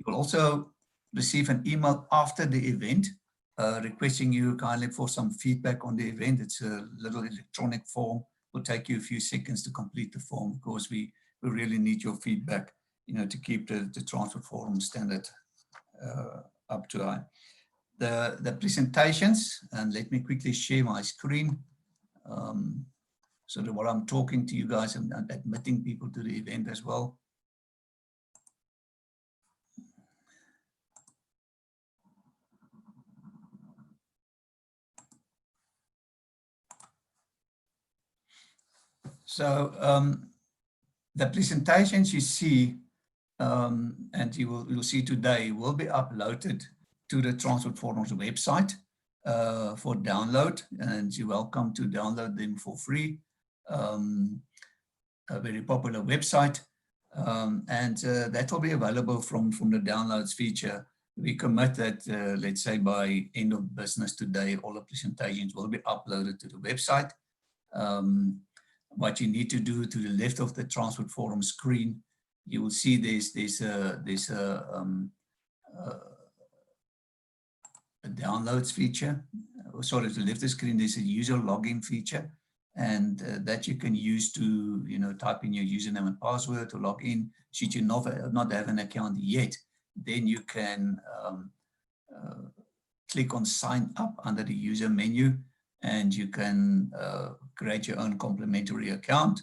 You will also receive an email after the event requesting you kindly for some feedback on the event. It's a little electronic form. It will take you a few seconds to complete the form because we really need your feedback, to keep the Transport Forum standard up to high. The presentations, and let me quickly share my screen so that while I'm talking to you guys, I'm admitting people to the event as well. So the presentations you see and you'll see today will be uploaded to the Transport Forum's website for download, and you're welcome to download them for free. A very popular website, and that will be available from the downloads feature. We commit that, let's say by end of business today, all the presentations will be uploaded to the website. What you need to do, to the left of the Transport Forum screen, you will see there's a downloads feature. Sorry, to the left of the screen, there's a user login feature, and that you can use to type in your username and password to log in. Should you not have an account yet, then you can click on sign up under the user menu, and you can create your own complimentary account,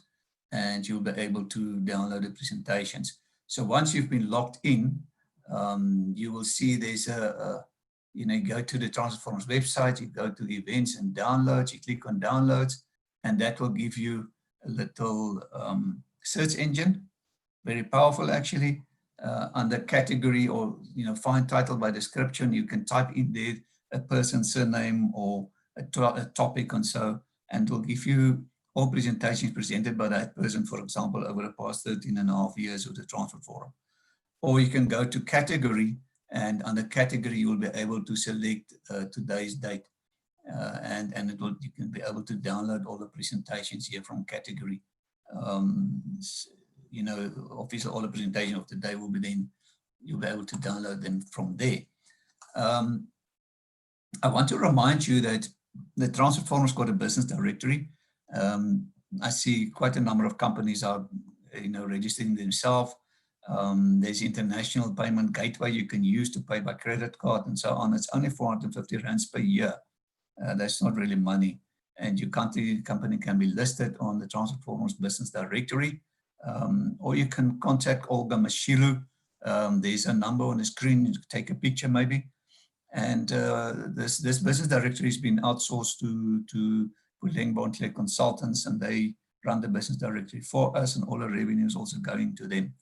and you'll be able to download the presentations. So once you've been logged in, you will see there's you go to the Transport Forum's website, you go to the events and downloads, you click on downloads, and that will give you a little search engine, very powerful actually. Under category or find title by description, you can type in there a person's surname or a topic and so, and it will give you all presentations presented by that person, for example, over the past 13.5 years of the Transport Forum. Or you can go to category, and under category you will be able to select today's date, and you can be able to download all the presentations here from category. Obviously all the presentations of today will be then, you'll be able to download them from there. I want to remind you that the Transport Forum's got a business directory. I see quite a number of companies are registering themselves. There's international payment gateway you can use to pay by credit card and so on. It's only 450 rands per year. That's not really money. And your company can be listed on the Transport Forum's business directory. Or you can contact Olga Mashilu. There's a number on the screen. You can take a picture maybe. And this business directory has been outsourced to Lengbontele Consultants, and they run the business directory for us, and all the revenue is also going to them.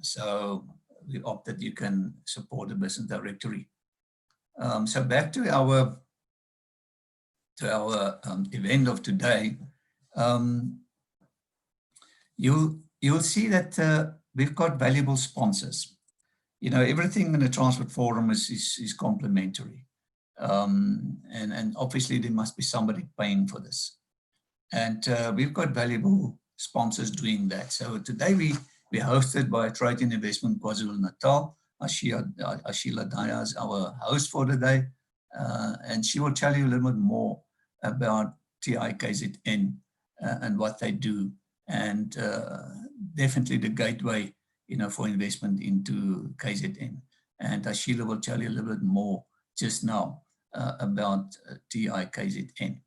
So we hope that you can support the business directory. So back to our event of today. You'll see that we've got valuable sponsors. Everything in the Transport Forum is complimentary. And obviously there must be somebody paying for this. And we've got valuable sponsors doing that. So today we're hosted by Trade and Investment KwaZulu-Natal. Ashila Daya is our host for the day. And she will tell you a little bit more about TIKZN and what they do. And definitely the gateway for investment into KZN. And Ashila will tell you a little bit more just now about TIKZN.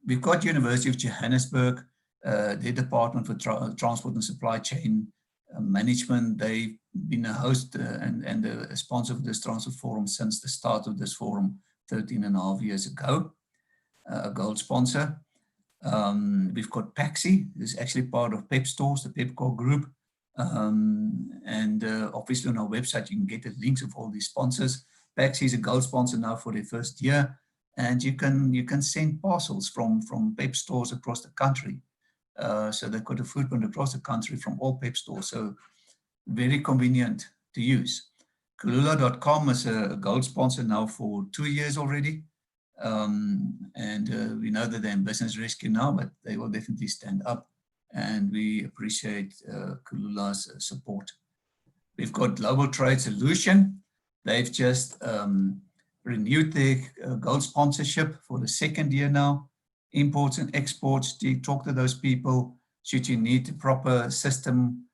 We've got University of Johannesburg, their Department for Transport and Supply Chain Management. They've been a host and a sponsor of this Transport Forum since the start of this forum 13.5 years ago, a gold sponsor. We've got Paxi, who's actually part of Pep Stores, the Pepcore group. And obviously on our website, you can get the links of all these sponsors. Paxi is a gold sponsor now for their first year. And you can send parcels from Pep Stores across the country. So they've got a footprint across the country from all Pep Stores. So very convenient to use. Kulula.com is a gold sponsor now for 2 years already. And we know that they're in business rescue now, but they will definitely stand up. And we appreciate Kulula's support. We've We've got Global Trade Solution. They've just renewed their gold sponsorship for the 2nd year now. Imports and exports, do you talk to those people? Should you need a proper system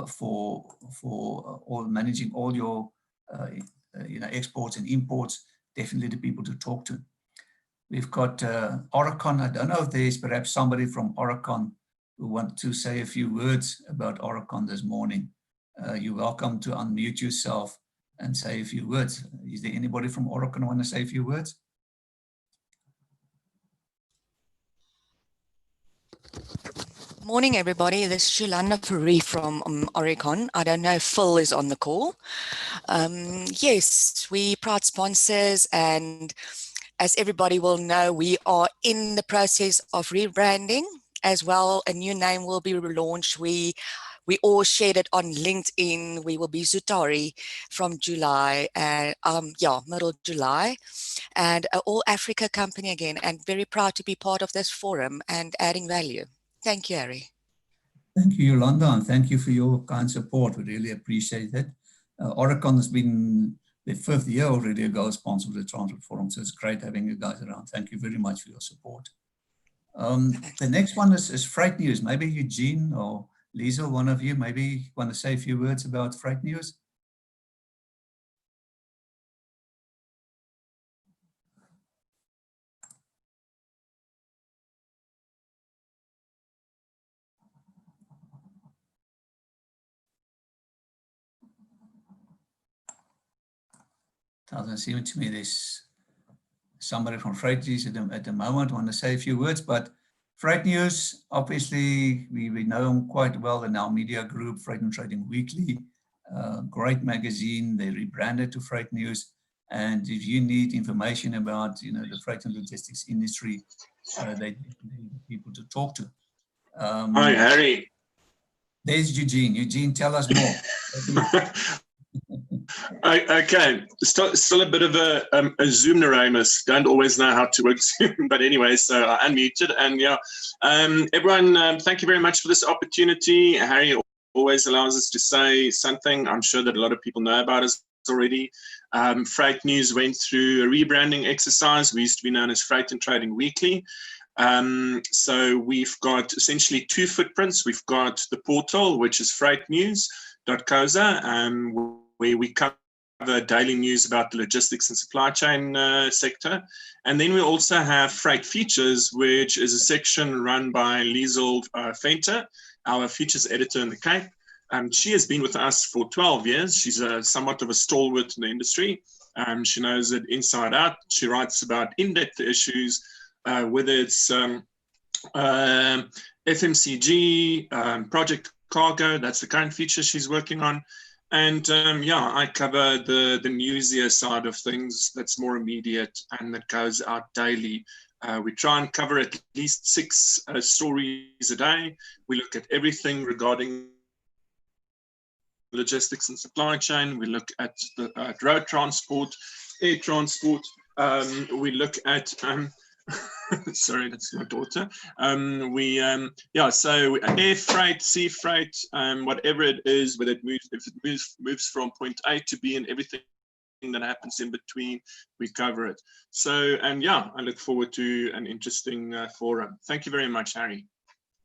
for all managing all your exports and imports, definitely the people to talk to. We've got Oricon. I don't know if there's perhaps somebody from Oricon who want to say a few words about Oricon this morning. You're welcome to unmute yourself and say a few words. Is there anybody from Oricon who want to say a few words? Morning, everybody. This is Yolanda Fourie from Oricon. I don't know if Phil is on the call. Yes, we proud sponsors, and as everybody will know, we are in the process of rebranding as well. A new name will be relaunched. We all shared it on LinkedIn. We will be Zutari from July, middle July, and an all Africa company again, and very proud to be part of this forum and adding value. Thank you, Harry. Thank you, Yolanda, and thank you for your kind support. We really appreciate it. Oricon has been the 5th year already a gold sponsor of the Transport Forum, so it's great having you guys around. Thank you very much for your support. The next one is Freight News. Maybe Eugene or Liesel, one of you, maybe want to say a few words about Freight News? Doesn't seem to me there's somebody from Freight News at the moment want to say a few words, but Freight News, obviously, we know them quite well in our media group, Freight and Trading Weekly, great magazine. They rebranded to Freight News, and if you need information about the freight and logistics industry, they need people to talk to. Hi, Harry. There's Eugene. Eugene, tell us more. Okay, still a bit of a Zoom-noramus. Don't always know how to work Zoom, but anyway, so I unmuted. And yeah, everyone, thank you very much for this opportunity. Harry always allows us to say something. I'm sure that a lot of people know about us already. Freight News went through a rebranding exercise. We used to be known as Freight and Trading Weekly. So we've got essentially 2 footprints. We've got the portal, which is freightnews.co.za, where we cover daily news about the logistics and supply chain sector. And then we also have Freight Features, which is a section run by Liesel Venter, our features editor in the Cape. She has been with us for 12 years. She's somewhat of a stalwart in the industry. She knows it inside out. She writes about in-depth issues, whether it's FMCG, Project Cargo, that's the current feature she's working on. And yeah, I cover the newsier side of things that's more immediate and that goes out daily. We try and cover at least 6 stories a day. We look at everything regarding logistics and supply chain. We look at the road transport, air transport. We look at sorry, that's my daughter. So air freight, sea freight, whatever it is, whether it moves, if it moves from point A to B and everything that happens in between, we cover it. So, and yeah, I look forward to an interesting forum. Thank you very much, Harry.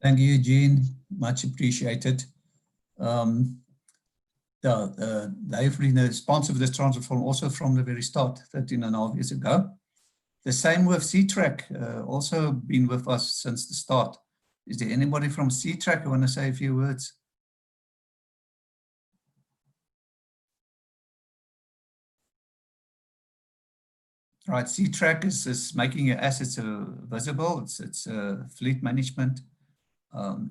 Thank you, Eugene. Much appreciated. They've been a sponsor of this Transport Forum also from the very start, 13.5 years ago. The same with C-Track, also been with us since the start. Is there anybody from C-Track who want to say a few words? Right, C-Track is making your assets visible. It's fleet management,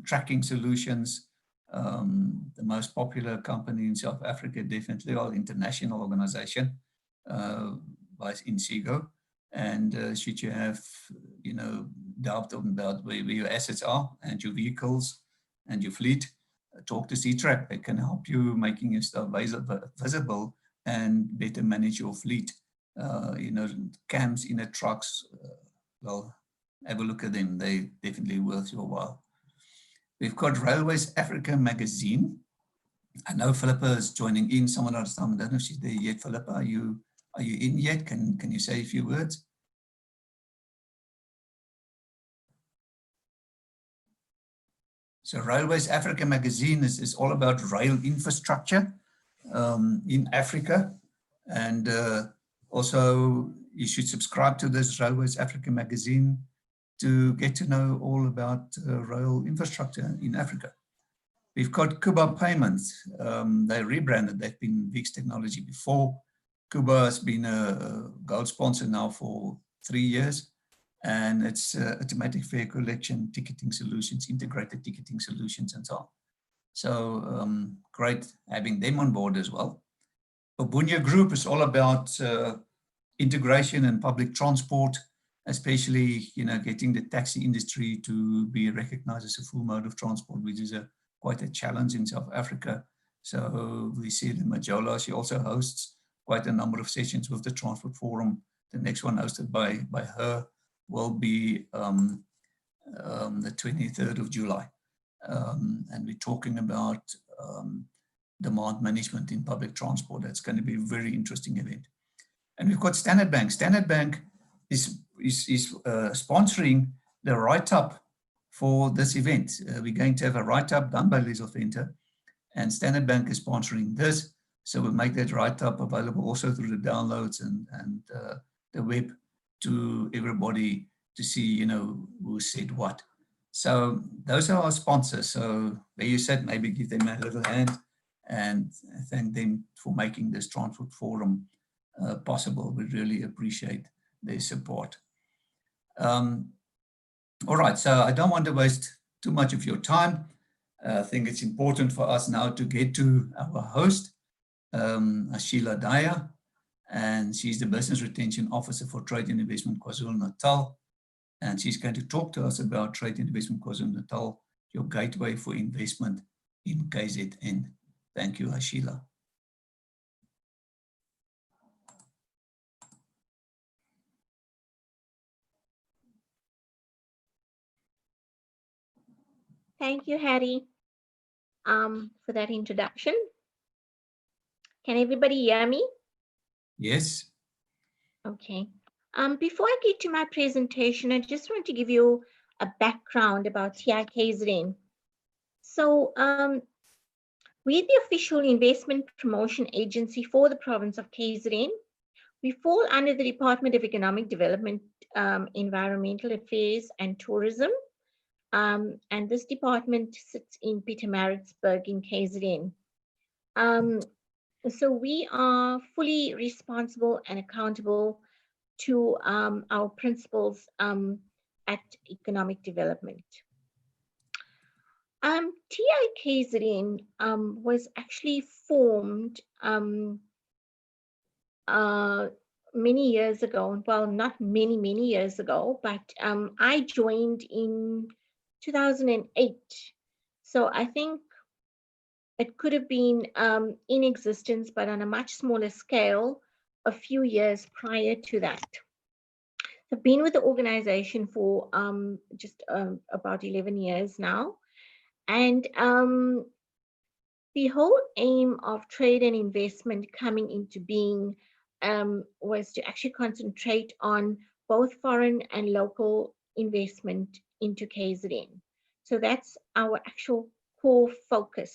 tracking solutions. The most popular company in South Africa, definitely, or international organization by SIG. And should you have, doubt about where your assets are and your vehicles and your fleet, talk to C-Track. They can help you making your stuff visible and better manage your fleet. Cams in the trucks, well, have a look at them. They're definitely worth your while. We've got Railways Africa magazine. I know Philippa is joining in someone else time. I don't know if she's there yet. Philippa, are you in yet? Can you say a few words? So Railways Africa magazine is all about rail infrastructure in Africa. And also you should subscribe to this Railways Africa magazine to get to know all about rail infrastructure in Africa. We've got Kuba Payments. They rebranded. They've been VIX Technology before. Kuba has been a gold sponsor now for 3 years. And it's automatic fare collection, ticketing solutions, integrated ticketing solutions, and so on. So great having them on board as well. Obunya Group is all about integration and public transport, especially getting the taxi industry to be recognized as a full mode of transport, which is quite a challenge in South Africa. So we see the Majola. She also hosts quite a number of sessions with the Transport Forum. The next one hosted by her will be the 23rd of July. And we're talking about demand management in public transport. That's going to be a very interesting event. And we've got Standard Bank. Standard Bank is sponsoring the write-up for this event. We're going to have a write-up done by Liz Venter, and Standard Bank is sponsoring this. So we'll make that write-up available also through the downloads and the web to everybody to see, who said what. So those are our sponsors. So where you said, maybe give them a little hand and thank them for making this Transport Forum possible. We really appreciate their support. All right, so I don't want to waste too much of your time. I think it's important for us now to get to our host, Ashila Daya, and she's the Business Retention Officer for Trade and Investment KwaZulu-Natal. And she's going to talk to us about Trade and Investment KwaZulu-Natal, your gateway for investment in KZN. Thank you, Ashila. Thank you, Harry, for that introduction. Can everybody hear me? Yes. Okay. Before I get to my presentation, I just want to give you a background about TIKZN. So we're the official investment promotion agency for the province of KZN. We fall under the Department of Economic Development, Environmental Affairs and Tourism. And this department sits in Pietermaritzburg in KZN. So we are fully responsible and accountable to our principals at economic development. TIKZN was actually formed many years ago. Well, not many years ago, but I joined in 2008. So I think it could have been in existence, but on a much smaller scale a few years prior to that. I've been with the organization for just about 11 years now. And the whole aim of trade and investment coming into being was to actually concentrate on both foreign and local investment into KZN. So that's our actual core focus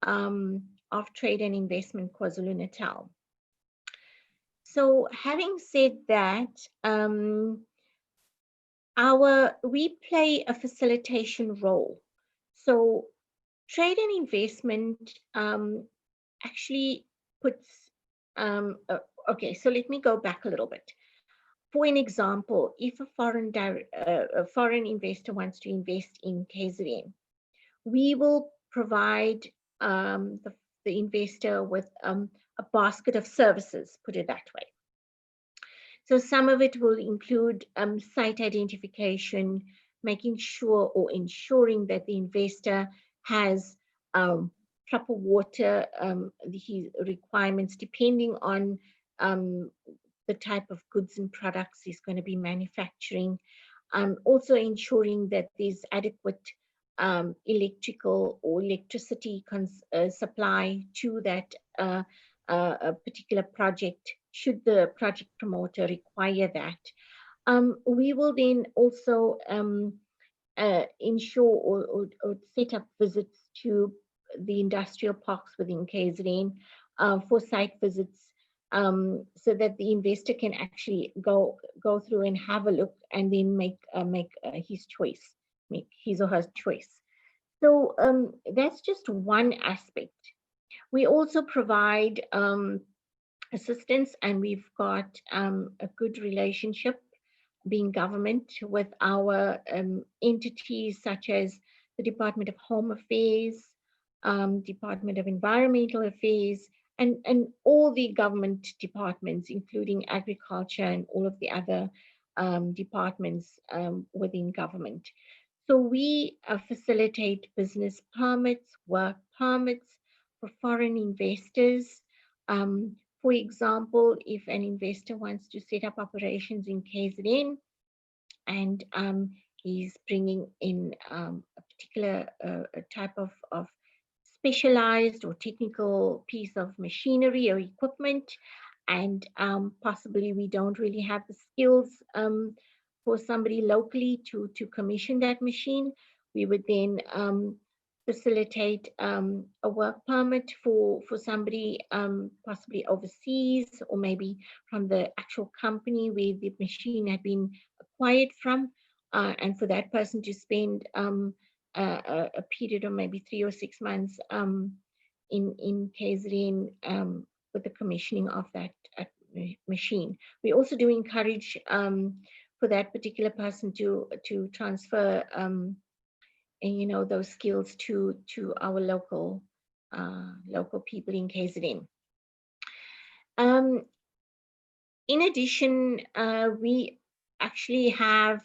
of trade and investment KwaZulu-Natal. So having said that, we play a facilitation role. So trade and investment actually puts, okay, so let me go back a little bit. For an example, if a foreign investor wants to invest in KZN, we will provide the investor with a basket of services, put it that way. So some of it will include site identification, making sure or ensuring that the investor has proper water requirements depending on the type of goods and products he's going to be manufacturing. Also ensuring that there's adequate electrical or electricity supply to that a particular project, should the project promoter require that. We will then also ensure or set up visits to the industrial parks within KZN for site visits, so that the investor can actually go through and have a look and then make his choice, make his or her choice. So that's just one aspect. We also provide assistance, and we've got a good relationship, being government, with our entities such as the Department of Home Affairs, Department of Environmental Affairs, and all the government departments, including agriculture and all of the other departments within government. So we facilitate business permits, work permits for foreign investors. For example, if an investor wants to set up operations in KZN and he's bringing in a particular type of specialized or technical piece of machinery or equipment, and possibly we don't really have the skills for somebody locally to commission that machine, we would then facilitate a work permit for somebody possibly overseas, or maybe from the actual company where the machine had been acquired from, and for that person to spend a period of maybe 3 or 6 months in KZN with the commissioning of that machine. We also do encourage for that particular person to transfer and those skills to our local people in KZN. In addition, we actually have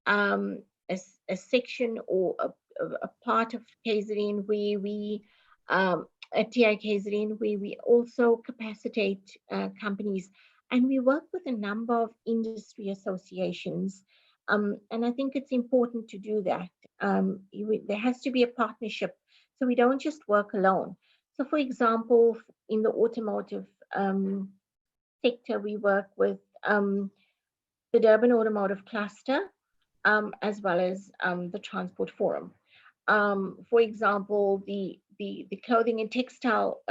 a section or a part of KZN where we at TI KZN, where we also capacitate companies, and we work with a number of industry associations. And I think it's important to do that. There has to be a partnership, so we don't just work alone. So for example, in the automotive sector, we work with the Durban Automotive Cluster, as well as the Transport Forum. For example, the clothing and textile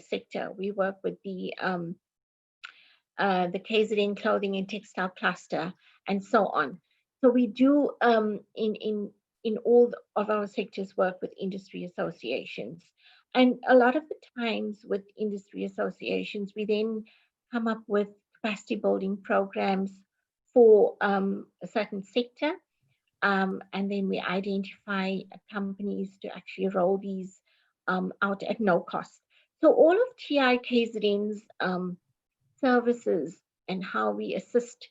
sector, we work with the KZN Clothing and Textile Cluster, and so on. So we do in all of our sectors work with industry associations, and a lot of the times with industry associations, we then come up with capacity building programs for a certain sector. And then we identify companies to actually roll these out at no cost. So all of TI KZN's services and how we assist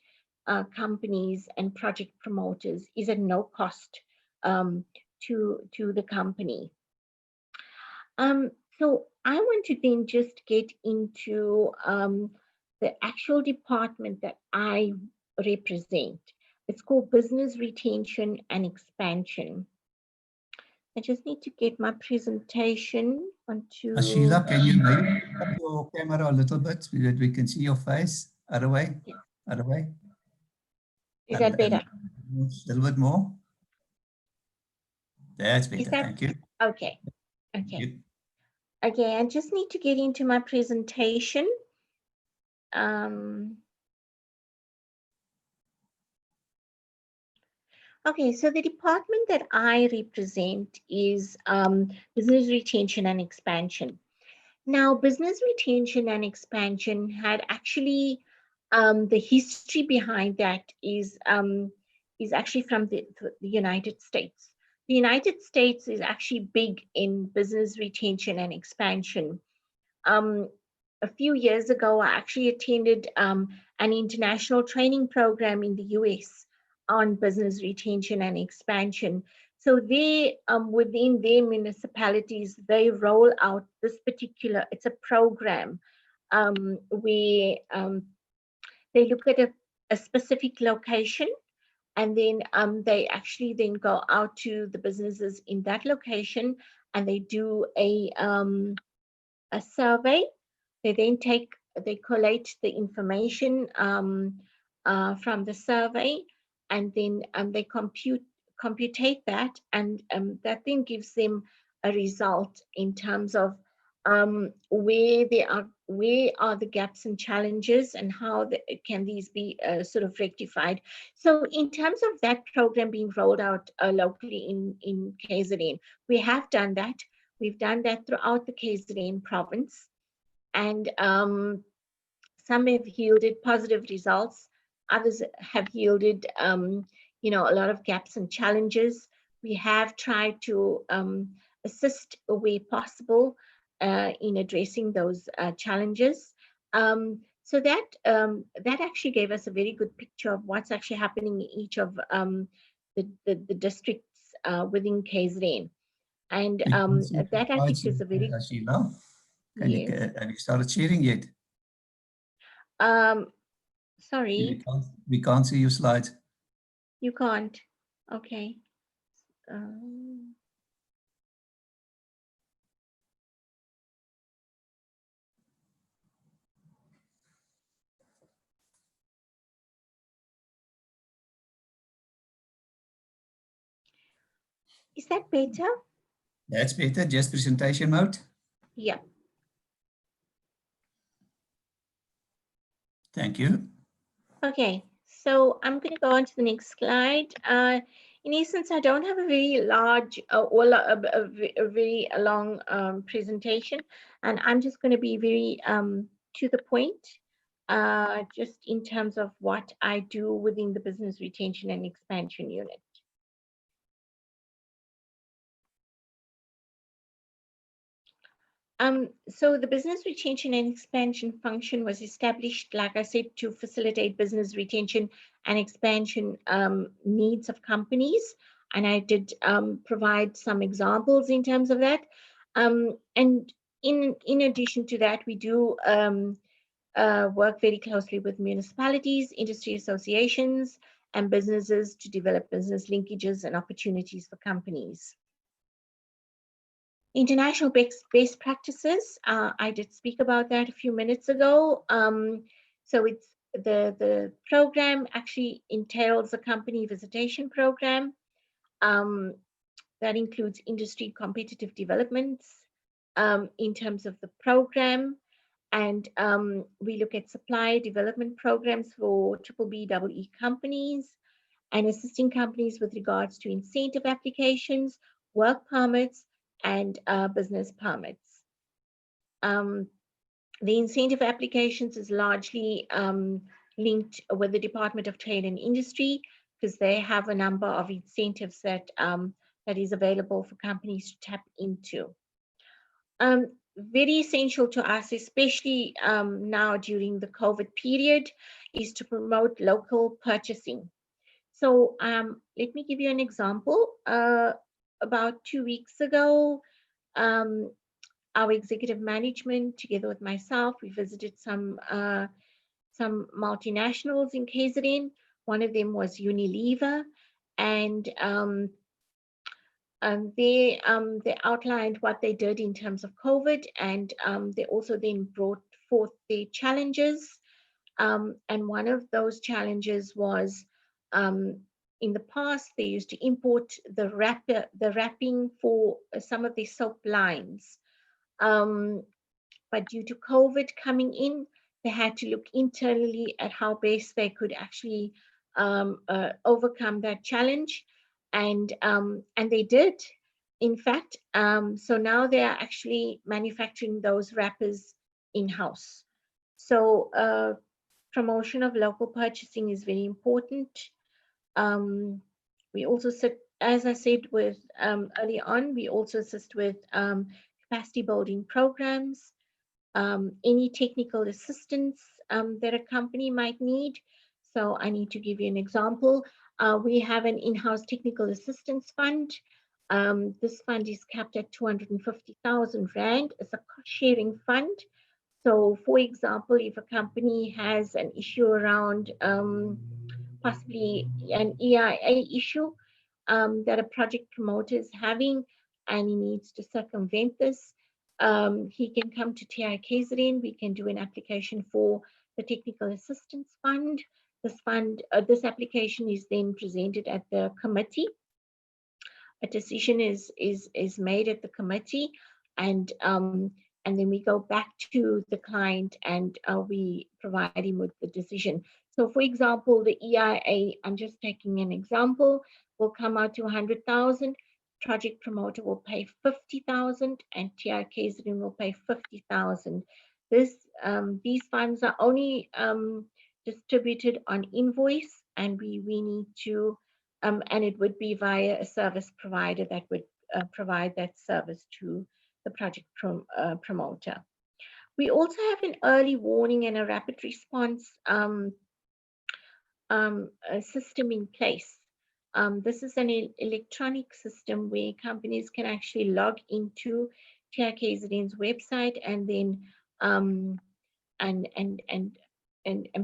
companies and project promoters is at no cost to the company. So I want to then just get into the actual department that I represent. It's called Business Retention and Expansion. I just need to get my presentation onto... Sheila, can you maybe put up your camera a little bit so that we can see your face? Other way? Yeah. Other way? Is that better? A little bit more. That's better, thank you. Okay, okay. Okay, I just need to get into my presentation. Okay, so the department that I represent is Business Retention and Expansion. Now, Business Retention and Expansion had actually, the history behind that is actually from the United States. The United States is actually big in business retention and expansion. A few years ago, I actually attended an international training program in the US on business retention and expansion. So they, within their municipalities, they roll out this particular, it's a program where they look at a specific location And then they actually then go out to the businesses in that location, and they do a survey. They collate the information from the survey, and then they computate that, and that then gives them a result in terms of where are the gaps and challenges, and how can these be sort of rectified. So in terms of that program being rolled out locally in KZN, we have done that. We've done that throughout the KZN province, and some have yielded positive results. Others have yielded, a lot of gaps and challenges. We have tried to assist where possible in addressing those challenges. So that actually gave us a very good picture of what's actually happening in each of the districts within KZN. And that I think is a very... Sheila, Yes. have you started sharing yet? Sorry, We can't see your slides. you can't. Okay. Is that better? That's better, just presentation mode. Yeah. Thank you. Okay, so I'm going to go on to the next slide. In essence, I don't have a very large or a very long presentation, and I'm just going to be very to the point, just in terms of what I do within the Business Retention and Expansion Unit. So the business retention and expansion function was established, like I said, to facilitate business retention and expansion needs of companies. And I did provide some examples in terms of that. And in addition to that, we do work very closely with municipalities, industry associations, and businesses to develop business linkages and opportunities for companies. International best practices, I did speak about that a few minutes ago. So it's the program actually entails a company visitation program that includes industry competitive developments in terms of the program. And we look at supply development programs for BBBEE companies, and assisting companies with regards to incentive applications, work permits, and business permits. The incentive applications is largely linked with the Department of Trade and Industry, because they have a number of incentives that that is available for companies to tap into. Very essential to us, especially now during the COVID period, is to promote local purchasing. So let me give you an example. About 2 weeks ago, our executive management, together with myself, we visited some multinationals in KZN. One of them was Unilever, and they outlined what they did in terms of COVID, and they also then brought forth their challenges. And one of those challenges was, in the past, they used to import the wrapping for some of their soap lines. But due to COVID coming in, they had to look internally at how best they could actually overcome that challenge. And they did, in fact. So now they are actually manufacturing those wrappers in-house. So promotion of local purchasing is very important. We also sit, as I said with early on, we also assist with capacity building programs, any technical assistance that a company might need. So I need to give you an example. We have an in-house technical assistance fund. This fund is capped at 250,000 Rand. It's a cost-sharing fund. So for example, if a company has an issue around possibly an EIA issue that a project promoter is having, and he needs to circumvent this, he can come to TIKZN. We can do an application for the Technical Assistance Fund. This application is then presented at the committee. A decision is made at the committee, and then we go back to the client and we provide him with the decision. So, for example, the EIA, I'm just taking an example, will come out to 100,000. Project promoter will pay 50,000, and TIKZN will pay 50,000. These funds are only distributed on invoice, and we need to. And it would be via a service provider that would provide that service to the project promoter. We also have an early warning and a rapid response system in place. This is an electronic system where companies can actually log into TIKZN's website and then and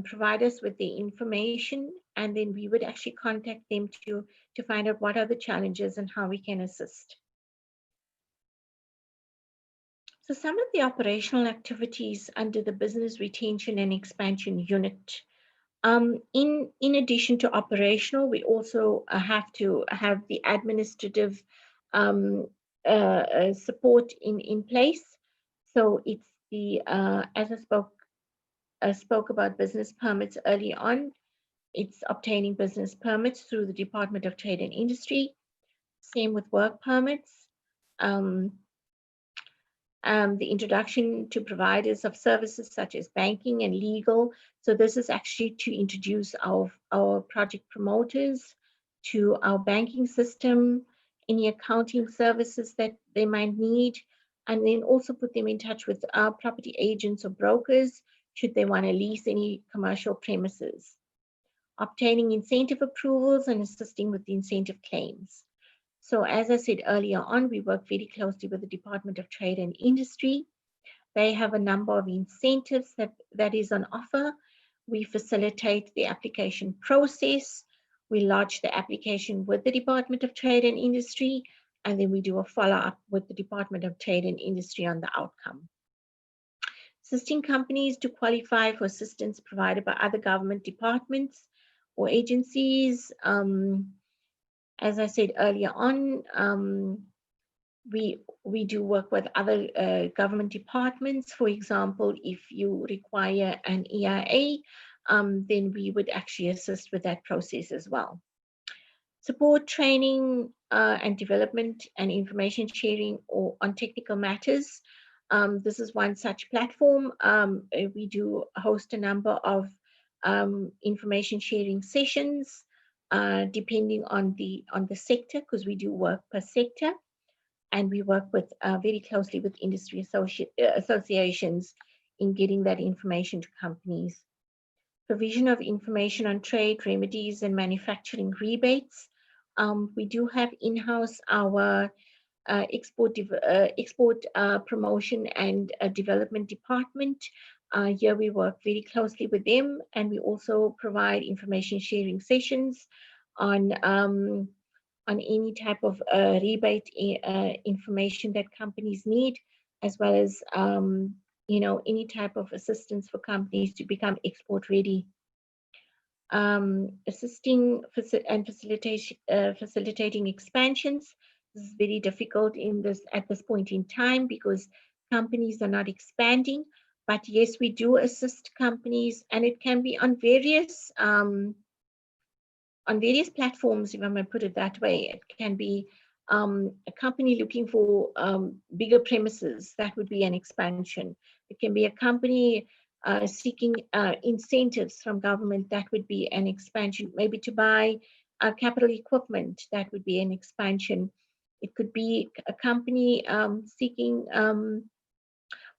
provide us with the information, and then we would actually contact them to find out what are the challenges and how we can assist. So some of the operational activities under the Business Retention and Expansion Unit. In addition to operational, we also have to have the administrative support in place. So it's the, as I spoke about business permits early on, it's obtaining business permits through the Department of Trade and Industry. Same with work permits. The introduction to providers of services such as banking and legal. So this is actually to introduce our project promoters to our banking system, any accounting services that they might need, and then also put them in touch with our property agents or brokers should they want to lease any commercial premises. Obtaining incentive approvals and assisting with the incentive claims. So as I said earlier on, we work very closely with the Department of Trade and Industry. They have a number of incentives that is on offer. We facilitate the application process. We lodge the application with the Department of Trade and Industry, and then we do a follow-up with the Department of Trade and Industry on the outcome. Assisting companies to qualify for assistance provided by other government departments or agencies. As I said earlier on, we do work with other government departments. For example, if you require an EIA, then we would actually assist with that process as well. Support training and development and information sharing on technical matters. This is one such platform. We do host a number of information sharing sessions. Depending on the sector, because we do work per sector, and we work with very closely with industry associations in getting that information to companies. Provision of information on trade remedies and manufacturing rebates. We do have in-house our export promotion and development department. Here we work very closely with them, and we also provide information sharing sessions on any type of rebate information that companies need, as well as any type of assistance for companies to become export ready. Assisting and facilitating expansions. This is very difficult at this point in time because companies are not expanding. But yes, we do assist companies, and it can be on various platforms, if I may put it that way. It can be a company looking for bigger premises. That would be an expansion. It can be a company seeking incentives from government. That would be an expansion. Maybe to buy capital equipment. That would be an expansion. It could be a company seeking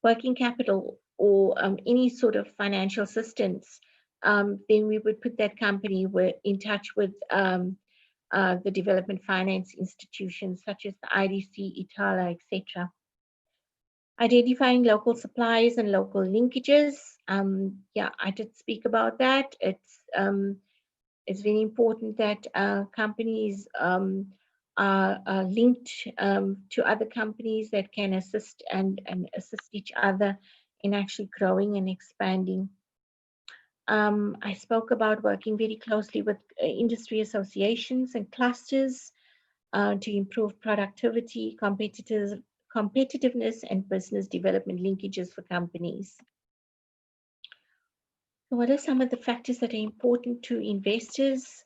working capital or any sort of financial assistance. Then we would put that company in touch with the development finance institutions such as the IDC, ITALA, etc. Identifying local suppliers and local linkages. Yeah, I did speak about that. It's it's very important that companies are linked to other companies that can assist and assist each other in actually growing and expanding. I spoke about working very closely with industry associations and clusters to improve productivity, competitiveness, and business development linkages for companies. So what are some of the factors that are important to investors?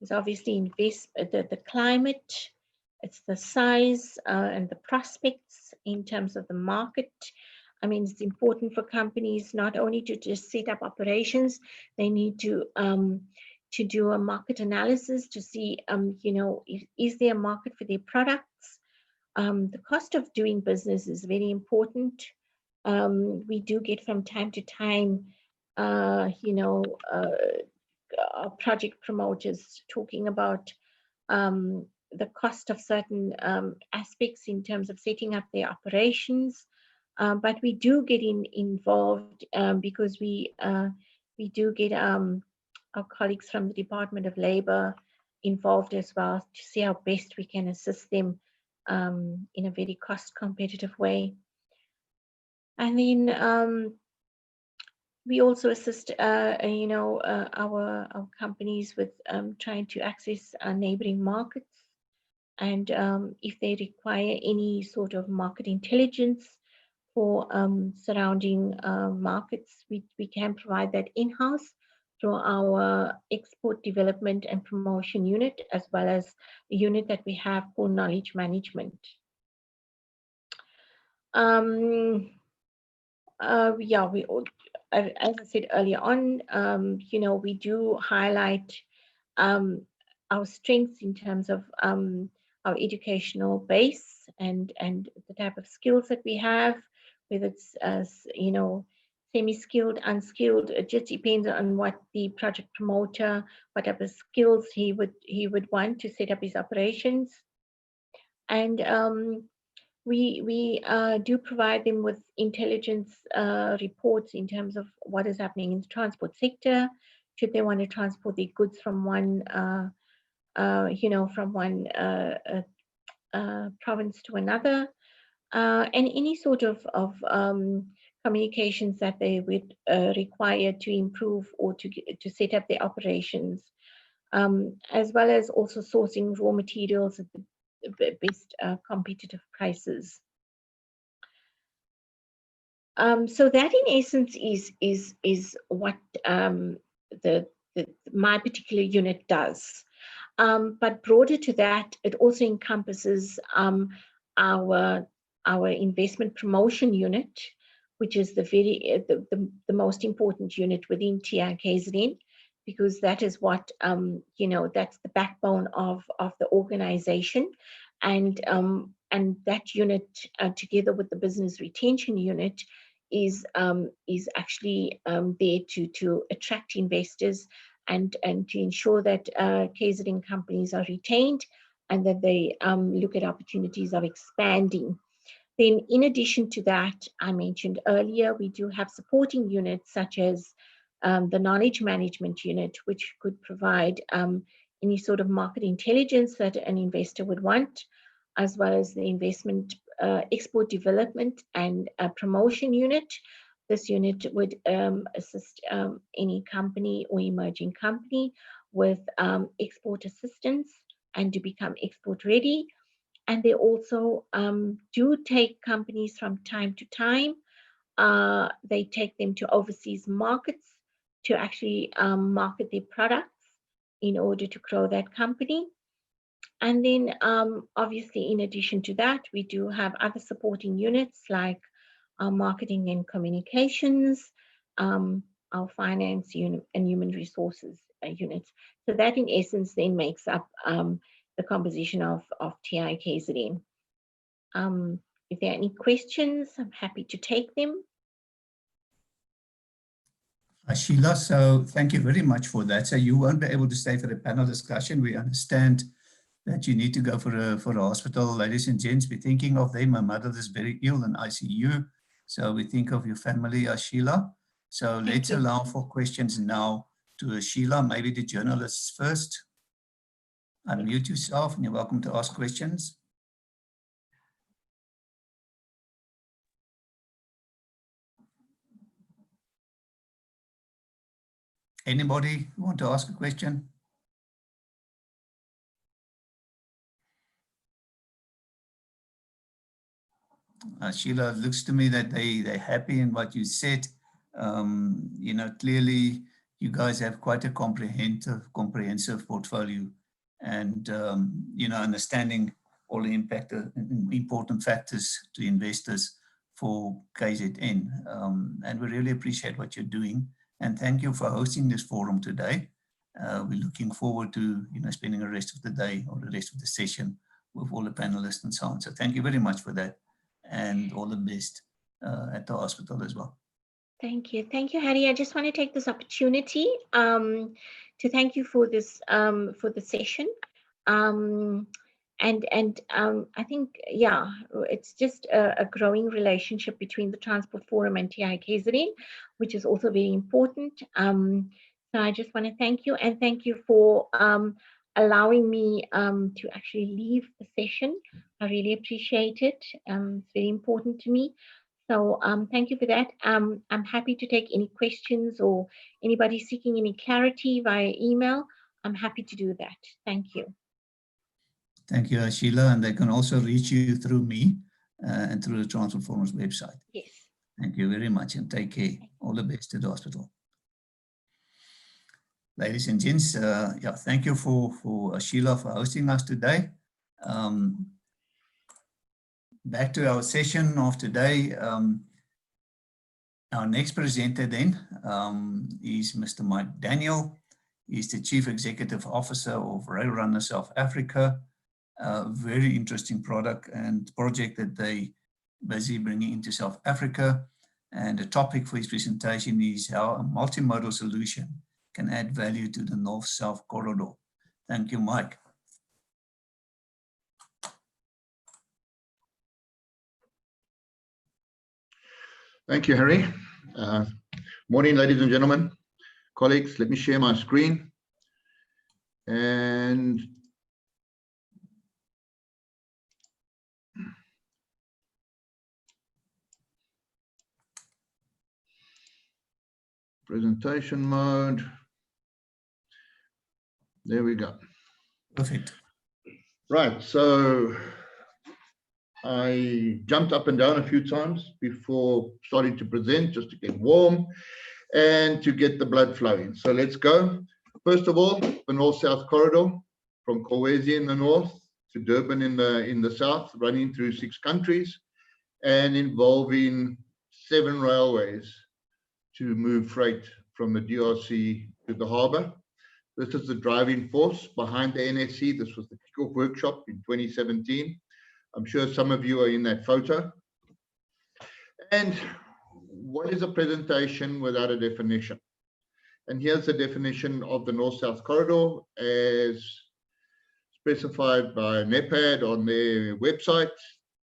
It's obviously the climate, it's the size and the prospects in terms of the market. I mean, it's important for companies not only to just set up operations, they need to do a market analysis to see, you know, is there a market for their products? The cost of doing business is very important. We do get from time to time, you know, project promoters talking about the cost of certain aspects in terms of setting up their operations. But we do get involved because we do get our colleagues from the Department of Labor involved as well to see how best we can assist them in a very cost competitive way. And then we also assist, you know, our companies with trying to access neighboring markets. And if they require any sort of market intelligence for surrounding markets, we can provide that in-house through our export development and promotion unit, as well as a unit that we have for knowledge management. Yeah, as I said earlier on, you know, we do highlight our strengths in terms of our educational base and the type of skills that we have, whether it's you know, semi-skilled, unskilled. It just depends on what the project promoter, what type of skills he would want to set up his operations. And we do provide them with intelligence reports in terms of what is happening in the transport sector, should they want to transport their goods from one, you know, from one province to another, and any sort of communications that they would require to improve or to set up their operations, as well as also sourcing raw materials at the best competitive prices. So that in essence is what my particular unit does. But broader to that, it also encompasses our investment promotion unit, which is the most important unit within TIKZN, because that is what you know, that's the backbone of the organization, and that unit together with the business retention unit is actually there to attract investors and to ensure that KZN companies are retained and that they look at opportunities of expanding. Then in addition to that, I mentioned earlier, we do have supporting units such as the knowledge management unit, which could provide any sort of market intelligence that an investor would want, as well as the investment export development and promotion unit. This unit would assist any company or emerging company with export assistance and to become export ready. And they also do take companies from time to time. They take them to overseas markets to actually market their products in order to grow that company. And then obviously, in addition to that, we do have other supporting units like our marketing and communications, our finance unit, and human resources units. So that in essence then makes up the composition of TIKZN. If there are any questions, I'm happy to take them. Sheila, so thank you very much for that. So you won't be able to stay for the panel discussion. We understand that you need to go for a hospital. Ladies and gents, be thinking of them. My mother is very ill in ICU. So we think of your family, Sheila. So let's allow for questions now. to Sheila, maybe the journalists first. Unmute yourself and you're welcome to ask questions. Anybody want to ask a question? Sheila, it looks to me that they're happy in what you said. You know, clearly you guys have quite a comprehensive portfolio, and you know, understanding all the important factors to investors for KZN. And we really appreciate what you're doing. And thank you for hosting this forum today. We're looking forward to, you know, spending the rest of the day or the rest of the session with all the panelists and so on. So thank you very much for that, and all the best at the hospital as well. Thank you. Thank you, Harry. I just want to take this opportunity to thank you for this for the session. I think, yeah, it's just a growing relationship between the Transport Forum and TIKZN, which is also very important. So I just want to thank you, and thank you for allowing me to actually leave the session. I really appreciate it. It's very important to me. So thank you for that. I'm happy to take any questions or anybody seeking any clarity via email. I'm happy to do that. Thank you. Thank you, Sheila. And they can also reach you through me and through the Transport Forum's website. Yes. Thank you very much, and take care. All the best to the hospital. Ladies and gents, yeah, thank you for Sheila for hosting us today. Back to our session of today. Our next presenter then is Mr. Mike Daniel. He's the Chief Executive Officer of Rail Runner South Africa. A very interesting product and project that they busy bringing into South Africa. And the topic for his presentation is how a multimodal solution can add value to the North-South corridor. Thank you, Mike. Thank you, Harry. Morning, ladies and gentlemen, colleagues. Let me share my screen. And presentation mode. There we go. Perfect. Right, so I jumped up and down a few times before starting to present, just to get warm and to get the blood flowing. So let's go. First of all, the North-South corridor from Kolwezi in the north to Durban in the south, running through 6 countries and involving 7 railways to move freight from the DRC to the harbour. This is the driving force behind the NSC. This was the kickoff workshop in 2017. I'm sure some of you are in that photo. And what is a presentation without a definition? And here's the definition of the North-South corridor as specified by NEPAD on their website.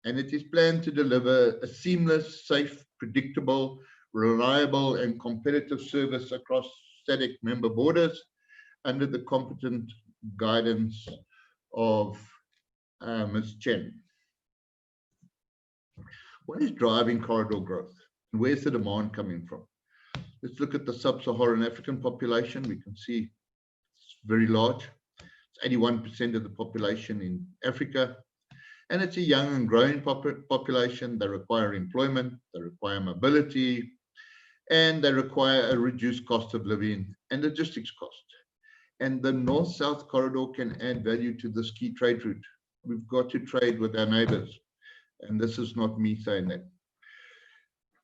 And it is planned to deliver a seamless, safe, predictable, reliable and competitive service across SADC member borders under the competent guidance of Ms. Chen. What is driving corridor growth? And where's the demand coming from? Let's look at the sub-Saharan African population. We can see it's very large. It's 81% of the population in Africa. And it's a young and growing population. They require employment, they require mobility, and they require a reduced cost of living and logistics cost. And the North-South corridor can add value to this key trade route. We've got to trade with our neighbors. And this is not me saying that.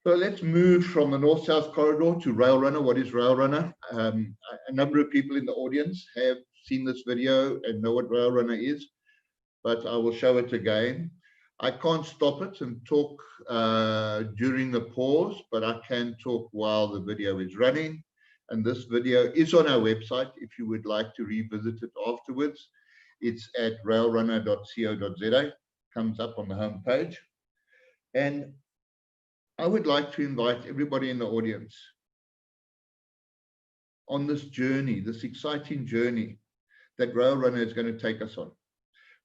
So let's move from the North-South corridor to Rail Runner. What is Rail Runner? A number of people in the audience have seen this video and know what Rail Runner is, but I will show it again. I can't stop it and talk during the pause, but I can talk while the video is running. And this video is on our website if you would like to revisit it afterwards. It's at railrunner.co.za, comes up on the home page. And I would like to invite everybody in the audience on this journey, this exciting journey that Rail Runner is going to take us on.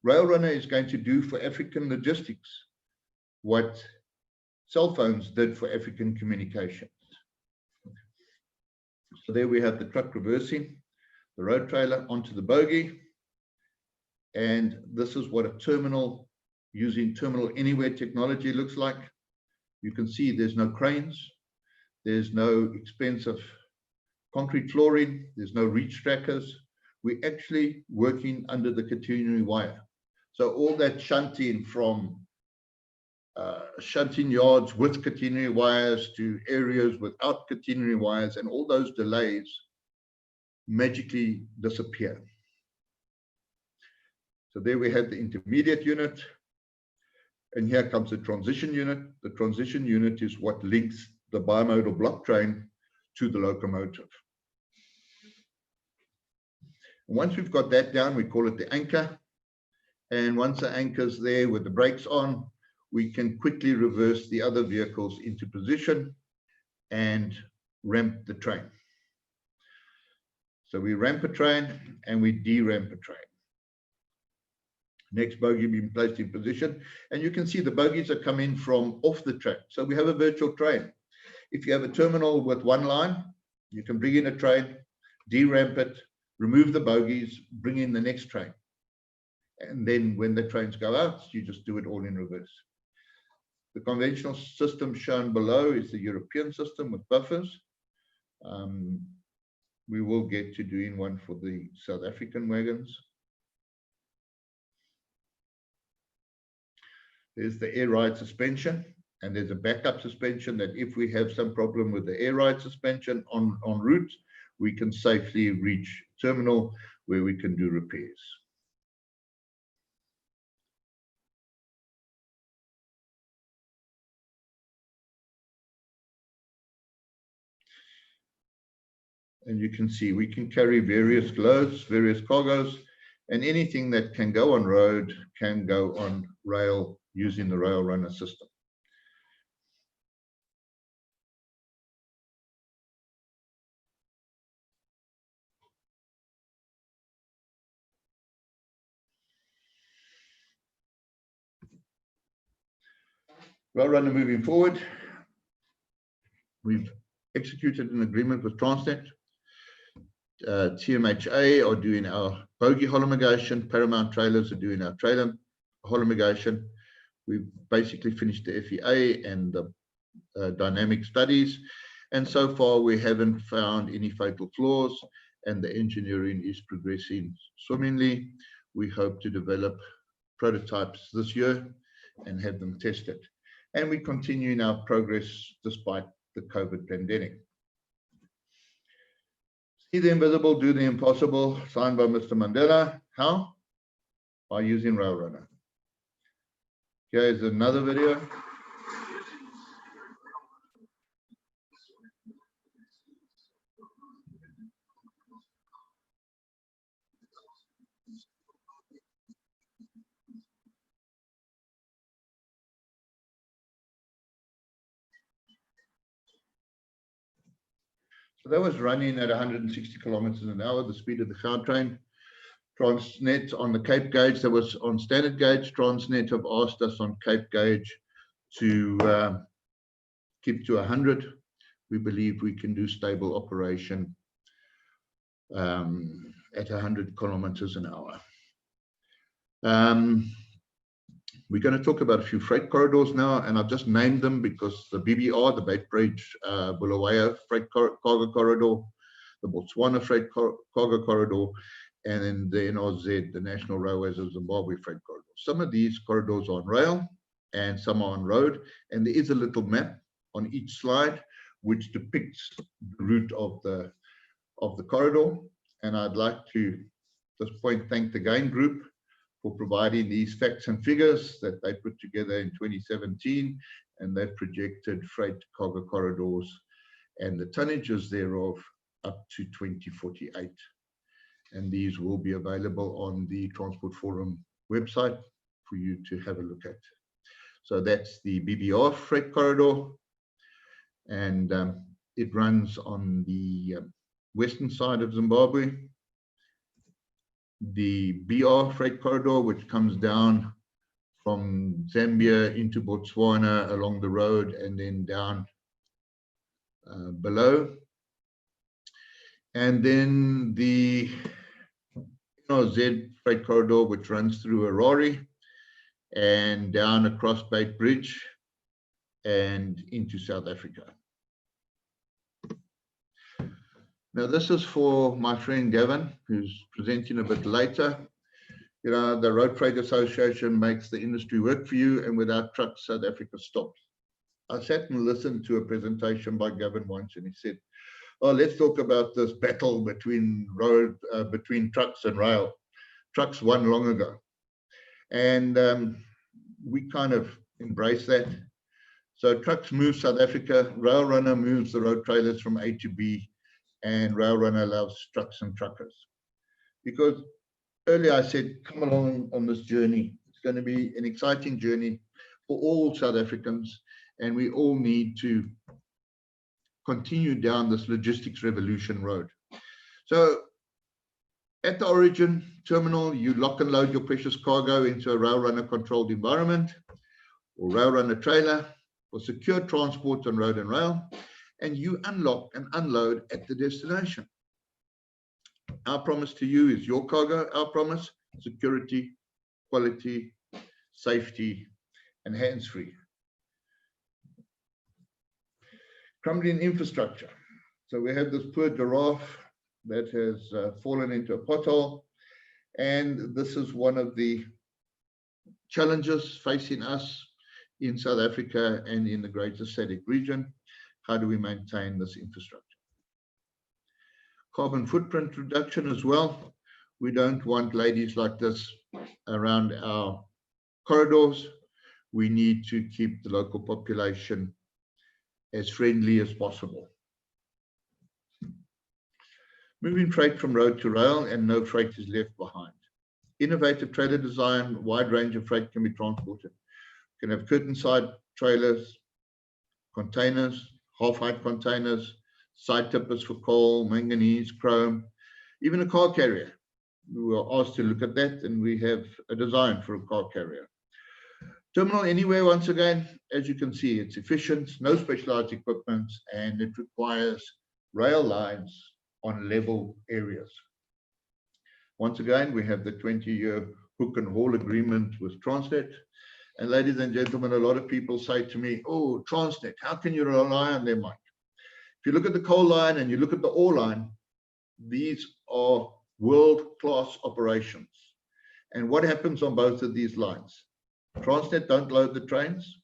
Rail Runner is going to do for African logistics what cell phones did for African communications. So there we have the truck reversing the road trailer onto the bogie. And this is what a terminal using Terminal Anywhere technology looks like. You can see there's no cranes. There's no expensive concrete flooring. There's no reach trackers. We're actually working under the catenary wire. So all that shunting from shunting yards with catenary wires to areas without catenary wires, and all those delays magically disappear. So there we have the intermediate unit, and here comes the transition unit. The transition unit is what links the bimodal block train to the locomotive. And once we've got that down, we call it the anchor. And once the anchor's there with the brakes on, we can quickly reverse the other vehicles into position and ramp the train. So we ramp a train and we de-ramp a train. Next bogie being placed in position, and you can see the bogies are coming from off the track. So we have a virtual train. If you have a terminal with one line, you can bring in a train, de-ramp it, remove the bogies, bring in the next train. And then when the trains go out, you just do it all in reverse. The conventional system shown below is the European system with buffers. We will get to doing one for the South African wagons. There's the air ride suspension, and there's a backup suspension that if we have some problem with the air ride suspension en route, we can safely reach terminal where we can do repairs. And you can see we can carry various loads, various cargoes, and anything that can go on road can go on rail using the Rail Runner system. Rail Runner moving forward. We've executed an agreement with Transnet. TMHA are doing our bogie homologation. Paramount Trailers are doing our trailer homologation. We've basically finished the FEA and the dynamic studies. And so far, we haven't found any fatal flaws, and the engineering is progressing swimmingly. We hope to develop prototypes this year and have them tested. And we continue in our progress despite the COVID pandemic. See the invisible, do the impossible, signed by Mr. Mandela. How? By using Rail Runner. Here's another video. So that was running at 160 kilometers an hour, the speed of the Gautrain. Transnet on the Cape gauge, that was on standard gauge. Transnet have asked us on Cape gauge to keep to 100. We believe we can do stable operation at 100 kilometers an hour. We're going to talk about a few freight corridors now, and I've just named them because the BBR, the Beitbridge Bulawayo Freight Cargo Corridor, the Botswana Freight Cargo Corridor, and then the NRZ, the National Railways of Zimbabwe Freight Corridor. Some of these corridors are on rail and some are on road, and there is a little map on each slide which depicts the route of the corridor. And I'd like to, at this point, thank the GAIN Group for providing these facts and figures that they put together in 2017, and they've projected freight cargo corridors and the tonnages thereof up to 2048. And these will be available on the Transport Forum website for you to have a look at. So that's the BBR freight corridor, and it runs on the western side of Zimbabwe, the BR freight corridor, which comes down from Zambia into Botswana along the road and then down below. And then the Z freight corridor, which runs through Harare and down across Beit Bridge and into South Africa. Now, this is for my friend Gavin, who's presenting a bit later. You know, the Road Freight Association makes the industry work for you, and without trucks, South Africa stops. I sat and listened to a presentation by Gavin once, and he said, oh, let's talk about this battle between between trucks and rail. Trucks won long ago. And we kind of embrace that. So trucks move South Africa, Rail Runner moves the road trailers from A to B, and Rail Runner loves trucks and truckers. Because earlier I said, come along on this journey. It's going to be an exciting journey for all South Africans, and we all need to continue down this logistics revolution road. So at the origin terminal, you lock and load your precious cargo into a Rail Runner controlled environment or Rail Runner trailer for secure transport on road and rail, and you unlock and unload at the destination. Our promise to you is your cargo. Our promise, security, quality, safety, and hands-free. Crumbling infrastructure. So we have this poor giraffe that has fallen into a pothole, and this is one of the challenges facing us in South Africa and in the greater SADC region. How do we maintain this infrastructure? Carbon footprint reduction as well. We don't want ladies like this around our corridors. We need to keep the local population as friendly as possible. Moving freight from road to rail, and no freight is left behind. Innovative trailer design, wide range of freight can be transported. You can have curtain side trailers, containers, half-height containers, side tippers for coal, manganese, chrome, even a car carrier. We were asked to look at that, and we have a design for a car carrier. Terminal anywhere, once again, as you can see, it's efficient, no specialized equipment, and it requires rail lines on level areas. Once again, we have the 20-year hook and haul agreement with Transnet. And ladies and gentlemen, a lot of people say to me, oh, Transnet, how can you rely on them, Mike? If you look at the coal line and you look at the ore line, these are world-class operations. And what happens on both of these lines? Transnet don't load the trains.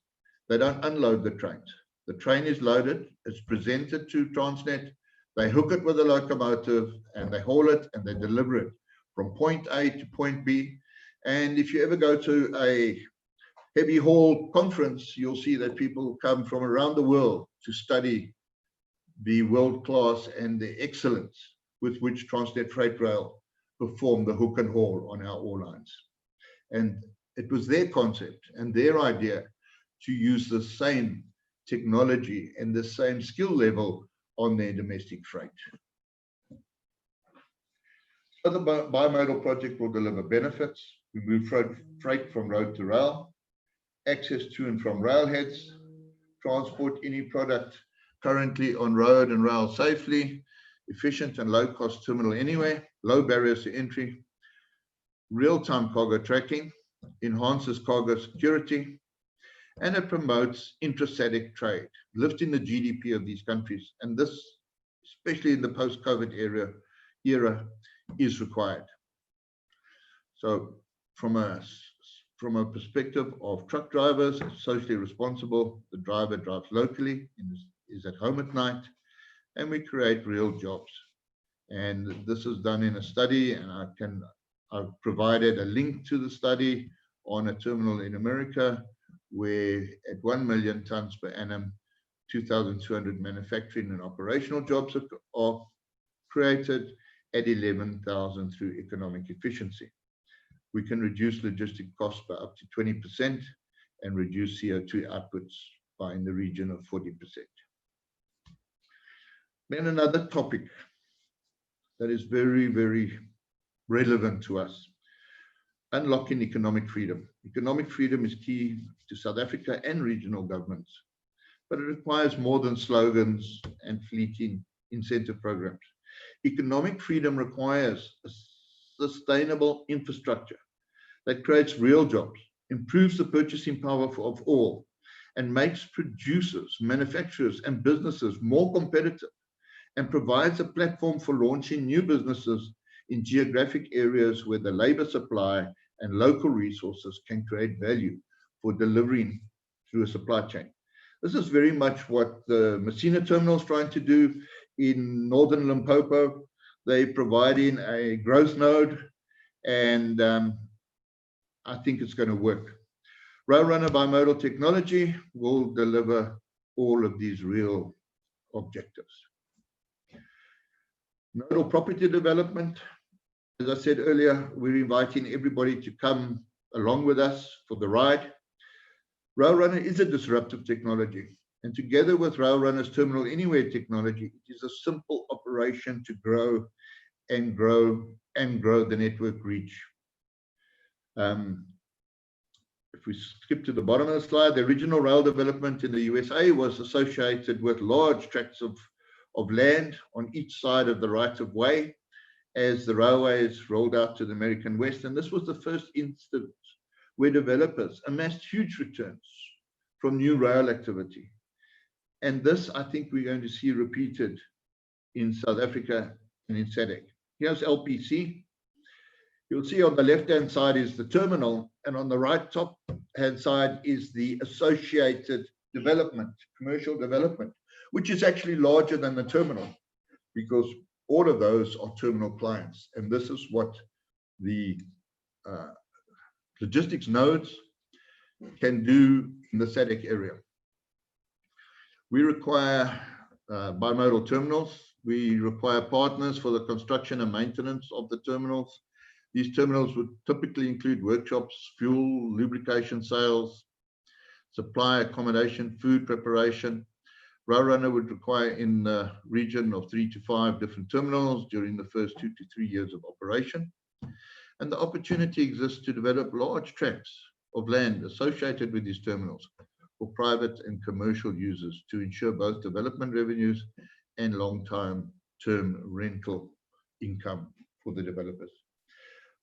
They don't unload the trains. The train is loaded, it's presented to Transnet, they hook it with a locomotive, and they haul it and they deliver it from point A to point B. And if you ever go to a heavy haul conference, you'll see that people come from around the world to study the world class and the excellence with which Transnet Freight Rail perform the hook and haul on our ore lines. And it was their concept and their idea to use the same technology and the same skill level on their domestic freight. So the bimodal project will deliver benefits. We move freight from road to rail, access to and from railheads, transport any product currently on road and rail safely, efficient and low-cost terminal anywhere, low barriers to entry, real-time cargo tracking, enhances cargo security, and it promotes intra-SADC trade, lifting the GDP of these countries. And this, especially in the post-COVID era, is required. So from a perspective of truck drivers, it's socially responsible. The driver drives locally and is at home at night, and we create real jobs. And this is done in a study, and I've provided a link to the study on a terminal in America, where at 1 million tons per annum, 2,200 manufacturing and operational jobs are created at 11,000 through economic efficiency. We can reduce logistic costs by up to 20% and reduce CO2 outputs by in the region of 40%. Then another topic, that is very, very relevant to us. Unlocking economic freedom. Economic freedom is key to South Africa and regional governments, but it requires more than slogans and fleeting incentive programs. Economic freedom requires a sustainable infrastructure that creates real jobs, improves the purchasing power of all, and makes producers, manufacturers, and businesses more competitive, and provides a platform for launching new businesses in geographic areas where the labor supply and local resources can create value for delivering through a supply chain. This is very much what the Messina terminal is trying to do in northern Limpopo. They're providing a growth node, and I think it's going to work. Rail Runner bimodal technology will deliver all of these real objectives. Nodal property development. As I said earlier, we're inviting everybody to come along with us for the ride. Rail Runner is a disruptive technology, and together with Rail Runner's Terminal Anywhere technology, it is a simple operation to grow and grow and grow the network reach. If we skip to the bottom of the slide, the original rail development in the USA was associated with large tracts of land on each side of the right-of-way as the railways rolled out to the American West. And this was the first instance where developers amassed huge returns from new rail activity. And this, I think, we're going to see repeated in South Africa and in SADC. Here's LPC. You'll see on the left-hand side is the terminal, and on the right top-hand side is the associated development, commercial development, which is actually larger than the terminal, because all of those are terminal clients. And this is what the logistics nodes can do in the SADC area. We require bimodal terminals. We require partners for the construction and maintenance of the terminals. These terminals would typically include workshops, fuel, lubrication sales, supply, accommodation, food preparation. Rail Runner would require in the region of 3 to 5 different terminals during the first 2 to 3 years of operation. And the opportunity exists to develop large tracts of land associated with these terminals for private and commercial users to ensure both development revenues and long-term rental income for the developers.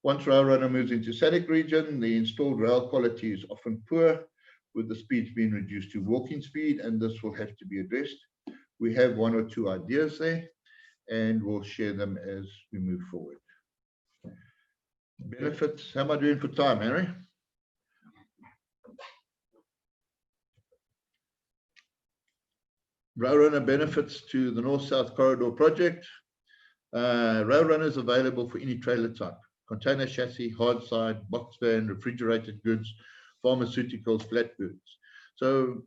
Once Rail Runner moves into SADC region, the installed rail quality is often poor, with the speeds being reduced to walking speed, and this will have to be addressed. We have 1 or 2 ideas there, and we'll share them as we move forward. Benefits. How am I doing for time, Harry? Rail Runner benefits to the North-South Corridor project. Rail Runner is available for any trailer type: container chassis, hard side, box van, refrigerated goods, pharmaceuticals, flat goods. So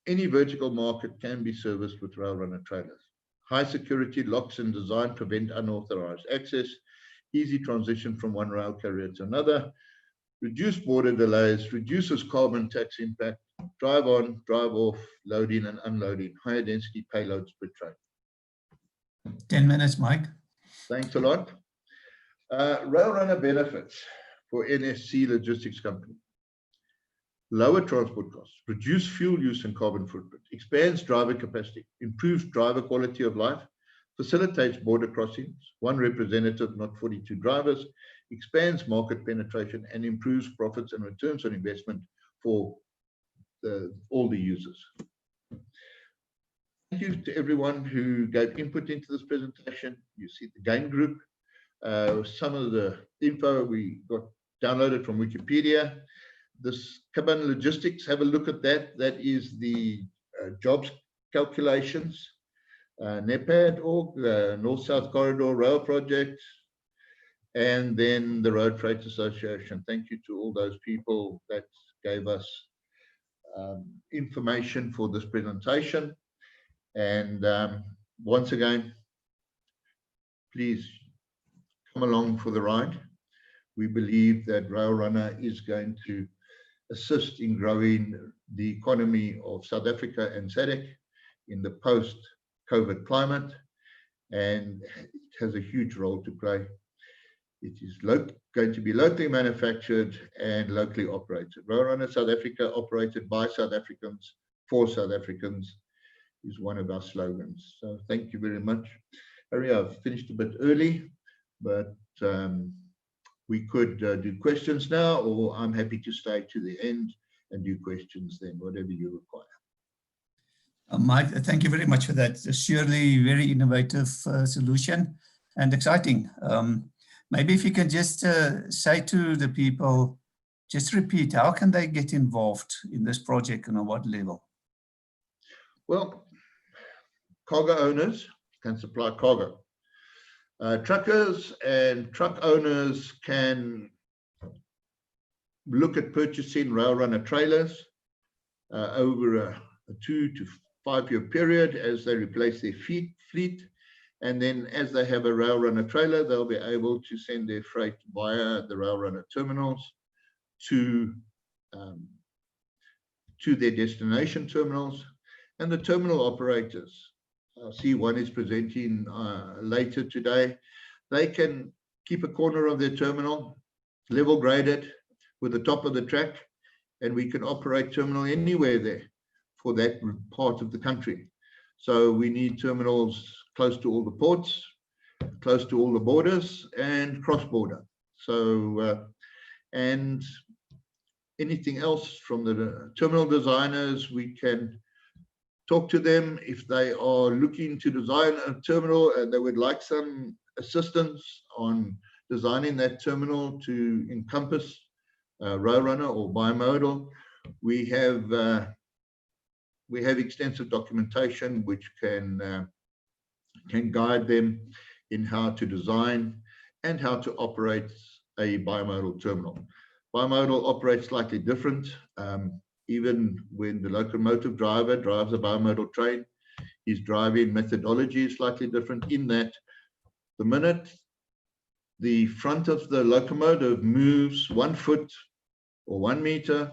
any vertical market can be serviced with Rail Runner trailers. High security locks and design prevent unauthorized access, easy transition from one rail carrier to another, reduced border delays, reduces carbon tax impact, drive on, drive off, loading and unloading, higher density payloads per train. 10 minutes, Mike. Thanks a lot. Rail Runner benefits for NSC Logistics Company: lower transport costs, reduce fuel use and carbon footprint, expands driver capacity, improves driver quality of life, facilitates border crossings, 1 representative, not 42 drivers, expands market penetration, and improves profits and returns on investment for all the users. Thank you to everyone who gave input into this presentation. You see the GAIN group. Some of the info we got downloaded from Wikipedia. This Caban Logistics, have a look at that. That is the jobs calculations. NEPAD.org, the North-South Corridor Rail Project, and then the Road Freight Association. Thank you to all those people that gave us information for this presentation. And once again, please come along for the ride. We believe that Rail Runner is going to assist in growing the economy of South Africa and SADC in the post-COVID climate, and it has a huge role to play. It is going to be locally manufactured and locally operated. Rail Runner South Africa, operated by South Africans, for South Africans, is one of our slogans. So thank you very much. Harry, I've finished a bit early, but we could do questions now, or I'm happy to stay to the end and do questions then, whatever you require. Mike, thank you very much for that. Surely very innovative solution and exciting. Maybe if you can just say to the people, just repeat, how can they get involved in this project and on what level? Well, cargo owners can supply cargo. Truckers and truck owners can look at purchasing Rail Runner trailers over a 2 to 5 year period as they replace their fleet. And then as they have a Rail Runner trailer, they'll be able to send their freight via the Rail Runner terminals to their destination terminals. And the terminal operators, I see one is presenting later today, they can keep a corner of their terminal, level graded with the top of the track, and we can operate terminal anywhere there for that part of the country. So we need terminals close to all the ports, close to all the borders, and cross-border. So, and anything else from the terminal designers, we can talk to them if they are looking to design a terminal and they would like some assistance on designing that terminal to encompass Rail Runner or bimodal. We have extensive documentation which can guide them in how to design and how to operate a bimodal terminal. Bimodal operates slightly different. Even when the locomotive driver drives a bimodal train, his driving methodology is slightly different in that the minute the front of the locomotive moves 1 foot or 1 meter,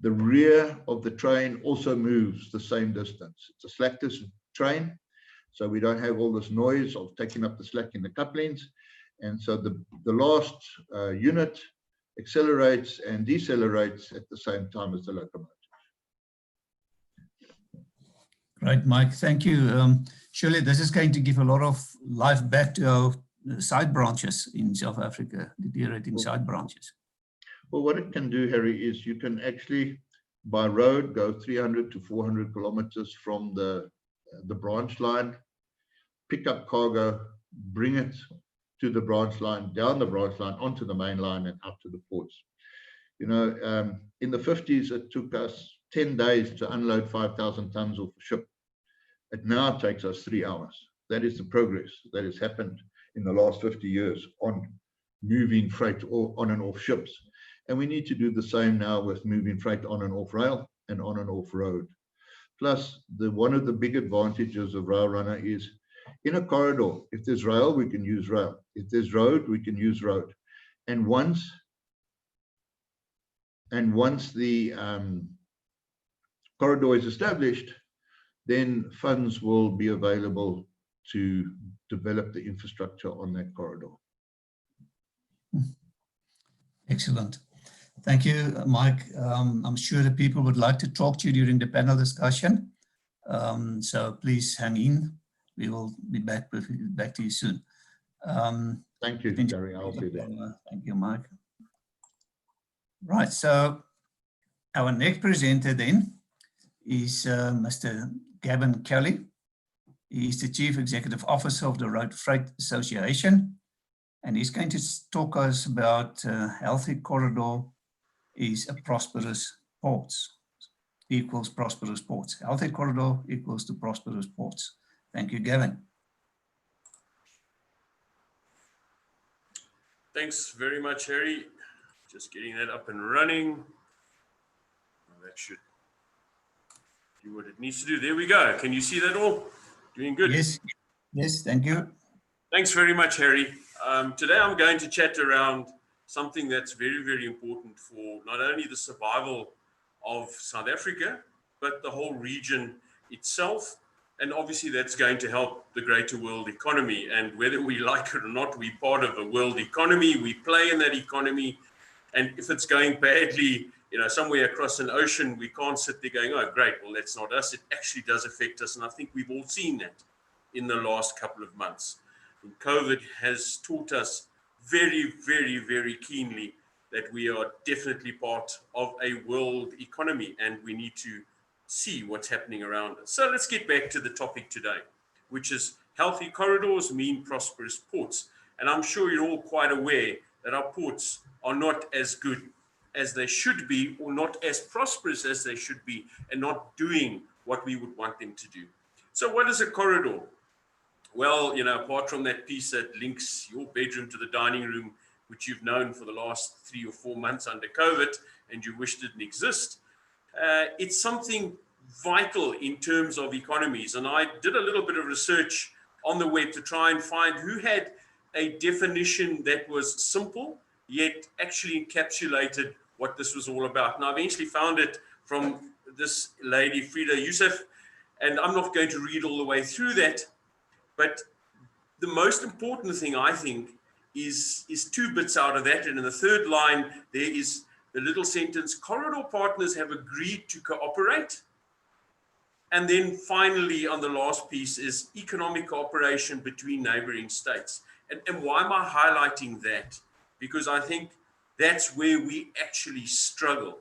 the rear of the train also moves the same distance. It's a slackless train, so we don't have all this noise of taking up the slack in the couplings. And so the last unit accelerates and decelerates at the same time as the locomotive. Right, Mike, thank you. Surely this is going to give a lot of life back to our side branches in South Africa, the deteriorating side branches. Well, what it can do, Harry, is you can actually, by road, go 300 to 400 kilometers from the branch line, pick up cargo, bring it to the branch line, down the branch line, onto the main line and up to the ports. You know, in the 50s, it took us 10 days to unload 5,000 tons off a ship. It now takes us 3 hours. That is the progress that has happened in the last 50 years on moving freight on and off ships. And we need to do the same now with moving freight on and off rail and on and off road. Plus, one of the big advantages of Rail Runner is in a corridor, if there's rail, we can use rail. If there's road, we can use road. And once the corridor is established, then funds will be available to develop the infrastructure on that corridor. Excellent. Thank you, Mike. I'm sure the people would like to talk to you during the panel discussion. So please hang in. We will be back to you soon. Thank you, Gary. I'll be there. Thank you, Mike. Right, so our next presenter then is Mr. Gavin Kelly. He's the Chief Executive Officer of the Road Freight Association, and he's going to talk us about healthy corridor is a prosperous ports, equals prosperous ports. Healthy corridor equals to prosperous ports. Thank you, Gavin. Thanks very much, Harry. Just getting that up and running. That should do what it needs to do. There we go. Can you see that all? Doing good. Yes, yes, thank you. Thanks very much, Harry. Today I'm going to chat around something that's very, very important for not only the survival of South Africa, but the whole region itself, And obviously that's going to help the greater world economy. And whether we like it or not, we're part of a world economy. We play in that economy. And if it's going badly, you know, somewhere across an ocean, we can't sit there going, oh, great, well, that's not us. It actually does affect us. And I think we've all seen that in the last couple of months. And COVID has taught us very, very, very keenly that we are definitely part of a world economy, and we need to see what's happening around us. So let's get back to the topic today, which is healthy corridors mean prosperous ports. And I'm sure you're all quite aware that our ports are not as good as they should be, or not as prosperous as they should be, and not doing what we would want them to do. So what is a corridor? Well, you know, apart from that piece that links your bedroom to the dining room, which you've known for the last 3 or 4 months under COVID, and you wish didn't exist, it's something vital in terms of economies. And I did a little bit of research on the web to try and find who had a definition that was simple, yet actually encapsulated what this was all about. And I eventually found it from this lady, Frida Youssef, and I'm not going to read all the way through that, but the most important thing, I think, is 2 bits out of that. And in the third line, there is the little sentence, corridor partners have agreed to cooperate. And then finally, on the last piece is economic cooperation between neighboring states. And why am I highlighting that? Because I think that's where we actually struggle.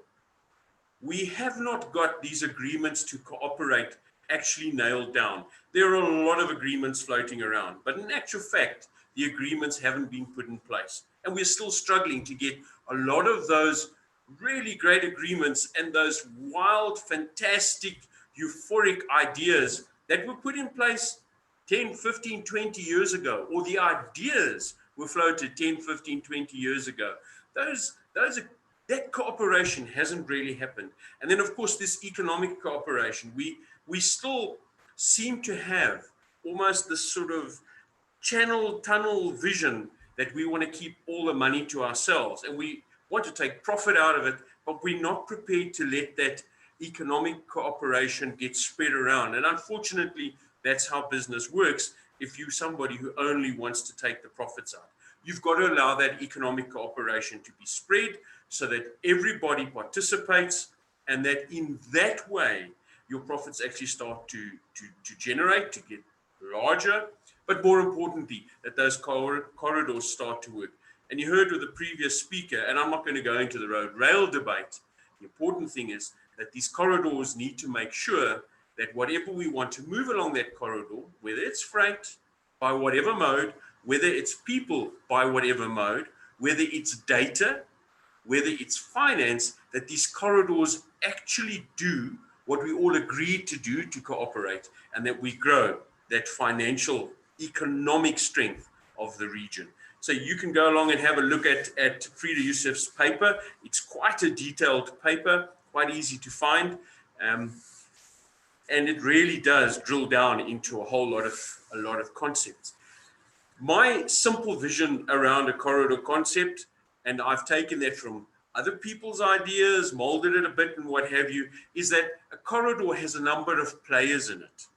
We have not got these agreements to cooperate actually nailed down. There are a lot of agreements floating around, but in actual fact, the agreements haven't been put in place. And we're still struggling to get a lot of those really great agreements and those wild, fantastic, euphoric ideas that were put in place 10, 15, 20 years ago, or the ideas were floated 10, 15, 20 years ago. That cooperation hasn't really happened. And then, of course, this economic cooperation, we still seem to have almost this sort of tunnel vision that we want to keep all the money to ourselves, and we want to take profit out of it, but we're not prepared to let that economic cooperation get spread around. And unfortunately, that's how business works. If you're somebody who only wants to take the profits out, you've got to allow that economic cooperation to be spread so that everybody participates, and that in that way, your profits actually start to generate, to get larger, but more importantly, that those corridors start to work. And you heard with the previous speaker, and I'm not going to go into the road rail debate, the important thing is that these corridors need to make sure that whatever we want to move along that corridor, whether it's freight by whatever mode, whether it's people by whatever mode, whether it's data, whether it's finance, that these corridors actually do what we all agreed to do to cooperate, and that we grow that financial economic strength of the region. So you can go along and have a look at Frida Youssef's paper. It's quite a detailed paper, quite easy to find. And it really does drill down into a lot of concepts. My simple vision around a corridor concept, and I've taken that from other people's ideas, molded it a bit and what have you, is that a corridor has a number of players in it.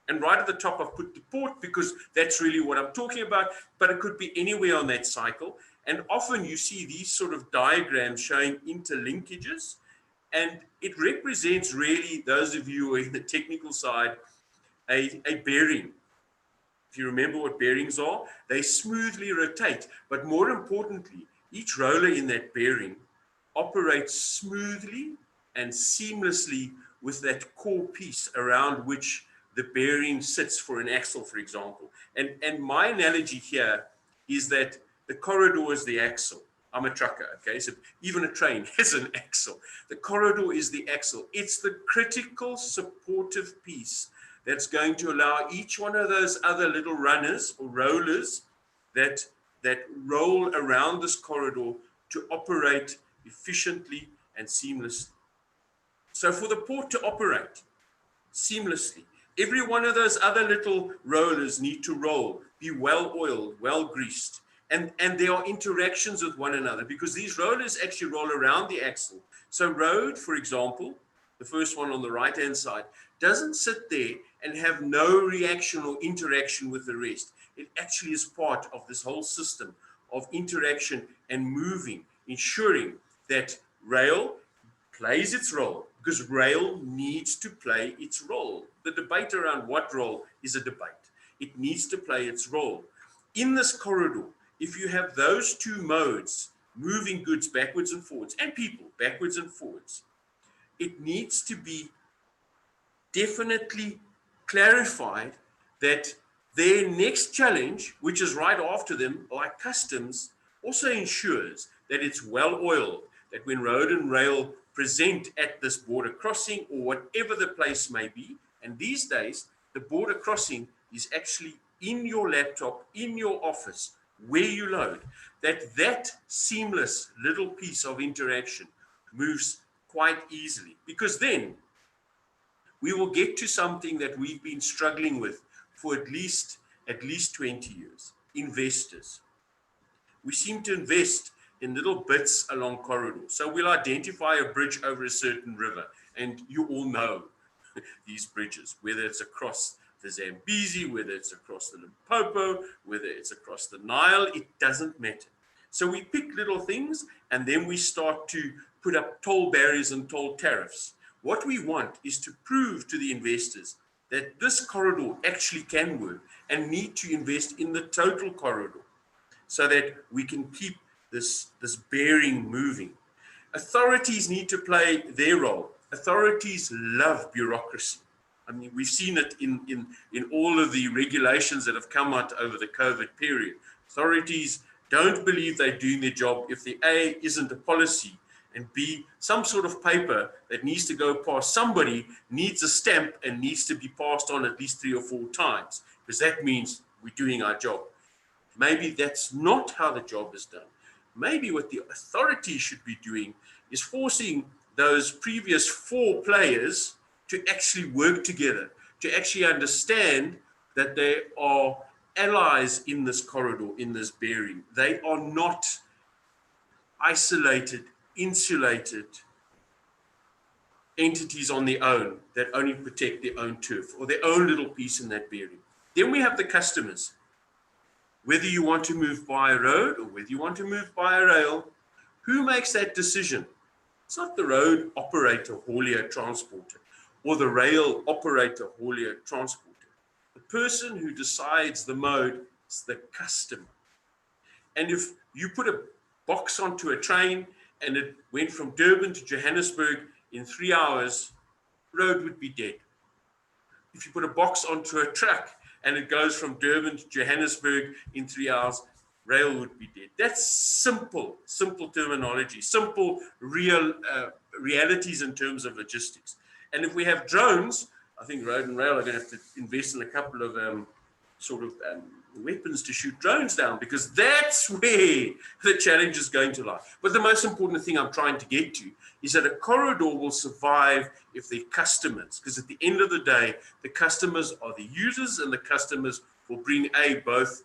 And right at the top, I've put the port because that's really what I'm talking about, but it could be anywhere on that cycle. And often you see these sort of diagrams showing interlinkages, and it represents really, those of you who are in the technical side, a bearing. If you remember what bearings are, they smoothly rotate, but more importantly, each roller in that bearing operates smoothly and seamlessly with that core piece around which the bearing sits for an axle, for example. And my analogy here is that the corridor is the axle. I'm a trucker, okay? So even a train has an axle. The corridor is the axle. It's the critical supportive piece that's going to allow each one of those other little runners or rollers that roll around this corridor to operate efficiently and seamlessly. So for the port to operate seamlessly, every one of those other little rollers need to roll, be well oiled, well greased. And there are interactions with one another because these rollers actually roll around the axle. So road, for example, the first one on the right-hand side, doesn't sit there and have no reaction or interaction with the rest. It actually is part of this whole system of interaction and moving, ensuring that rail plays its role, because rail needs to play its role. The debate around what role is a debate. It needs to play its role. In this corridor, if you have those two modes, moving goods backwards and forwards, and people backwards and forwards, it needs to be definitely clarified that their next challenge, which is right after them, like customs, also ensures that it's well oiled, that when road and rail present at this border crossing or whatever the place may be, and these days, the border crossing is actually in your laptop, in your office, where you load, that seamless little piece of interaction moves quite easily, because then we will get to something that we've been struggling with for at least 20 years. Investors. We seem to invest in little bits along corridors. So we'll identify a bridge over a certain river, and you all know these bridges, whether it's across the Zambezi, whether it's across the Limpopo, whether it's across the Nile, it doesn't matter. So we pick little things, and then we start to put up toll barriers and toll tariffs. What we want is to prove to the investors that this corridor actually can work, and need to invest in the total corridor so that we can keep this bearing moving. Authorities need to play their role. Authorities love bureaucracy. I mean, we've seen it in all of the regulations that have come out over the COVID period. Authorities don't believe they're doing their job if the A isn't a policy, and B, some sort of paper that needs to go past somebody needs a stamp and needs to be passed on at least 3 or 4 times, because that means we're doing our job. Maybe that's not how the job is done. Maybe what the authority should be doing is forcing those previous 4 players to actually work together, to actually understand that they are allies in this corridor, in this bearing. They are not isolated, insulated entities on their own that only protect their own turf or their own little piece in that bearing. Then we have the customers. Whether you want to move by a road or whether you want to move by a rail, who makes that decision? It's not the road operator, haulier, transporter, or the rail operator, haulier, transporter. The person who decides the mode is the customer. And if you put a box onto a train and it went from Durban to Johannesburg in 3 hours, road would be dead. If you put a box onto a truck and it goes from Durban to Johannesburg in 3 hours, rail would be dead. That's simple terminology, simple realities in terms of logistics. And if we have drones, I think road and rail are going to have to invest in a couple of weapons to shoot drones down, because that's where the challenge is going to lie. But the most important thing I'm trying to get to is that a corridor will survive if the customers, because at the end of the day, the customers are the users, and the customers will bring both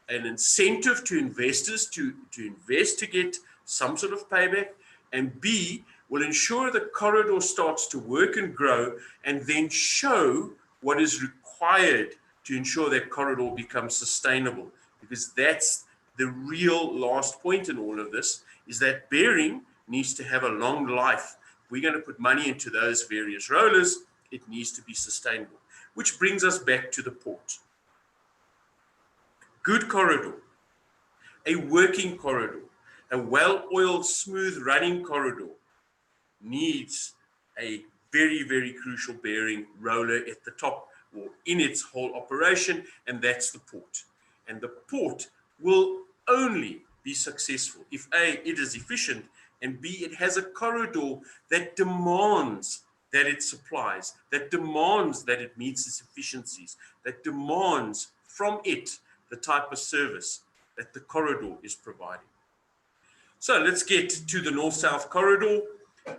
an incentive to investors to invest to get some sort of payback, and B, will ensure the corridor starts to work and grow, and then show what is required to ensure that corridor becomes sustainable. Because that's the real last point in all of this, is that bearing needs to have a long life. If we're going to put money into those various rollers, it needs to be sustainable. Which brings us back to the port. Good corridor, a working corridor, a well-oiled, smooth running corridor needs a very, very crucial bearing roller at the top or in its whole operation, and that's the port. And the port will only be successful if A, it is efficient, and B, it has a corridor that demands that it supplies, that demands that it meets its efficiencies, that demands from it the type of service that the corridor is providing. So let's get to the north-south corridor.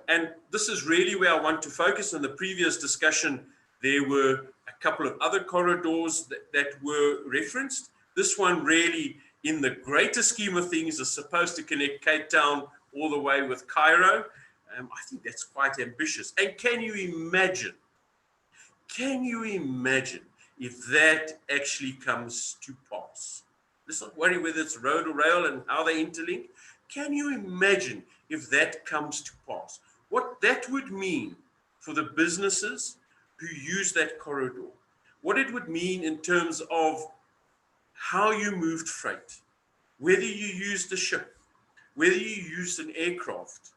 And this is really where I want to focus. In the previous discussion, there were a couple of other corridors that were referenced. This one really, in the greater scheme of things, is supposed to connect Cape Town all the way with Cairo. I think that's quite ambitious. And can you imagine if that actually comes to pass? Let's not worry whether it's road or rail and how they interlink. Can you imagine if that comes to pass? What that would mean for the businesses who use that corridor, what it would mean in terms of how you moved freight, whether you used a ship, whether you used an aircraft,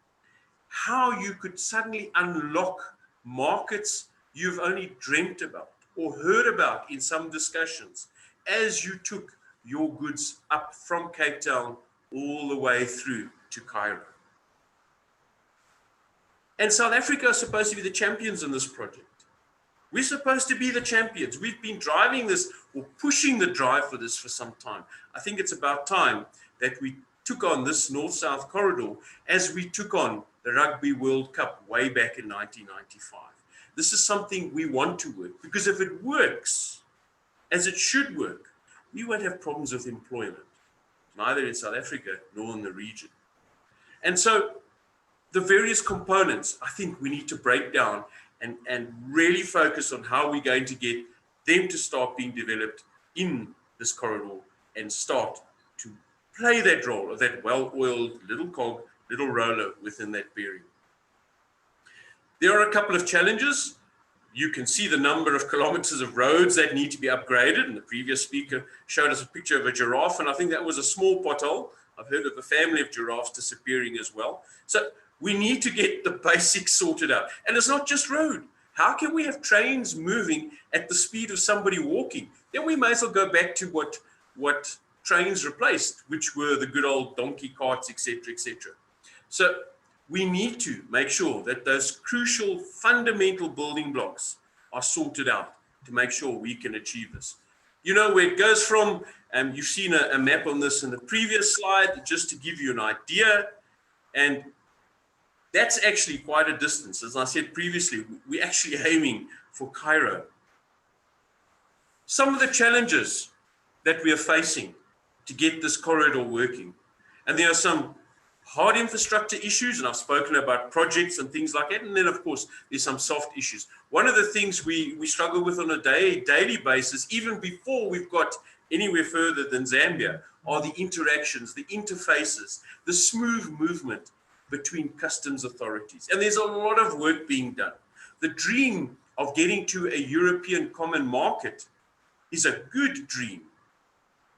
how you could suddenly unlock markets you've only dreamt about or heard about in some discussions as you took your goods up from Cape Town all the way through to Cairo. And South Africa is supposed to be the champions in this project. We're supposed to be the champions. We've been driving this or pushing the drive for this for some time. I think it's about time that we took on this North-South corridor as we took on the Rugby World Cup way back in 1995. This is something we want to work, because if it works as it should work, we won't have problems with employment, neither in South Africa nor in the region. And so the various components, I think we need to break down and really focus on how we're going to get them to start being developed in this corridor and start to play that role of that well-oiled little cog, little roller within that bearing. There are a couple of challenges. You can see the number of kilometers of roads that need to be upgraded. And the previous speaker showed us a picture of a giraffe, and I think that was a small pothole. I've heard of a family of giraffes disappearing as well. So we need to get the basics sorted out. And it's not just road. How can we have trains moving at the speed of somebody walking? Then we may as well go back to what trains replaced, which were the good old donkey carts, etc., etc. So we need to make sure that those crucial fundamental building blocks are sorted out to make sure we can achieve this. You know where it goes from, you've seen a map on this in the previous slide, just to give you an idea. And that's actually quite a distance. As I said previously, we're actually aiming for Cairo. Some of the challenges that we are facing to get this corridor working, and there are some hard infrastructure issues, and I've spoken about projects and things like that, and then of course there's some soft issues. One of the things we struggle with on a daily basis, even before we've got anywhere further than Zambia, are the interactions, the interfaces, the smooth movement between customs authorities. And there's a lot of work being done. The dream of getting to a European common market is a good dream,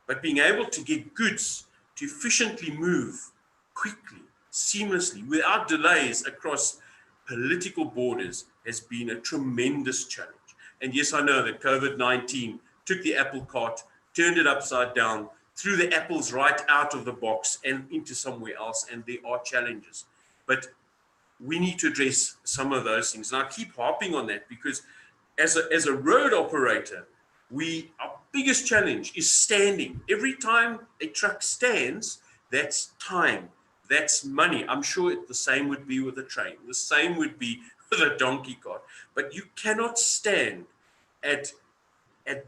but being able to get goods to efficiently move quickly, seamlessly, without delays across political borders has been a tremendous challenge. And yes, I know that COVID-19 took the apple cart, turned it upside down, threw the apples right out of the box and into somewhere else, and there are challenges. But we need to address some of those things. And I keep harping on that because as a road operator, our biggest challenge is standing. Every time a truck stands, that's time, that's money. I'm sure the same would be with a train. The same would be with a donkey cart. But you cannot stand at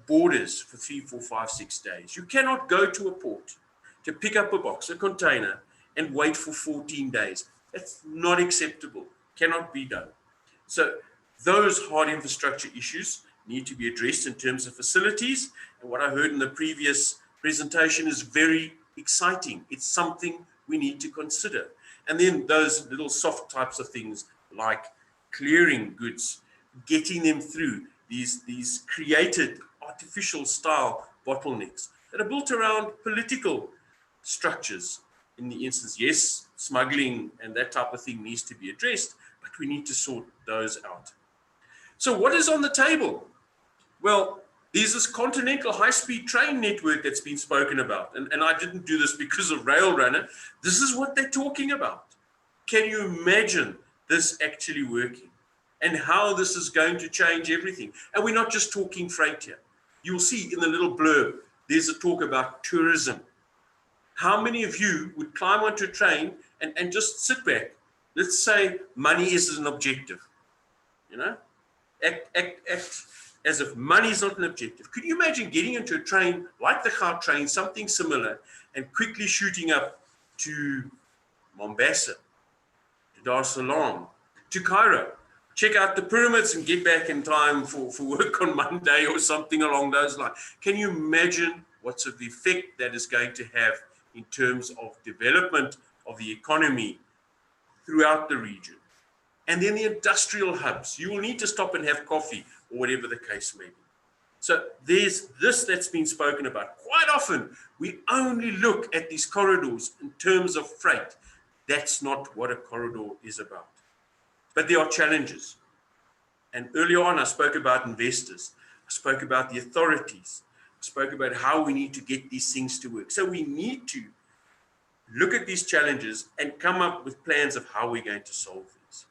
borders for 3, 4, 5, 6 days. You cannot go to a port to pick up a box, a container, and wait for 14 days. That's not acceptable, cannot be done. So those hard infrastructure issues need to be addressed in terms of facilities. And what I heard in the previous presentation is very exciting. It's something we need to consider. And then those little soft types of things like clearing goods, getting them through these created artificial style bottlenecks that are built around political structures. In the instance, yes, smuggling and that type of thing needs to be addressed, but we need to sort those out. So what is on the table? Well, there's this continental high-speed train network that's been spoken about. And I didn't do this because of Rail Runner. This is what they're talking about. Can you imagine this actually working? And how this is going to change everything. And we're not just talking freight here. You'll see in the little blurb, there's a talk about tourism. How many of you would climb onto a train and just sit back? Let's say money is an objective, you know? Act as if money is not an objective. Could you imagine getting into a train like the Gautrain, something similar, and quickly shooting up to Mombasa, to to Dar es Salaam, to Cairo. Check out the pyramids and get back in time for work on Monday or something along those lines. Can you imagine what sort of effect that is going to have in terms of development of the economy throughout the region? And then the industrial hubs. You will need to stop and have coffee or whatever the case may be. So there's this that's been spoken about. Quite often, we only look at these corridors in terms of freight. That's not what a corridor is about. But there are challenges. And earlier on, I spoke about investors. I spoke about the authorities. I spoke about how we need to get these things to work. So we need to look at these challenges and come up with plans of how we're going to solve these.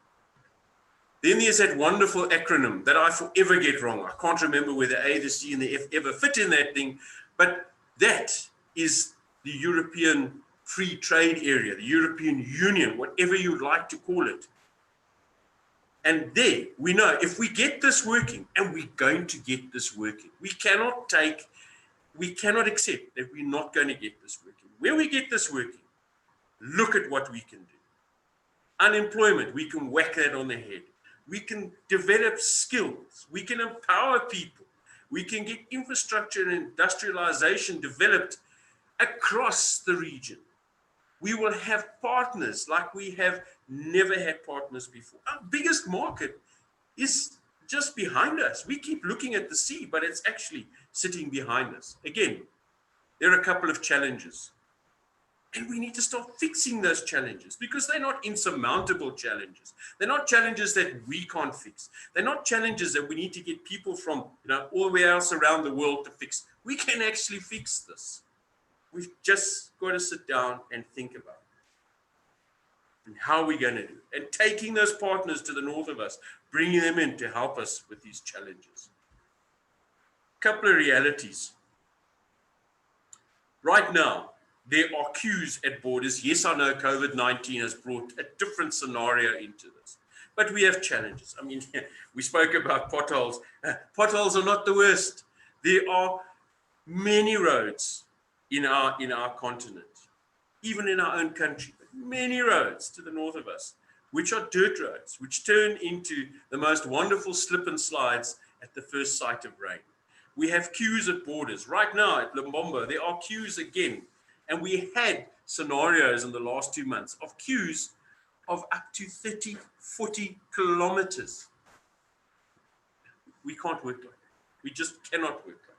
Then there's that wonderful acronym that I forever get wrong. I can't remember where the A, the C, and the F ever fit in that thing, but that is the European Free Trade Area, the European Union, whatever you'd like to call it. And there, we know if we get this working, and we're going to get this working, we cannot accept that we're not going to get this working. Where we get this working, look at what we can do. Unemployment, we can whack that on the head. We can develop skills. We can empower people. We can get infrastructure and industrialization developed across the region. We will have partners like we have never had partners before. Our biggest market is just behind us. We keep looking at the sea, but it's actually sitting behind us. Again, there are a couple of challenges. And we need to start fixing those challenges because they're not insurmountable challenges. They're not challenges that we can't fix. They're not challenges that we need to get people from all the way else around the world to fix. We can actually fix this. We've just got to sit down and think about it. And how are we going to do it? And taking those partners to the north of us, bringing them in to help us with these challenges. A couple of realities. Right now, there are queues at borders. Yes, I know COVID-19 has brought a different scenario into this, but we have challenges. I mean, we spoke about potholes. Potholes are not the worst. There are many roads in our continent, even in our own country, but many roads to the north of us, which are dirt roads, which turn into the most wonderful slip and slides at the first sight of rain. We have queues at borders. Right now at Lumbombo, there are queues again. And we had scenarios in the last 2 months of queues of up to 30, 40 kilometers. We can't work like that. We just cannot work like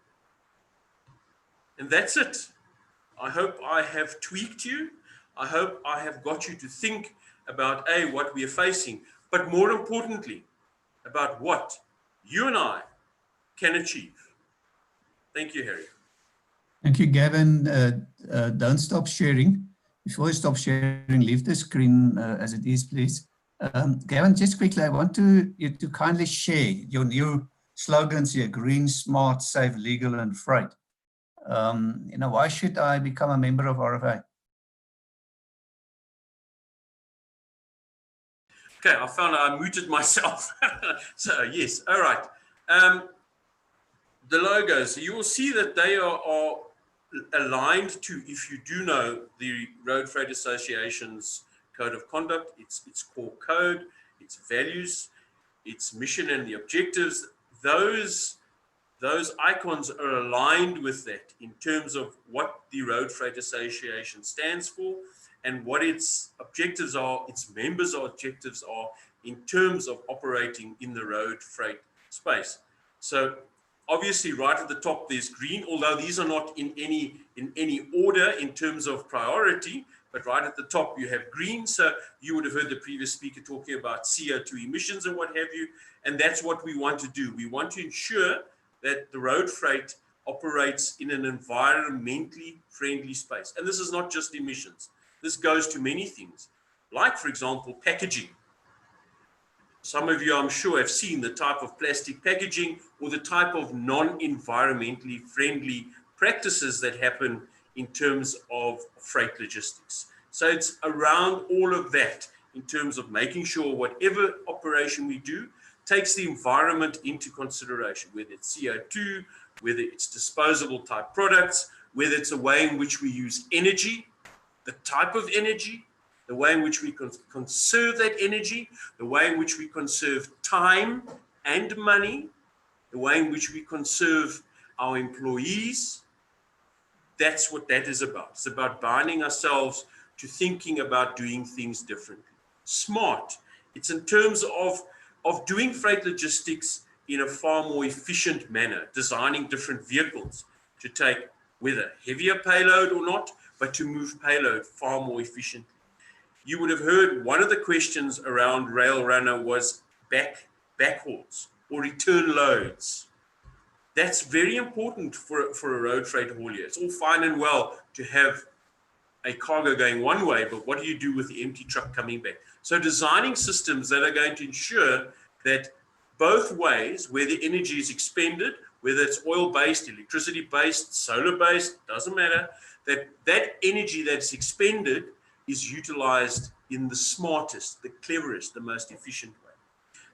that. And that's it. I hope I have tweaked you. I hope I have got you to think about what we are facing, but more importantly, about what you and I can achieve. Thank you, Harry. Thank you, Gavin. Don't stop sharing. Before you stop sharing, leave the screen as it is, please. Gavin, just quickly, I want you to kindly share your new slogans here: green, smart, safe, legal, and freight. Why should I become a member of RFA? Okay, I found I muted myself. So yes, all right. The logos, you will see that they are aligned to, if you do know the Road Freight Association's code of conduct, its core code, its values, its mission and the objectives. Those icons are aligned with that in terms of what the Road Freight Association stands for and what its objectives are, its members' objectives are in terms of operating in the road freight space. So obviously, right at the top, there's green, although these are not in any order in terms of priority, but right at the top, you have green. So you would have heard the previous speaker talking about CO2 emissions and what have you. And that's what we want to do. We want to ensure that the road freight operates in an environmentally friendly space. And this is not just emissions. This goes to many things, like, for example, packaging. Some of you, I'm sure, have seen the type of plastic packaging or the type of non-environmentally friendly practices that happen in terms of freight logistics. So it's around all of that in terms of making sure whatever operation we do takes the environment into consideration, whether it's CO2, whether it's disposable type products, whether it's a way in which we use energy, the type of energy, the way in which we conserve that energy, the way in which we conserve time and money, the way in which we conserve our employees. That's what that is about. It's about binding ourselves to thinking about doing things differently. Smart. It's in terms of doing freight logistics in a far more efficient manner, designing different vehicles to take whether heavier payload or not, but to move payload far more efficiently. You would have heard one of the questions around Rail Runner was backhauls or return loads. That's very important for a road freight haulier. It's all fine and well to have a cargo going one way, but what do you do with the empty truck coming back? So designing systems that are going to ensure that both ways, where the energy is expended, whether it's oil-based, electricity-based, solar-based, doesn't matter, that energy that's expended is utilized in the smartest, the cleverest, the most efficient way.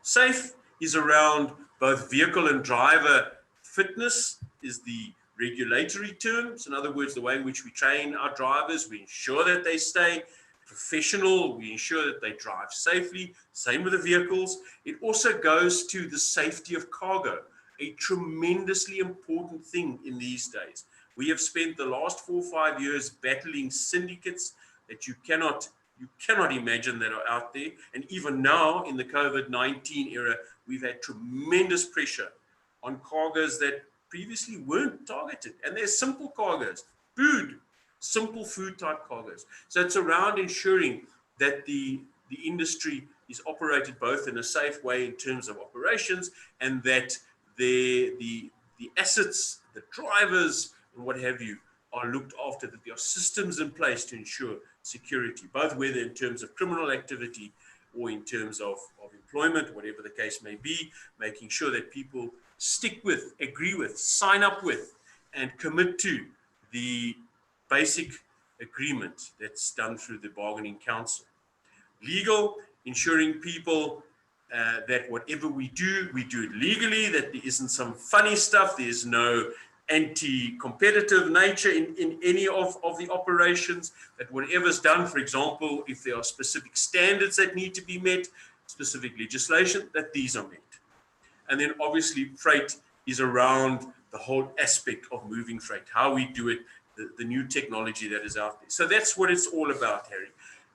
Safe is around both vehicle and driver fitness, is the regulatory terms. In other words, the way in which we train our drivers, we ensure that they stay professional, we ensure that they drive safely. Same with the vehicles. It also goes to the safety of cargo, a tremendously important thing in these days. We have spent the last 4 or 5 years battling syndicates that you cannot imagine that are out there. And even now in the COVID-19 era, we've had tremendous pressure on cargoes that previously weren't targeted. And they're simple cargoes, simple food type cargoes. So it's around ensuring that the industry is operated both in a safe way in terms of operations, and that the assets, the drivers and what have you are looked after, that there are systems in place to ensure security, both whether in terms of criminal activity or in terms of employment, whatever the case may be, making sure that people stick with, agree with, sign up with, and commit to the basic agreement that's done through the bargaining council. Legal, ensuring people that whatever we do it legally, that there isn't some funny stuff, there's no anti-competitive nature in any of the operations, that whatever's done, for example, if there are specific standards that need to be met, specific legislation, that these are met. And then obviously freight is around the whole aspect of moving freight, how we do it, the new technology that is out there. So that's what it's all about, Harry.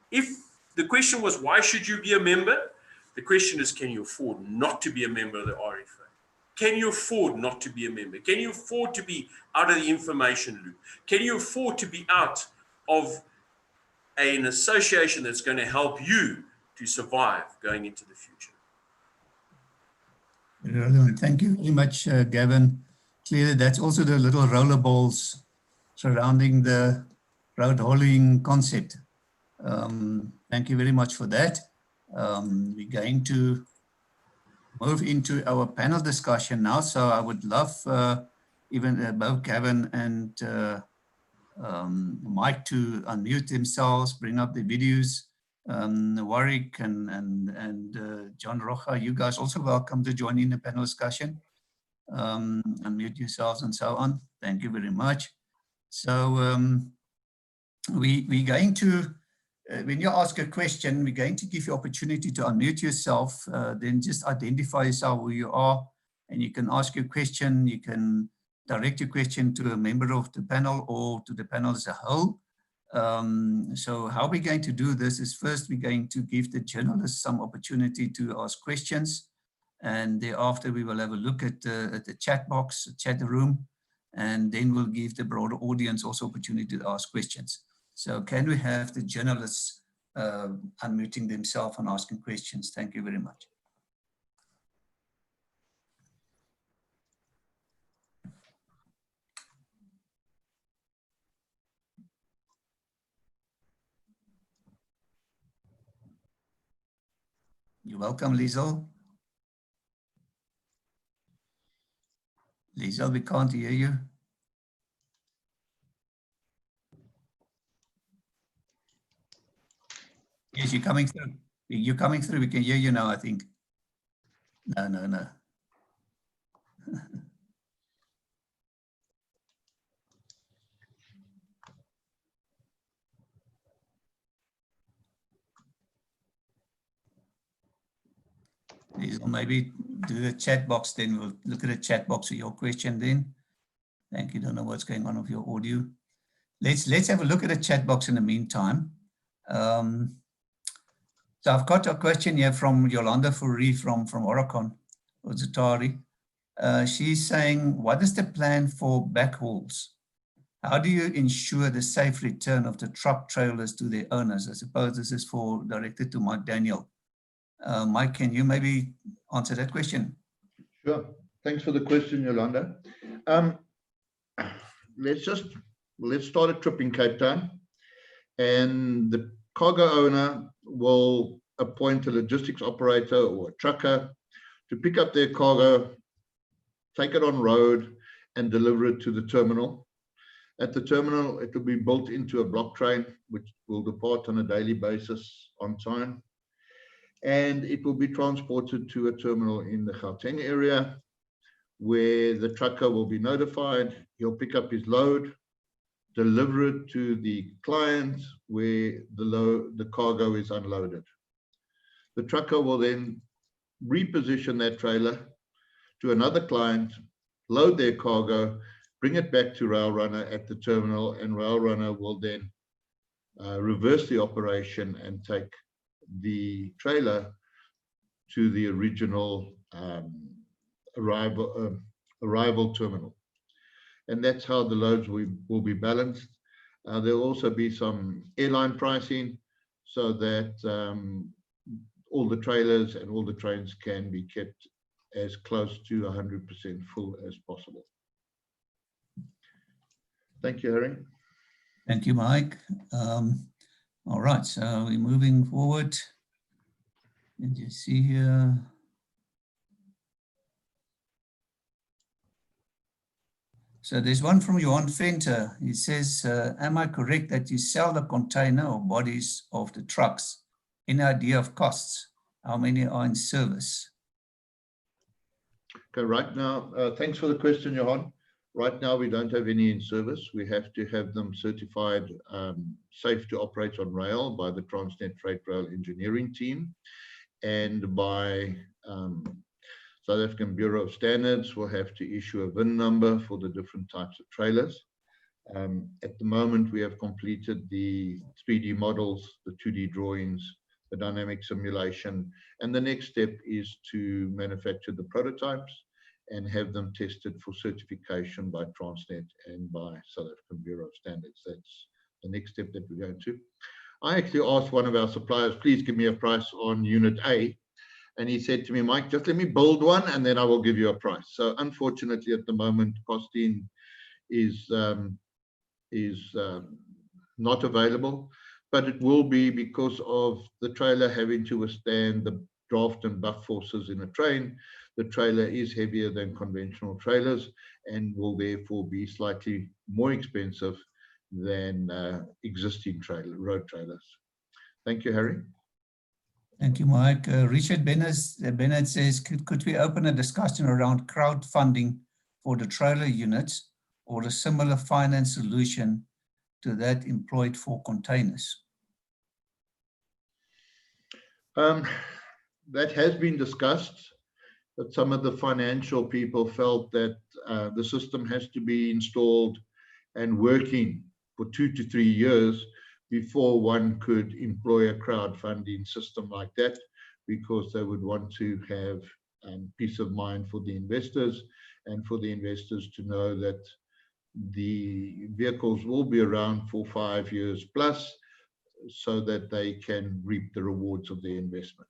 If the question was, why should you be a member? The question is, can you afford not to be a member of the RFA? Can you afford not to be a member? Can you afford to be out of the information loop? Can you afford to be out of an association that's going to help you to survive going into the future? Brilliant. Thank you very much, Gavin. Clearly, that's also the little rollerballs surrounding the road hauling concept. Thank you very much for that. We're going to move into our panel discussion now. So I would love even both Gavin and Mike to unmute themselves, bring up the videos. Warwick and John Rocha, you guys also welcome to join in the panel discussion. Unmute yourselves and so on. Thank you very much. So we're going to, when you ask a question, we're going to give you opportunity to unmute yourself, then just identify yourself, who you are, and you can ask your question. You can direct your question to a member of the panel or to the panel as a whole. So how we're going to do this is, first we're going to give the journalists some opportunity to ask questions, and thereafter we will have a look at the chat box, chat room, and then we'll give the broader audience also opportunity to ask questions. So can we have the journalists unmuting themselves and asking questions? Thank you very much. You're welcome, Liesel. Liesel, we can't hear you. Yes, you're coming through. You're coming through. We can hear you now, I think. No. Or maybe do the chat box, then we'll look at the chat box for your question then. Thank you. Don't know what's going on with your audio. Let's have a look at the chat box in the meantime. So I've got a question here from Yolanda Fourie from Oricon, or Zatari. She's saying, what is the plan for backhauls? How do you ensure the safe return of the truck trailers to their owners? I suppose this is directed to Mike Daniel. Mike, can you maybe answer that question? Sure. Thanks for the question, Yolanda. Let's start a trip in Cape Town, and the cargo owner will appoint a logistics operator or a trucker to pick up their cargo, take it on road, and deliver it to the terminal. At the terminal, it will be built into a block train, which will depart on a daily basis on time. And it will be transported to a terminal in the Gauteng area, where the trucker will be notified. He'll pick up his load, deliver it to the client, where the cargo is unloaded. The trucker will then reposition that trailer to another client, load their cargo, bring it back to Rail Runner at the terminal, and Rail Runner will then reverse the operation and take the trailer to the original arrival terminal. And that's how the loads will be balanced. There'll also be some airline pricing so that all the trailers and all the trains can be kept as close to 100% full as possible. Thank you, Harry. Thank you, Mike. All right, so we're moving forward. And you see here. So there's one from Johan Venter. He says, am I correct that you sell the container or bodies of the trucks? Any idea of costs? How many are in service? Okay, right now, thanks for the question, Johan. Right now, we don't have any in service. We have to have them certified safe to operate on rail by the Transnet Freight Rail Engineering team, and by South African Bureau of Standards will have to issue a VIN number for the different types of trailers. At the moment, we have completed the 3D models, the 2D drawings, the dynamic simulation, and the next step is to manufacture the prototypes and have them tested for certification by Transnet and by South African Bureau of Standards. That's the next step that we're going to. I actually asked one of our suppliers, please give me a price on unit A. And he said to me, Mike, just let me build one and then I will give you a price. So unfortunately, at the moment, costing is not available, but it will be because of the trailer having to withstand the draft and buff forces in a train. The trailer is heavier than conventional trailers and will therefore be slightly more expensive than existing road trailers. Thank you, Harry. Thank you, Mike. Richard Bennett says, could we open a discussion around crowdfunding for the trailer units or a similar finance solution to that employed for containers? That has been discussed, but some of the financial people felt that the system has to be installed and working for 2 to 3 years before one could employ a crowdfunding system like that, because they would want to have peace of mind for the investors and for the investors to know that the vehicles will be around for 5 years plus, so that they can reap the rewards of their investment.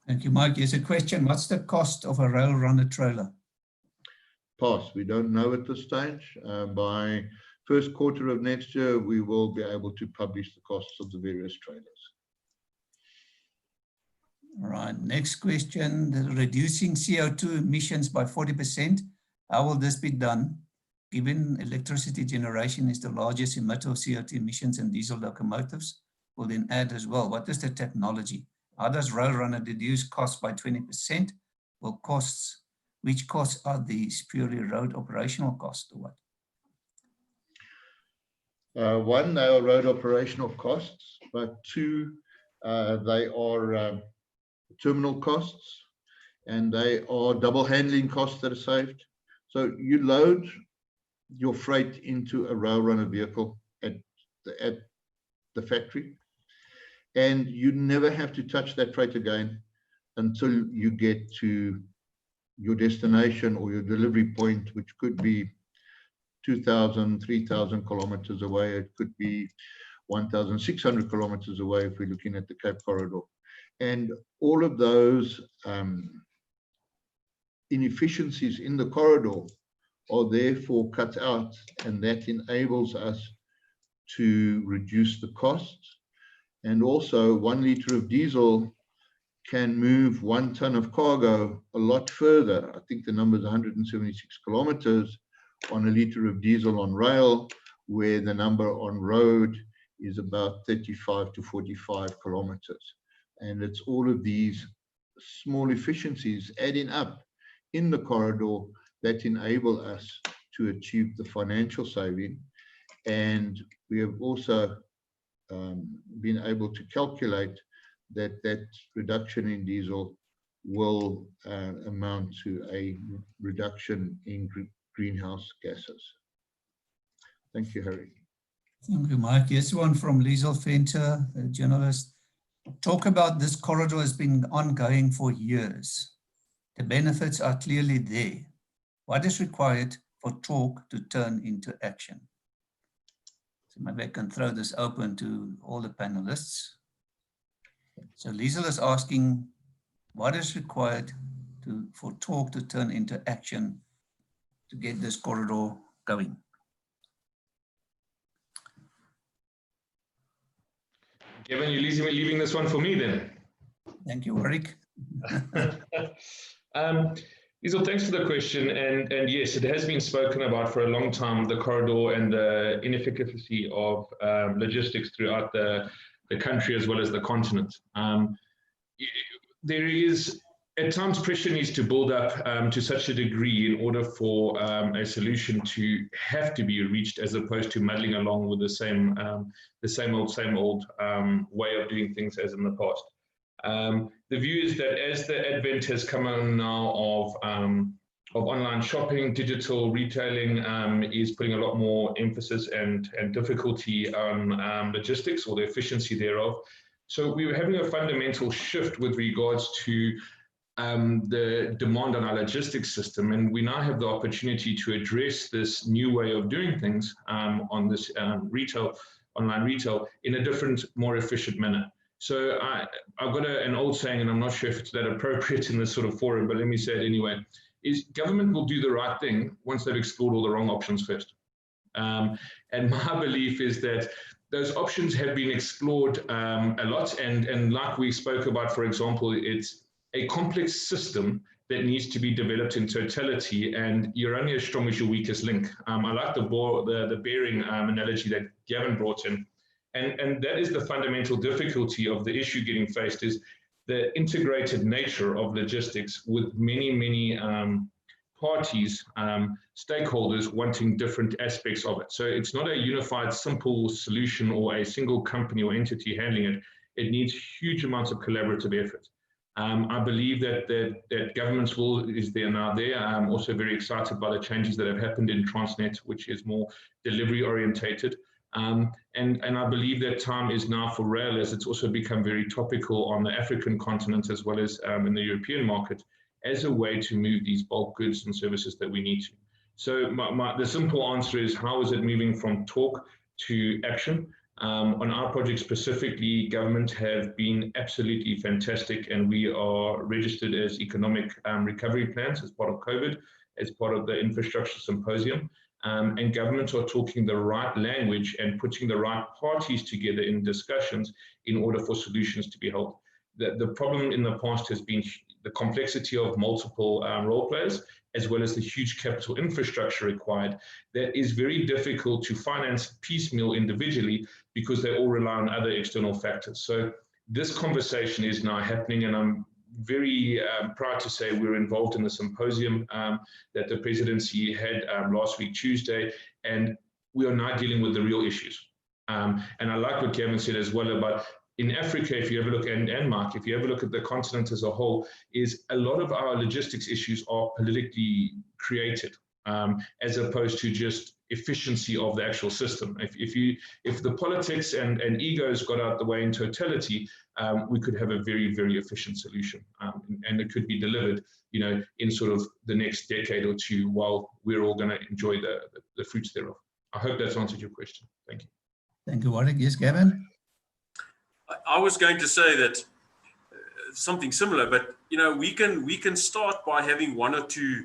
Thank you, Mike. There's a question. What's the cost of a rail runner trailer? Pass. We don't know at this stage. By first quarter of next year, we will be able to publish the costs of the various trailers. All right. Next question. Reducing CO2 emissions by 40%. How will this be done? Given electricity generation is the largest emitter of CO2 emissions, and diesel locomotives will then add as well. What is the technology? How does Rail Runner reduce costs by 20%? Which costs are these? Purely road operational costs or what? One, they are road operational costs, but two, they are terminal costs, and they are double handling costs that are saved. So you load your freight into a rail runner vehicle at the factory, and you never have to touch that freight again until you get to your destination or your delivery point, which could be 2,000, 3,000 kilometers away. It could be 1,600 kilometers away if we're looking at the Cape Corridor. And all of those inefficiencies in the corridor are therefore cut out, and that enables us to reduce the costs. And also 1 liter of diesel can move 1 ton of cargo a lot further. I think the number is 176 kilometers on a liter of diesel on rail, where the number on road is about 35 to 45 kilometers. And it's all of these small efficiencies adding up in the corridor that enable us to achieve the financial saving. And we have also been able to calculate that that reduction in diesel will amount to a reduction in greenhouse gases. Thank you, Harry. Thank you, Mike. Here's one from Liesel Venter, a journalist. Talk about this corridor has been ongoing for years. The benefits are clearly there. What is required for talk to turn into action? So maybe I can throw this open to all the panelists. So Liesel is asking, what is required for talk to turn into action to get this corridor going? Kevin, you're leaving this one for me then. Thank you, Warwick. Liesel, thanks for the question. And yes, it has been spoken about for a long time, the corridor and the inefficacy of logistics throughout the country as well as the continent. There is, at times, pressure needs to build up to such a degree in order for a solution to have to be reached, as opposed to muddling along with the same old way of doing things as in the past. The view is that as the advent has come on now of online shopping, digital retailing is putting a lot more emphasis and difficulty on logistics or the efficiency thereof. So we were having a fundamental shift with regards to the demand on our logistics system, and we now have the opportunity to address this new way of doing things on this online retail in a different, more efficient manner. So I've got an old saying, and I'm not sure if it's that appropriate in this sort of forum, but let me say it anyway, is government will do the right thing once they've explored all the wrong options first. And my belief is that those options have been explored a lot, and like we spoke about, for example, it's a complex system that needs to be developed in totality, and you're only as strong as your weakest link. I like the bearing analogy that Gavin brought in. And that is the fundamental difficulty of the issue getting faced, is the integrated nature of logistics with many parties, stakeholders wanting different aspects of it. So it's not a unified, simple solution or a single company or entity handling it. It needs huge amounts of collaborative effort. I believe that government's will is there now. I'm also very excited by the changes that have happened in Transnet, which is more delivery orientated. And I believe that time is now for rail, as it's also become very topical on the African continent as well as in the European market, as a way to move these bulk goods and services that we need to. So the simple answer is, how is it moving from talk to action? On our project specifically, government have been absolutely fantastic, and we are registered as economic recovery plans as part of COVID, as part of the infrastructure symposium. And governments are talking the right language and putting the right parties together in discussions in order for solutions to be held. The problem in the past has been the complexity of multiple role players, as well as the huge capital infrastructure required. That is very difficult to finance piecemeal individually, because they all rely on other external factors. So this conversation is now happening, and I'm very proud to say we're involved in the symposium that the presidency had last week, Tuesday, and we are now dealing with the real issues. And I like what Kevin said as well about in Africa, if you ever look, and Mark, if you ever look at the continent as a whole, is a lot of our logistics issues are politically created, as opposed to just efficiency of the actual system. If the politics and egos got out the way in totality, we could have a very, very efficient solution, and it could be delivered, in sort of the next decade or two, while we're all going to enjoy the fruits thereof. I hope that's answered your question. Thank you. Thank you, Warwick. Yes, Gavin? I was going to say that something similar, but we can start by having one or two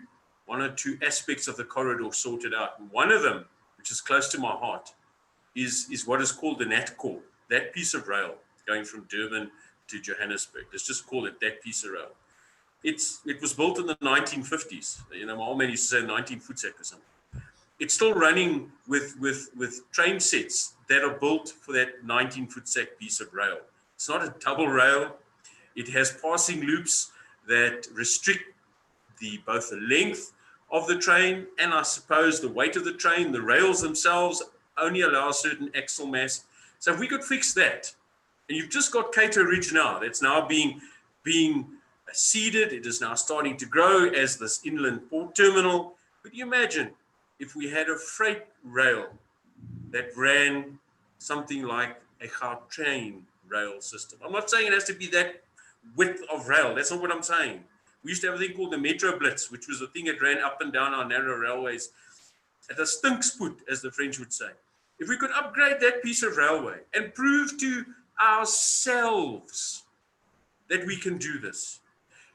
aspects of the corridor sorted out. And one of them, which is close to my heart, is what is called the NatCor, that piece of rail going from Durban to Johannesburg. Let's just call it that piece of rail. It was built in the 1950s. My old man used to say 19 Futsek or something. It's still running with train sets that are built for that 19 Futsek piece of rail. It's not a double rail. It has passing loops that restrict both the length of the train and, I suppose, the weight of the train. The rails themselves only allow a certain axle mass. So if we could fix that, and you've just got Cato Ridge now, that's now being seeded. It is now starting to grow as this inland port terminal. Could you imagine if we had a freight rail that ran something like a Gautrain rail system? I'm not saying it has to be that width of rail. That's not what I'm saying. We used to have a thing called the Metro Blitz, which was a thing that ran up and down our narrow railways at a stinkspoot, as the French would say. If we could upgrade that piece of railway and prove to ourselves that we can do this,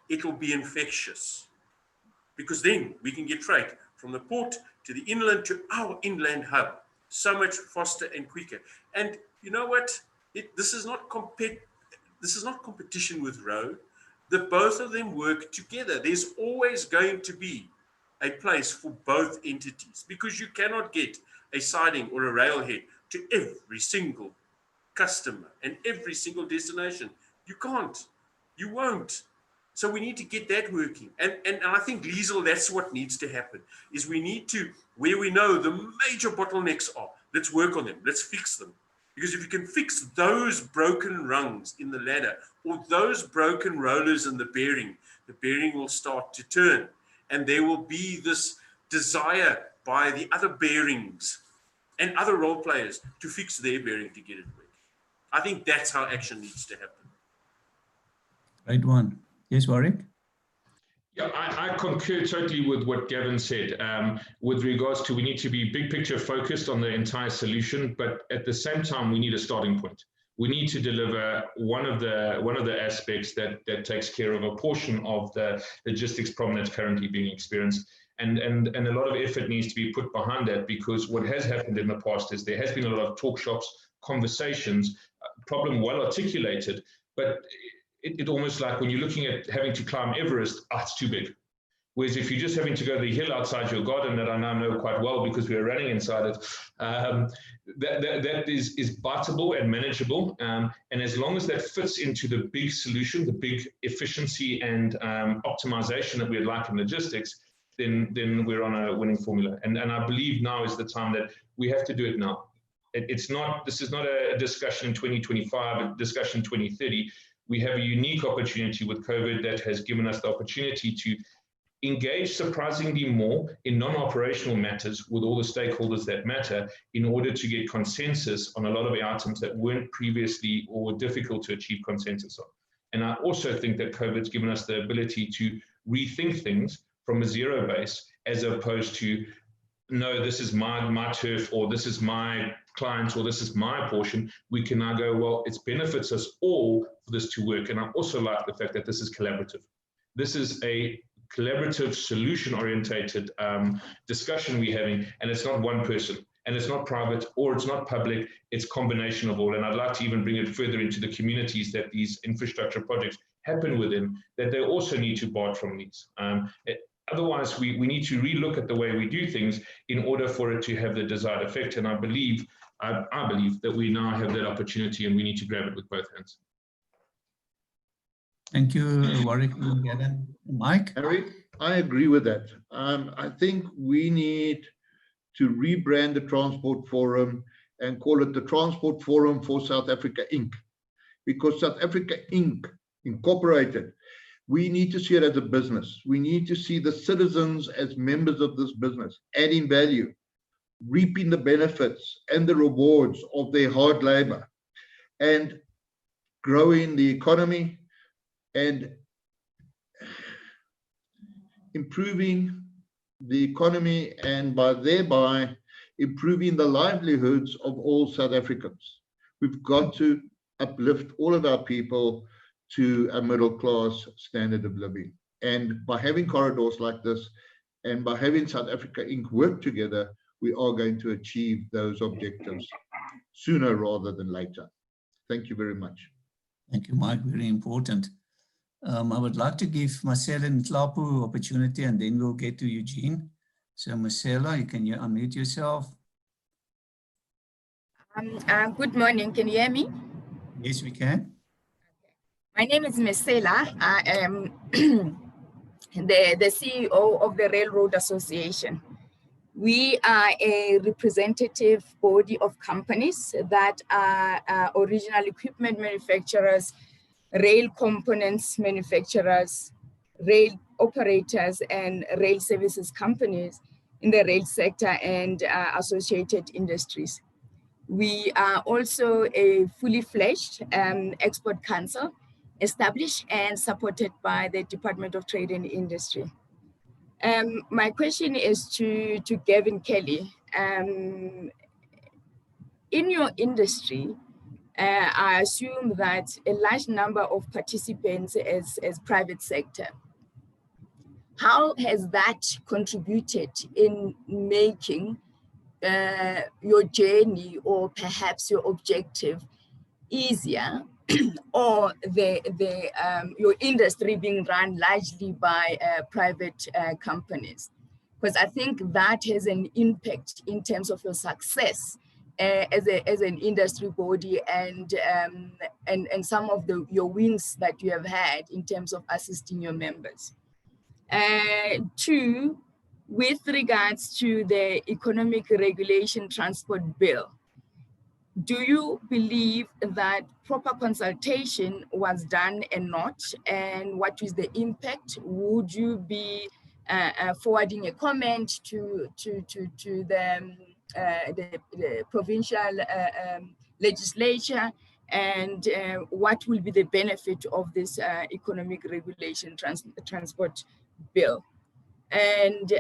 it will be infectious, because then we can get freight from the port to the inland to our inland hub so much faster and quicker. And you know what? This is not competition with road. The both of them work together. There's always going to be a place for both entities, because you cannot get a siding or a railhead to every single customer and every single destination. You can't. You won't. So we need to get that working. And I think, Liesel, that's what needs to happen, is we need to, where we know the major bottlenecks are, let's work on them, let's fix them. Because if you can fix those broken rungs in the ladder, or those broken rollers in the bearing will start to turn. And there will be this desire by the other bearings and other role players to fix their bearing to get it working. I think that's how action needs to happen. Right one. Yes, Warwick? Yeah, I concur totally with what Gavin said, with regards to we need to be big picture focused on the entire solution, but at the same time, we need a starting point. We need to deliver one of the aspects that takes care of a portion of the logistics problem that's currently being experienced. And a lot of effort needs to be put behind that, because what has happened in the past is there has been a lot of talk shops, conversations, problem well articulated, but it almost like when you're looking at having to climb Everest, it's too big. Whereas if you're just having to go the hill outside your garden, that I now know quite well because we're running inside it, that is biteable and manageable. And as long as that fits into the big solution, the big efficiency and optimization that we'd like in logistics, then we're on a winning formula. And I believe now is the time that we have to do it now. This is not a discussion in 2025, a discussion in 2030. We have a unique opportunity with COVID that has given us the opportunity to engage surprisingly more in non-operational matters with all the stakeholders that matter, in order to get consensus on a lot of the items that weren't previously or were difficult to achieve consensus on. And I also think that COVID's given us the ability to rethink things from a zero base, as opposed to, no, this is my turf, or this is my clients, or this is my portion. We can now go, well, it benefits us all for this to work. And I also like the fact that this is collaborative. This is a collaborative, solution-orientated discussion we're having, and it's not one person, and it's not private, or it's not public, it's combination of all. And I'd like to even bring it further into the communities that these infrastructure projects happen within, that they also need to borrow from these. Otherwise, we need to relook at the way we do things in order for it to have the desired effect. And I believe that we now have that opportunity, and we need to grab it with both hands. Thank you, Warwick and Gavin. Mike? Harry, I agree with that. I think we need to rebrand the Transport Forum and call it the Transport Forum for South Africa, Inc. because South Africa Inc. Incorporated, we need to see it as a business. We need to see the citizens as members of this business, adding value, reaping the benefits and the rewards of their hard labor, and growing the economy and improving the economy, and thereby improving the livelihoods of all South Africans. We've got to uplift all of our people to a middle-class standard of living. And by having corridors like this, and by having South Africa Inc. work together, we are going to achieve those objectives sooner rather than later. Thank you very much. Thank you, Mike. Very important. I would like to give Marcella and Tlapu opportunity, and then we'll get to Eugene. So Marcella, you can unmute yourself. Good morning. Can you hear me? Yes, we can. My name is Marcella. I am the CEO of the Railroad Association. We are a representative body of companies that are original equipment manufacturers, rail components manufacturers, rail operators, and rail services companies in the rail sector and associated industries. We are also a fully fledged export council established and supported by the Department of Trade and Industry. My question is to Gavin Kelly. In your industry, I assume that a large number of participants as private sector. How has that contributed in making your journey or perhaps your objective easier, or your industry being run largely by private companies? Because I think that has an impact in terms of your success as an industry body, and some of your wins that you have had in terms of assisting your members. Two, with regards to the Economic Regulation Transport Bill, do you believe that proper consultation was done and not? And what is the impact? Would you be forwarding a comment to the provincial legislature? And what will be the benefit of this Economic Regulation Transport Bill? And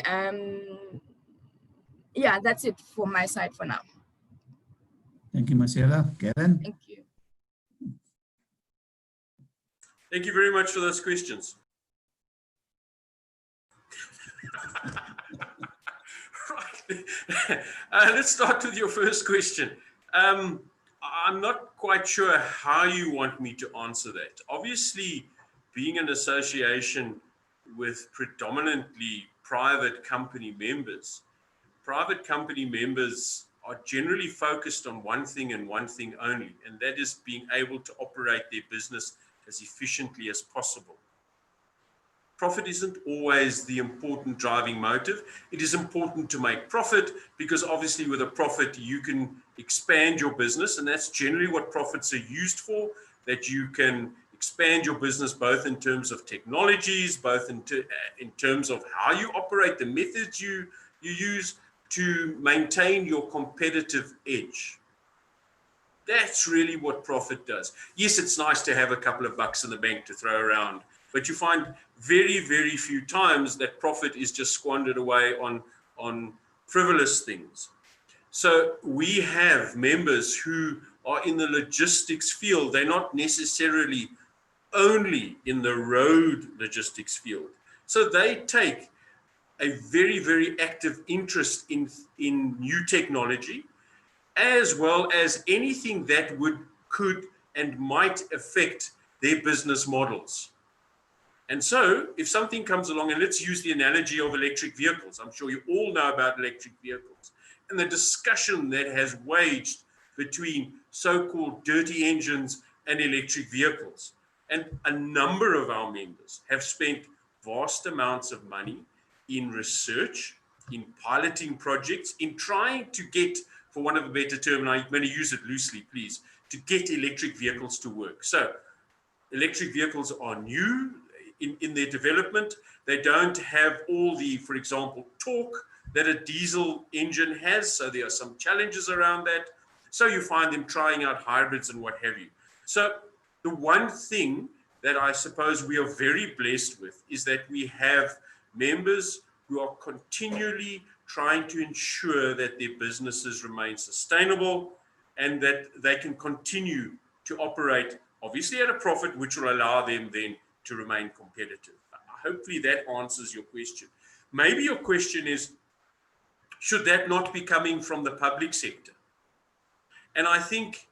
yeah, that's it for my side for now. Thank you, Marcella. Gavin? Thank you. Thank you very much for those questions. Right. Let's start with your first question. I'm not quite sure how you want me to answer that. Obviously, being an association with predominantly private company members are generally focused on one thing and one thing only, and that is being able to operate their business as efficiently as possible. Profit isn't always the important driving motive. It is important to make profit because obviously with a profit you can expand your business, and that's generally what profits are used for, that you can expand your business both in terms of technologies, both in terms of how you operate, the methods you use to maintain your competitive edge. That's really what profit does. Yes, it's nice to have a couple of bucks in the bank to throw around, but you find very, very few times that profit is just squandered away on frivolous things. So we have members who are in the logistics field. They're not necessarily only in the road logistics field. So they take a very, very active interest in new technology, as well as anything that could and might affect their business models. And so if something comes along, and let's use the analogy of electric vehicles. I'm sure you all know about electric vehicles and the discussion that has waged between so-called dirty engines and electric vehicles. And a number of our members have spent vast amounts of money in research, in piloting projects, in trying to get, for want of a better term, and I'm going to use it loosely, please, to get electric vehicles to work. So electric vehicles are new in their development. They don't have all the, for example, torque that a diesel engine has. So there are some challenges around that. So you find them trying out hybrids and what have you. So the one thing that I suppose we are very blessed with is that we have members who are continually trying to ensure that their businesses remain sustainable and that they can continue to operate, obviously at a profit, which will allow them then to remain competitive. Hopefully that answers your question. Maybe your question is, should that not be coming from the public sector? And I think,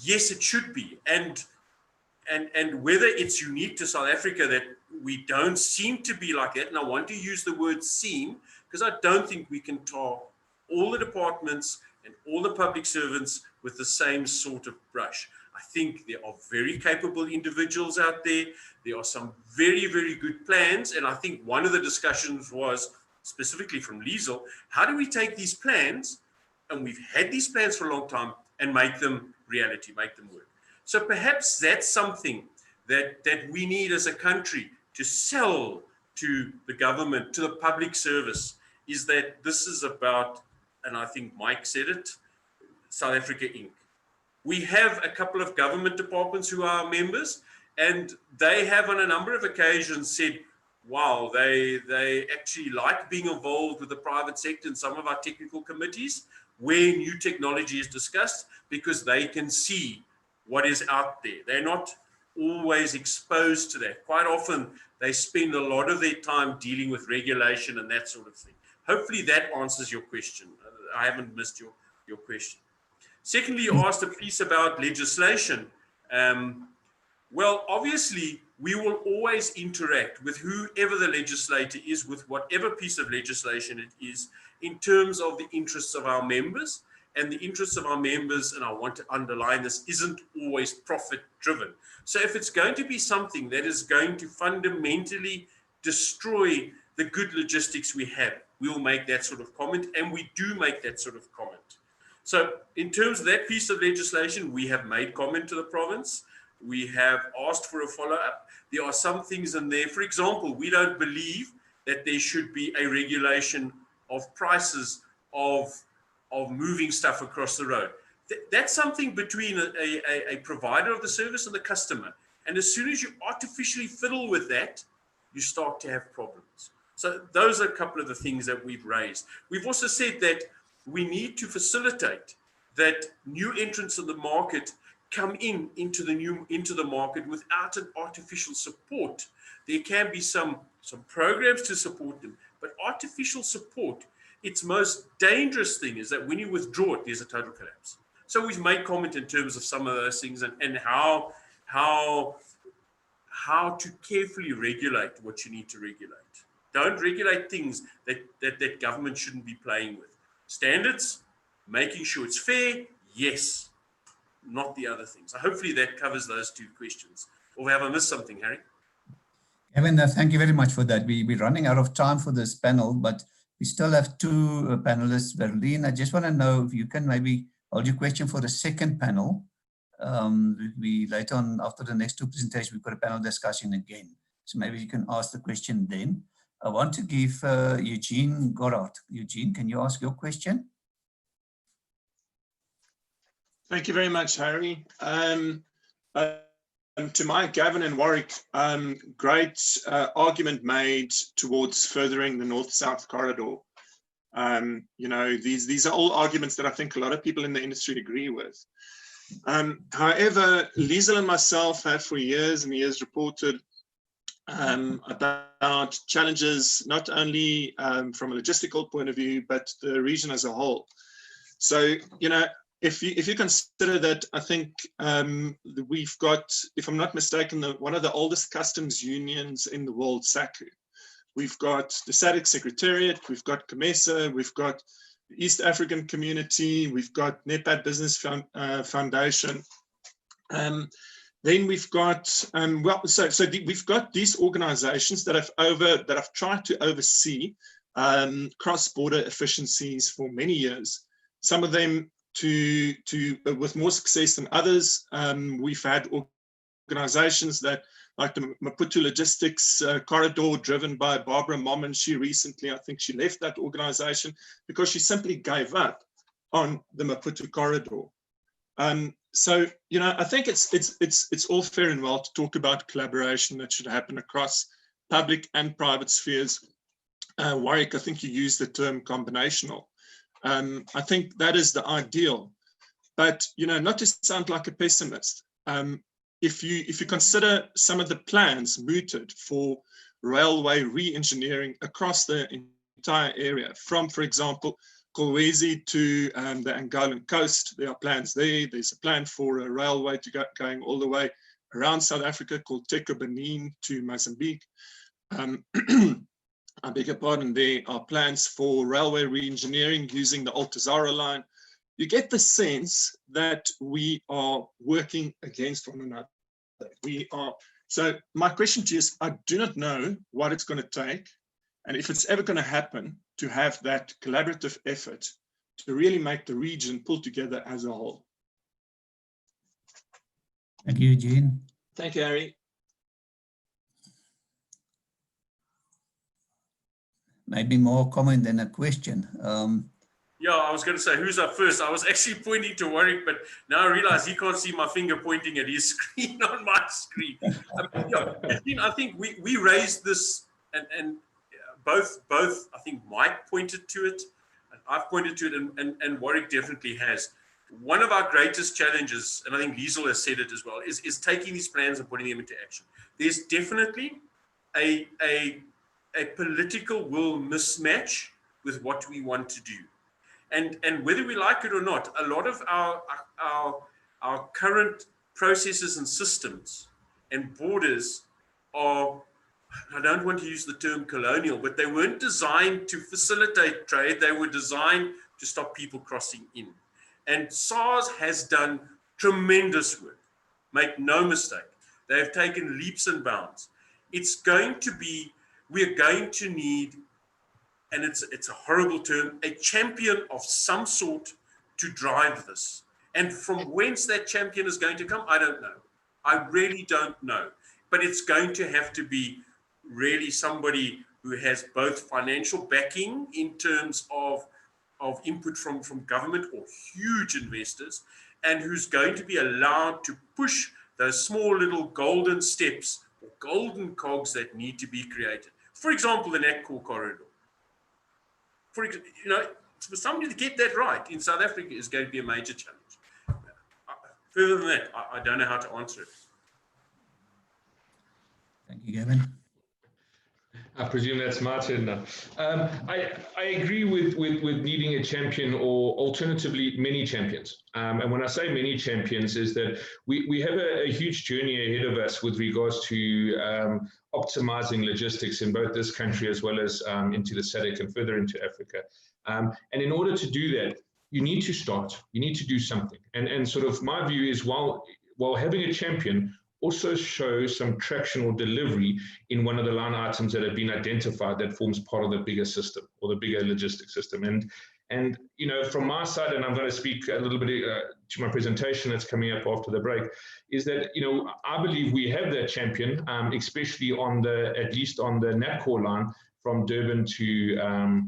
yes, it should be. And whether it's unique to South Africa that we don't seem to be like that, and I want to use the word seem, because I don't think we can tar all the departments and all the public servants with the same sort of brush. I think there are very capable individuals out there. There are some very, very good plans. And I think one of the discussions was, specifically from Liesel, how do we take these plans, and we've had these plans for a long time, and make them reality, make them work. So perhaps that's something that we need as a country to sell to the government, to the public service, is that this is about, and I think Mike said it, South Africa Inc. We have a couple of government departments who are members, and they have on a number of occasions said, wow, they actually like being involved with the private sector in some of our technical committees where new technology is discussed, because they can see what is out there. They're not always exposed to that. Quite often, they spend a lot of their time dealing with regulation and that sort of thing. Hopefully that answers your question. I haven't missed your question. Secondly, you asked a piece about legislation. Well, obviously, we will always interact with whoever the legislator is, with whatever piece of legislation it is, in terms of the interests of our members. And the interests of our members, and I want to underline this, isn't always profit driven. So if it's going to be something that is going to fundamentally destroy the good logistics we have, we will make that sort of comment, and we do make that sort of comment. So in terms of that piece of legislation, we have made comment to the province. We have asked for a follow-up. There are some things in there. For example, we don't believe that there should be a regulation of prices of moving stuff across the road. That's something between a provider of the service and the customer. And as soon as you artificially fiddle with that, you start to have problems. So those are a couple of the things that we've raised. We've also said that we need to facilitate that new entrants in the market come into the market without an artificial support. There can be some programs to support them, but artificial support, its most dangerous thing is that when you withdraw it, there's a total collapse. So we've made comment in terms of some of those things and how to carefully regulate what you need to regulate. Don't regulate things that government shouldn't be playing with. Standards, making sure it's fair, yes, not the other things. So hopefully that covers those two questions. Or have I missed something, Harry? Kevin, thank you very much for that. We're running out of time for this panel, but we still have two panelists. Berlin, I just want to know if you can maybe hold your question for the second panel. We later on, after the next two presentations, we've got a panel discussion again. So maybe you can ask the question then. I want to give Eugene Gorard. Eugene, can you ask your question? Thank you very much, Harry. To Mike, Gavin and Warwick, great argument made towards furthering the North-South corridor. You know, these are all arguments that I think a lot of people in the industry agree with. However, Liesel and myself have for years and years reported about challenges, not only from a logistical point of view, but the region as a whole. So, you know, if you consider that, I think we've got, if I'm not mistaken, one of the oldest customs unions in the world, SACU. We've got the SADC Secretariat, we've got COMESA, we've got the East African Community, we've got NEPAD Business Foundation. Then we've got, we've got these organizations that have tried to oversee cross-border efficiencies for many years. Some of them with more success than others. We've had organizations that, like the Maputo Logistics Corridor, driven by Barbara Mommen. She recently, I think she left that organization because she simply gave up on the Maputo Corridor. So, you know, I think it's all fair and well to talk about collaboration that should happen across public and private spheres. Warwick, I think you used the term combinational. I think that is the ideal, but, you know, not to sound like a pessimist, if you consider some of the plans mooted for railway re-engineering across the entire area, from, for example, Kolwezi to the Angolan coast, there are plans there. There's a plan for a railway to going all the way around South Africa called Teco Benin to Mozambique. I beg your pardon, there are plans for railway re-engineering using the Altazara line. You get the sense that we are working against one another. So my question to you is, I do not know what it's going to take, and if it's ever going to happen, to have that collaborative effort to really make the region pull together as a whole. Thank you, Eugene. Thank you, Harry. Maybe more comment than a question. Yeah, I was going to say, who's up first? I was actually pointing to Warwick, but now I realize he can't see my finger pointing at his screen on my screen. Yeah, I think we raised this, and both I think Mike pointed to it, and I've pointed to it, and Warwick definitely has. One of our greatest challenges, and I think Liesel has said it as well, is taking these plans and putting them into action. There's definitely a political will mismatch with what we want to do. And whether we like it or not, a lot of our current processes and systems and borders are, I don't want to use the term colonial, but they weren't designed to facilitate trade. They were designed to stop people crossing in. And SARS has done tremendous work. Make no mistake. They have taken leaps and bounds. It's going to be, we're going to need, and it's a horrible term, a champion of some sort to drive this. And from whence that champion is going to come, I don't know. I really don't know. But it's going to have to be really somebody who has both financial backing in terms of input from government or huge investors, and who's going to be allowed to push those small little golden steps or golden cogs that need to be created. For example, the NATCOR corridor. For somebody to get that right in South Africa is going to be a major challenge. Further than that, I don't know how to answer it. Thank you, Gavin. I presume that's my turn now. I agree with needing a champion, or alternatively many champions. And when I say many champions, is that we have a huge journey ahead of us with regards to optimizing logistics in both this country as well as into the SADC and further into Africa. And in order to do that, you need to start. You need to do something. And sort of my view is, while having a champion, also show some traction or delivery in one of the line items that have been identified that forms part of the bigger system or the bigger logistics system. And you know, from my side, and I'm going to speak a little bit to my presentation that's coming up after the break, is that, you know, I believe we have that champion, especially at least on the NATCOR line from Durban to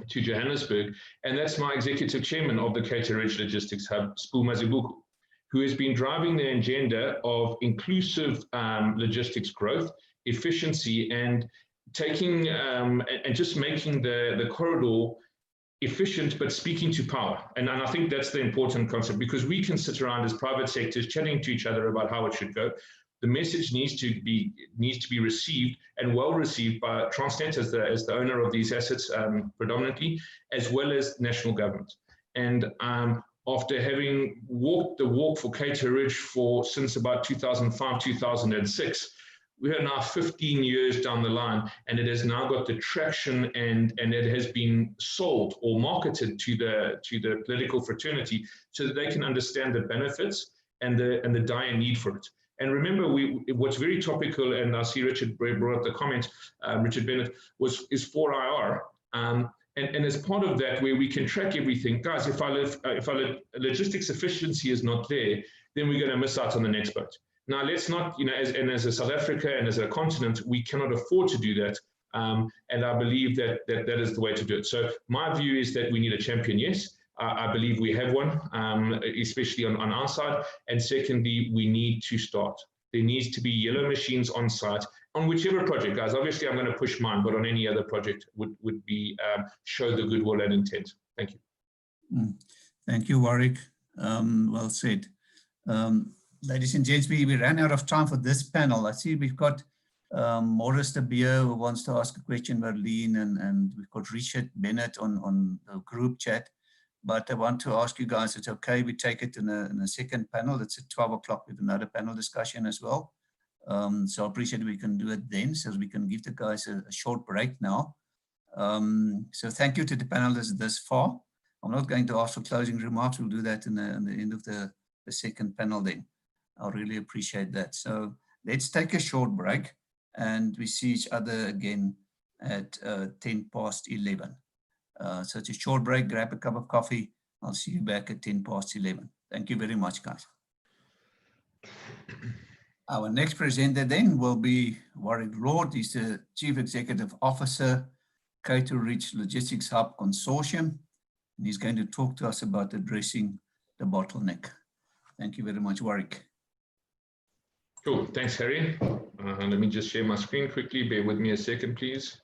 Johannesburg, and that's my executive chairman of the Cato Ridge Logistics Hub, Spoo Mazibuko, who has been driving the agenda of inclusive logistics growth, efficiency, and taking and just making the corridor efficient, but speaking to power. And I think that's the important concept, because we can sit around as private sectors chatting to each other about how it should go. The message needs to be received, and well received, by Transnet as the owner of these assets predominantly, as well as national government. And after having walked the walk for Cato Ridge since about 2005, 2006, we are now 15 years down the line, and it has now got the traction, and it has been sold or marketed to the political fraternity so that they can understand the benefits and the dire need for it. And remember, what's very topical, and I see Richard brought up the comment, Richard Bennett, is 4IR. And as part of that, where we can track everything, guys, if our logistics efficiency is not there, then we're going to miss out on the next boat. Now, let's not, as a South Africa and as a continent, we cannot afford to do that. And I believe that is the way to do it. So my view is that we need a champion, yes. I believe we have one, especially on our side. And secondly, we need to start. There needs to be yellow machines on site on whichever project, guys. Obviously, I'm going to push mine, but on any other project would be show the goodwill and intent. Thank you. Thank you, Warwick. Well said. Ladies and gents, we ran out of time for this panel. I see we've got Morris de Beer who wants to ask a question, Verleen, and we've got Richard Bennett on the group chat. But I want to ask you guys, it's okay, we take it in a second panel. It's at 12 o'clock with another panel discussion as well. So I appreciate we can do it then, so we can give the guys a short break now. So thank you to the panelists this far. I'm not going to ask for closing remarks. We'll do that in the end of the second panel then. I really appreciate that. So let's take a short break and we see each other again at 10 past 11. So it's a short break, grab a cup of coffee. I'll see you back at 10 past 11. Thank you very much, guys. Our next presenter then will be Warwick Lord. He's the Chief Executive Officer, Cato Ridge Logistics Hub Consortium. And he's going to talk to us about addressing the bottleneck. Thank you very much, Warwick. Cool, thanks, Harry. Let me just share my screen quickly. Bear with me a second, please.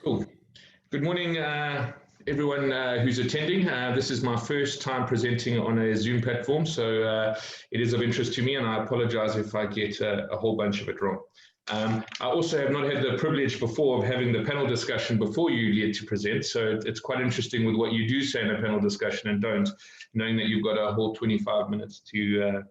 Cool. Good morning, everyone who's attending. This is my first time presenting on a Zoom platform, so it is of interest to me, and I apologize if I get a whole bunch of it wrong. I also have not had the privilege before of having the panel discussion before you get to present, so it's quite interesting with what you do say in a panel discussion and don't, knowing that you've got a whole 25 minutes to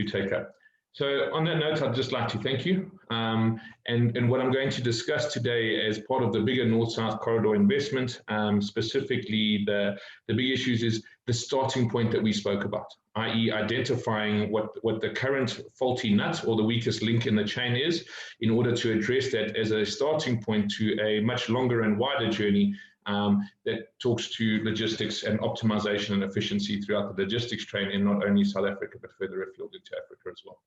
take up. So on that note, I'd just like to thank you. And what I'm going to discuss today as part of the bigger North-South corridor investment, specifically the big issues is the starting point that we spoke about, i.e. identifying what the current faulty nut or the weakest link in the chain is in order to address that as a starting point to a much longer and wider journey that talks to logistics and optimization and efficiency throughout the logistics chain in not only South Africa, but further afield into Africa as well.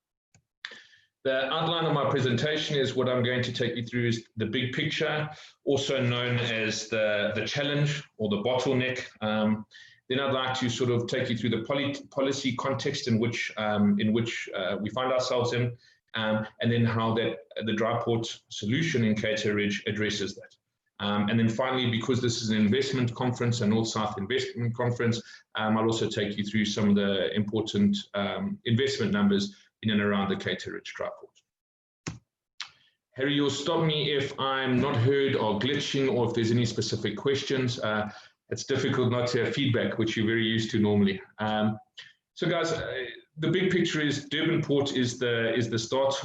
The outline of my presentation is what I'm going to take you through is the big picture, also known as the challenge or the bottleneck. Then I'd like to sort of take you through the policy context in which we find ourselves in, and then how the dry port solution in Cato Ridge addresses that. And then finally, because this is an investment conference, a North-South investment conference, I'll also take you through some of the important investment numbers in and around the Cato Ridge dry port. Harry, you'll stop me if I'm not heard or glitching or if there's any specific questions. It's difficult not to have feedback, which you're very used to normally. So guys, the big picture is Durban Port is the start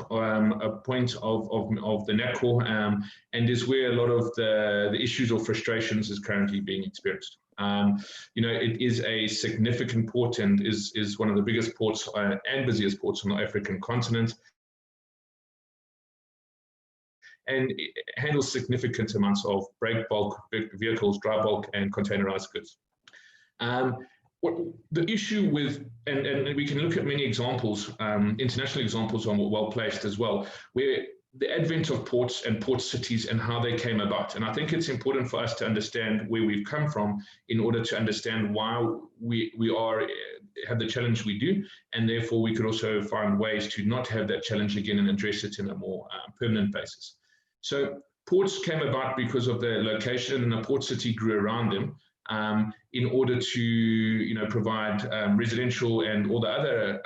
point of the NACOR and is where a lot of the issues or frustrations is currently being experienced. It is a significant port and is one of the biggest ports and busiest ports on the African continent, and it handles significant amounts of break bulk vehicles, dry bulk, and containerized goods. The issue with, and we can look at many examples, international examples are well placed as well, where the advent of ports and port cities and how they came about. And I think it's important for us to understand where we've come from in order to understand why we have the challenge we do, and therefore we could also find ways to not have that challenge again and address it in a more permanent basis. So ports came about because of their location, and a port city grew around them in order to provide residential and all the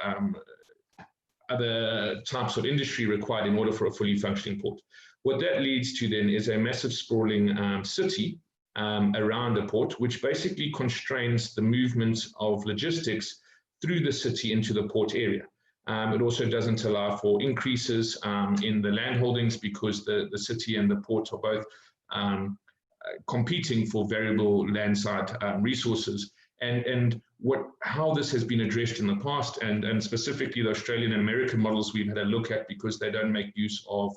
other types of industry required in order for a fully functioning port. What that leads to then is a massive sprawling city around a port, which basically constrains the movement of logistics through the city into the port area. It also doesn't allow for increases in the land holdings because the city and the port are both competing for variable landside resources, and how this has been addressed in the past, and specifically the Australian and American models we've had a look at, because they don't make use of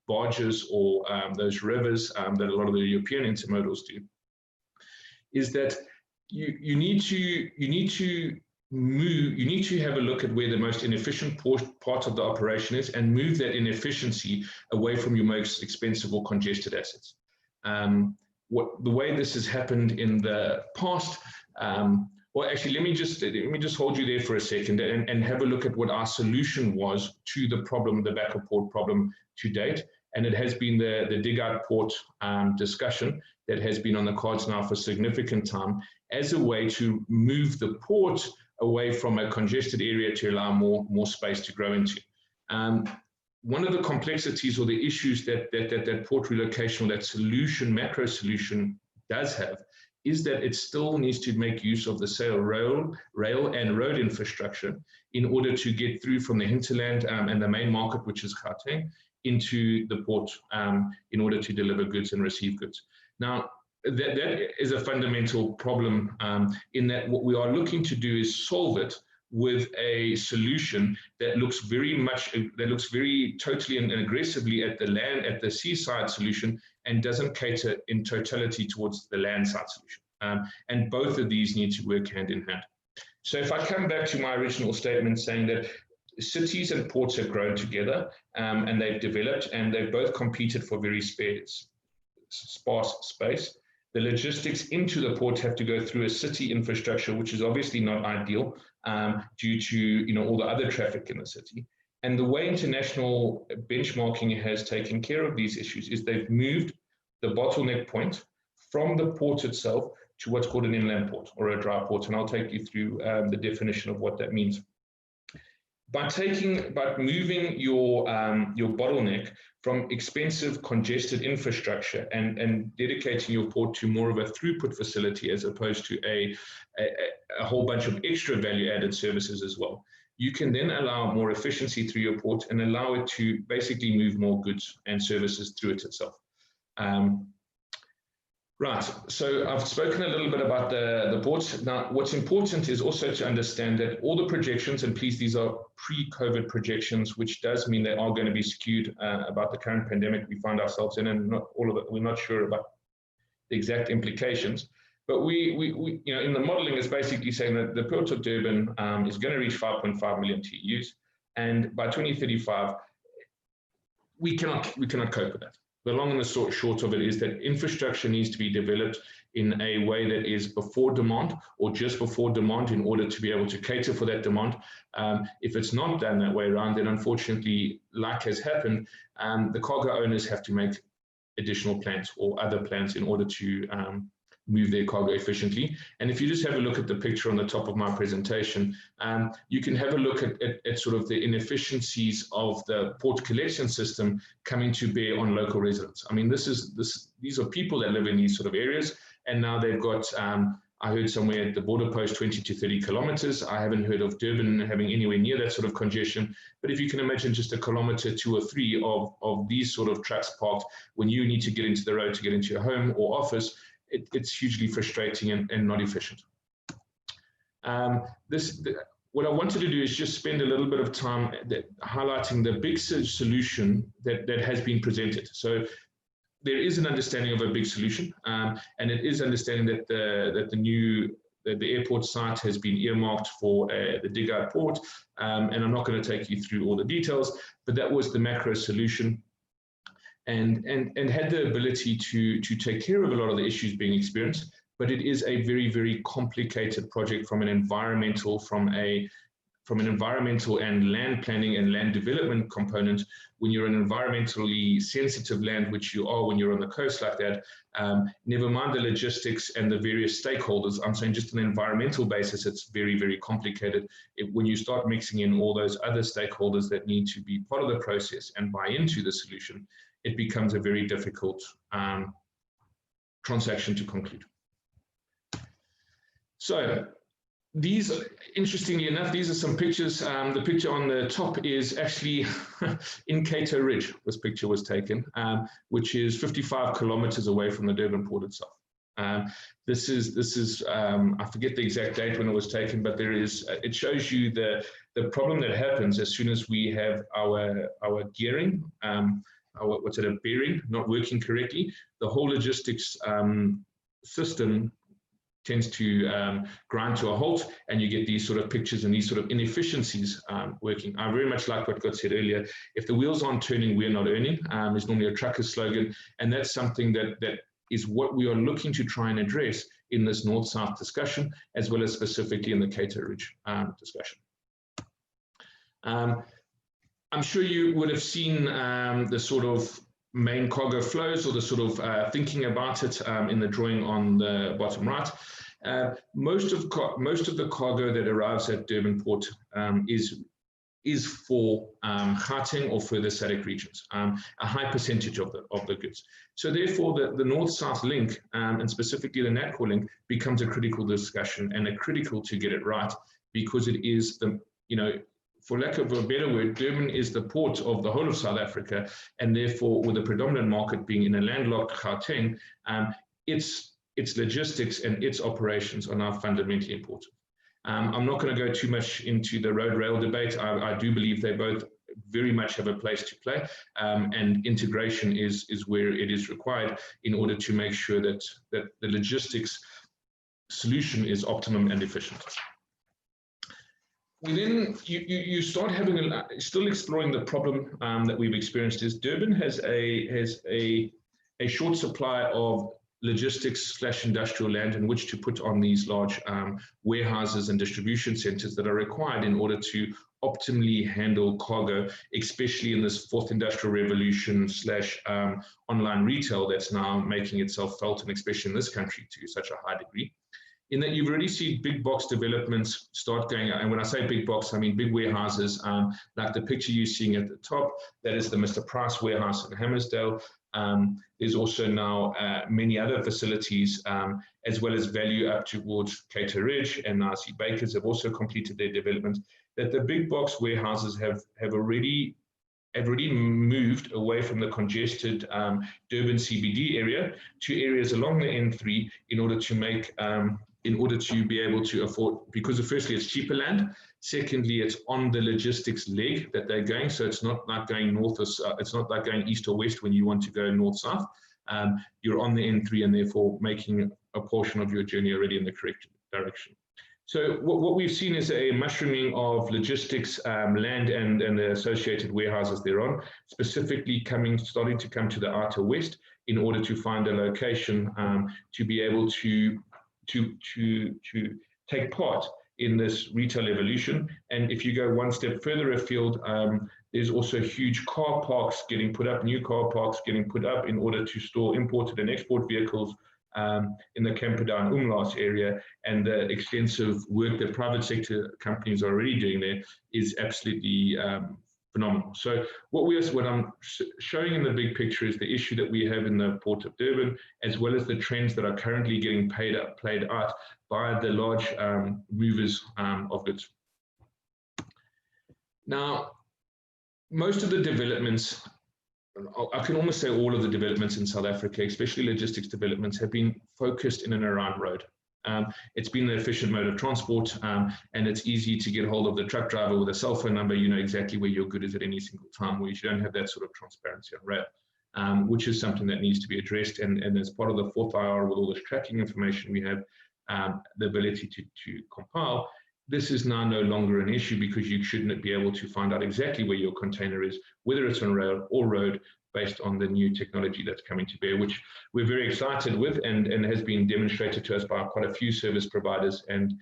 barges or those rivers that a lot of the European intermodals do, is that you need to have a look at where the most inefficient part of the operation is, and move that inefficiency away from your most expensive or congested assets. The way this has happened in the past, well, actually, let me just hold you there for a second and have a look at what our solution was to the problem, the back of port problem to date. And it has been the dig out port discussion that has been on the cards now for significant time, as a way to move the port away from a congested area to allow more space to grow into. One of the complexities or the issues that port relocation, or that solution, macro solution, does have, is that it still needs to make use of the rail and road infrastructure in order to get through from the hinterland and the main market, which is Gauteng, into the port in order to deliver goods and receive goods. Now, that is a fundamental problem in that what we are looking to do is solve it with a solution that looks very totally and aggressively at the seaside solution, and doesn't cater in totality towards the landside solution. And both of these need to work hand in hand. So if I come back to my original statement saying that cities and ports have grown together and they've developed, and they've both competed for very sparse space. The logistics into the port have to go through a city infrastructure, which is obviously not ideal due to all the other traffic in the city. And the way international benchmarking has taken care of these issues is they've moved the bottleneck point from the port itself to what's called an inland port or a dry port. And I'll take you through the definition of what that means. By moving your bottleneck from expensive, congested infrastructure and dedicating your port to more of a throughput facility, as opposed to a whole bunch of extra value-added services as well, you can then allow more efficiency through your port and allow it to basically move more goods and services through it itself. Right, so I've spoken a little bit about the ports. Now, what's important is also to understand that all the projections, and please, these are pre-COVID projections, which does mean they are going to be skewed about the current pandemic we find ourselves in, and not all of it, we're not sure about the exact implications. But we in the modeling is basically saying that the Port of Durban is going to reach 5.5 million TEUs, and by 2035, we cannot cope with that. The long and the short of it is that infrastructure needs to be developed in a way that is before demand or just before demand in order to be able to cater for that demand. If it's not done that way around, then unfortunately, like has happened, the cargo owners have to make additional plans or other plans in order to move their cargo efficiently. And if you just have a look at the picture on the top of my presentation, you can have a look at sort of the inefficiencies of the port collection system coming to bear on local residents. I mean, these are people that live in these sort of areas, and now they've got, I heard somewhere at the border post 20 to 30 kilometers. I haven't heard of Durban having anywhere near that sort of congestion, but if you can imagine just a kilometer, 2 or 3 of these sort of trucks parked when you need to get into the road to get into your home or office, it's hugely frustrating and not efficient. What I wanted to do is just spend a little bit of time highlighting the big solution that has been presented. So there is an understanding of a big solution, and it is understanding that the airport site has been earmarked for the dig out port, and I'm not going to take you through all the details, but that was the macro solution. And had the ability to take care of a lot of the issues being experienced, but it is a very, very complicated project from an environmental and land planning and land development component. When you're an environmentally sensitive land, which you are when you're on the coast like that, never mind the logistics and the various stakeholders, I'm saying just on an environmental basis, it's very, very complicated. When you start mixing in all those other stakeholders that need to be part of the process and buy into the solution, it becomes a very difficult transaction to conclude. So these, interestingly enough, these are some pictures. The picture on the top is actually in Cato Ridge. This picture was taken, which is 55 kilometers away from the Durban port itself. This is I forget the exact date when it was taken, but there is, it shows you the problem that happens as soon as we have our gearing, a bearing not working correctly. The whole logistics system tends to grind to a halt, and you get these sort of pictures and these sort of inefficiencies working. I very much like what got said earlier. If the wheels aren't turning, we're not earning. Is normally a trucker's slogan, and that's something that is what we are looking to try and address in this North-South discussion, as well as specifically in the Cato Ridge discussion. I'm sure you would have seen the sort of main cargo flows, or the sort of thinking about it in the drawing on the bottom right. Most of the cargo that arrives at Durban Port is for Gauteng or further SADC regions, a high percentage of the goods. So therefore, the North-South link, and specifically the NATCOR link, becomes a critical discussion and a critical to get it right, because it is the, for lack of a better word, Durban is the port of the whole of South Africa, and therefore, with the predominant market being in a landlocked Gauteng, its logistics and its operations are now fundamentally important. I'm not going to go too much into the road-rail debate. I do believe they both very much have a place to play, and integration is where it is required in order to make sure that the logistics solution is optimum and efficient. Then you start having still exploring the problem that we've experienced. Is Durban has a short supply of logistics/industrial land in which to put on these large warehouses and distribution centers that are required in order to optimally handle cargo, especially in this fourth industrial revolution / online retail that's now making itself felt, and especially in this country to such a high degree. In that you've already seen big box developments start going out. And when I say big box, I mean big warehouses, like the picture you're seeing at the top. That is the Mr. Price warehouse in Hammersdale. There's also now many other facilities, as well as value up towards Cato Ridge, and I see Bakers have also completed their development. That the big box warehouses have already moved away from the congested Durban CBD area to areas along the N3 in order to be able to afford, because firstly it's cheaper land, secondly it's on the logistics leg that they're going, so it's not like going north or it's not like going east or west when you want to go north-south. You're on the N3 and therefore making a portion of your journey already in the correct direction. So what we've seen is a mushrooming of logistics, land and the associated warehouses thereon, specifically starting to come to the outer west in order to find a location to be able to take part in this retail evolution. And if you go one step further afield, there's also huge car parks getting put up, new car parks getting put up in order to store imported and export vehicles in the Camperdown Umlaas area, and the extensive work that private sector companies are already doing there is absolutely phenomenal. So what I'm showing in the big picture is the issue that we have in the Port of Durban, as well as the trends that are currently getting played out by the large movers of goods. Now, most of the developments, I can almost say all of the developments in South Africa, especially logistics developments, have been focused in and around road. It's been an efficient mode of transport, and it's easy to get hold of the truck driver with a cell phone number. You know exactly where your good is at any single time, where you don't have that sort of transparency on rail, which is something that needs to be addressed. And as part of the fourth IR, with all this tracking information we have, the ability to compile, this is now no longer an issue, because you shouldn't be able to find out exactly where your container is, whether it's on rail or road, based on the new technology that's coming to bear, which we're very excited with and has been demonstrated to us by quite a few service providers. And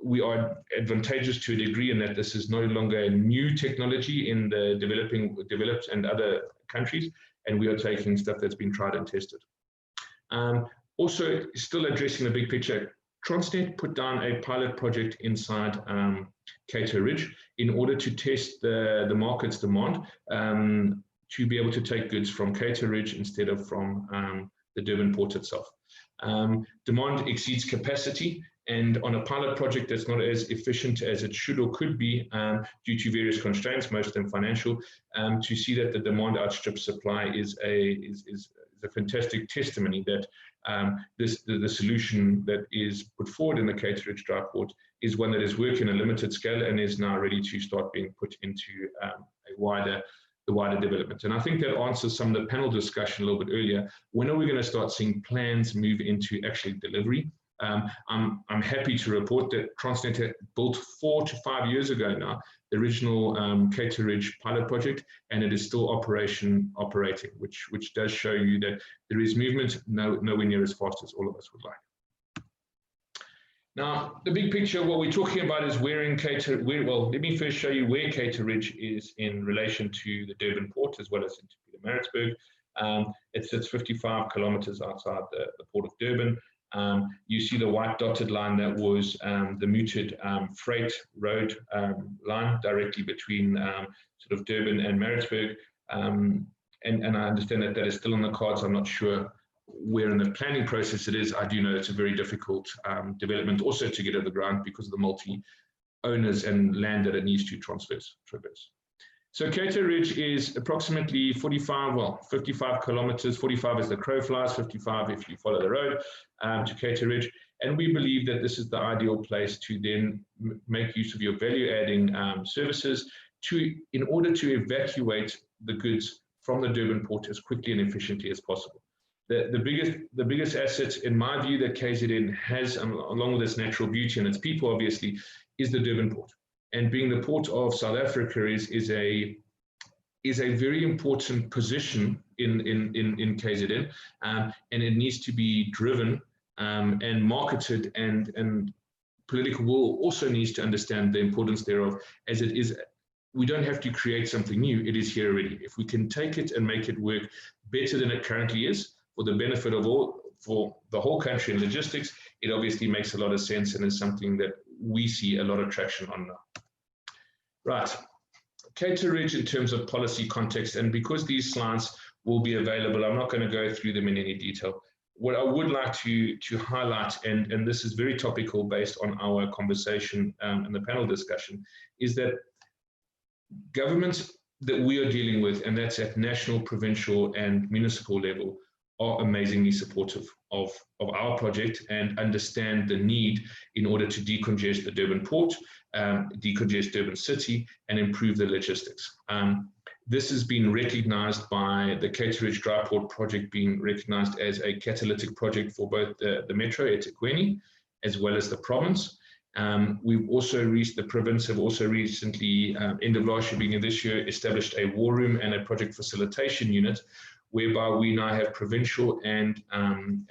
we are advantageous to a degree in that this is no longer a new technology in the developed and other countries, and we are taking stuff that's been tried and tested. Also, still addressing the big picture, Transnet put down a pilot project inside Cato Ridge in order to test the market's demand to be able to take goods from Cato Ridge instead of from the Durban port itself. Demand exceeds capacity, and on a pilot project that's not as efficient as it should or could be due to various constraints, most of them financial, to see that the demand outstrips supply is a fantastic testimony that the solution that is put forward in the Cateridge dry port is one that is working on a limited scale and is now ready to start being put into the wider development. And I think that answers some of the panel discussion a little bit earlier. When are we going to start seeing plans move into actually delivery? I'm happy to report that Transnet had built 4 to 5 years ago now the original Cateridge pilot project, and it is still operating, which does show you that there is movement, nowhere near as fast as all of us would like. Now, the big picture, what we're talking about is well, let me first show you where Cateridge is in relation to the Durban port as well as into Pietermaritzburg. It sits 55 kilometers outside the port of Durban. You see the white dotted line, that was the mooted freight road line directly between sort of Durban and Maritzburg. And I understand that that is still on the cards. I'm not sure where in the planning process it is. I do know it's a very difficult development also to get off the ground because of the multi owners and land that it needs to traverse. So Cateridge is approximately 55 kilometers, 45 as the crow flies, 55 if you follow the road to Cateridge. And we believe that this is the ideal place to then make use of your value-adding services in order to evacuate the goods from the Durban port as quickly and efficiently as possible. The biggest asset, in my view, that KZN has, along with its natural beauty and its people, obviously, is the Durban port. And being the port of South Africa is a very important position in KZN, and it needs to be driven and marketed, and political will also needs to understand the importance thereof, as it is. We don't have to create something new, it is here already. If we can take it and make it work better than it currently is, for the benefit of all, for the whole country in logistics, it obviously makes a lot of sense and is something that we see a lot of traction on now. Right, Cateridge in terms of policy context, and because these slides will be available, I'm not going to go through them in any detail. What I would like to highlight, and this is very topical based on our conversation and the panel discussion, is that governments that we are dealing with, and that's at national, provincial, and municipal level, are amazingly supportive of our project and understand the need in order to decongest the Durban port, decongest Durban city, and improve the logistics. This has been recognized by the Cateridge Dry Port project, being recognized as a catalytic project for both the Metro eThekwini as well as the province. The province have also recently, end of last year, beginning of this year, established a war room and a project facilitation unit, whereby we now have provincial and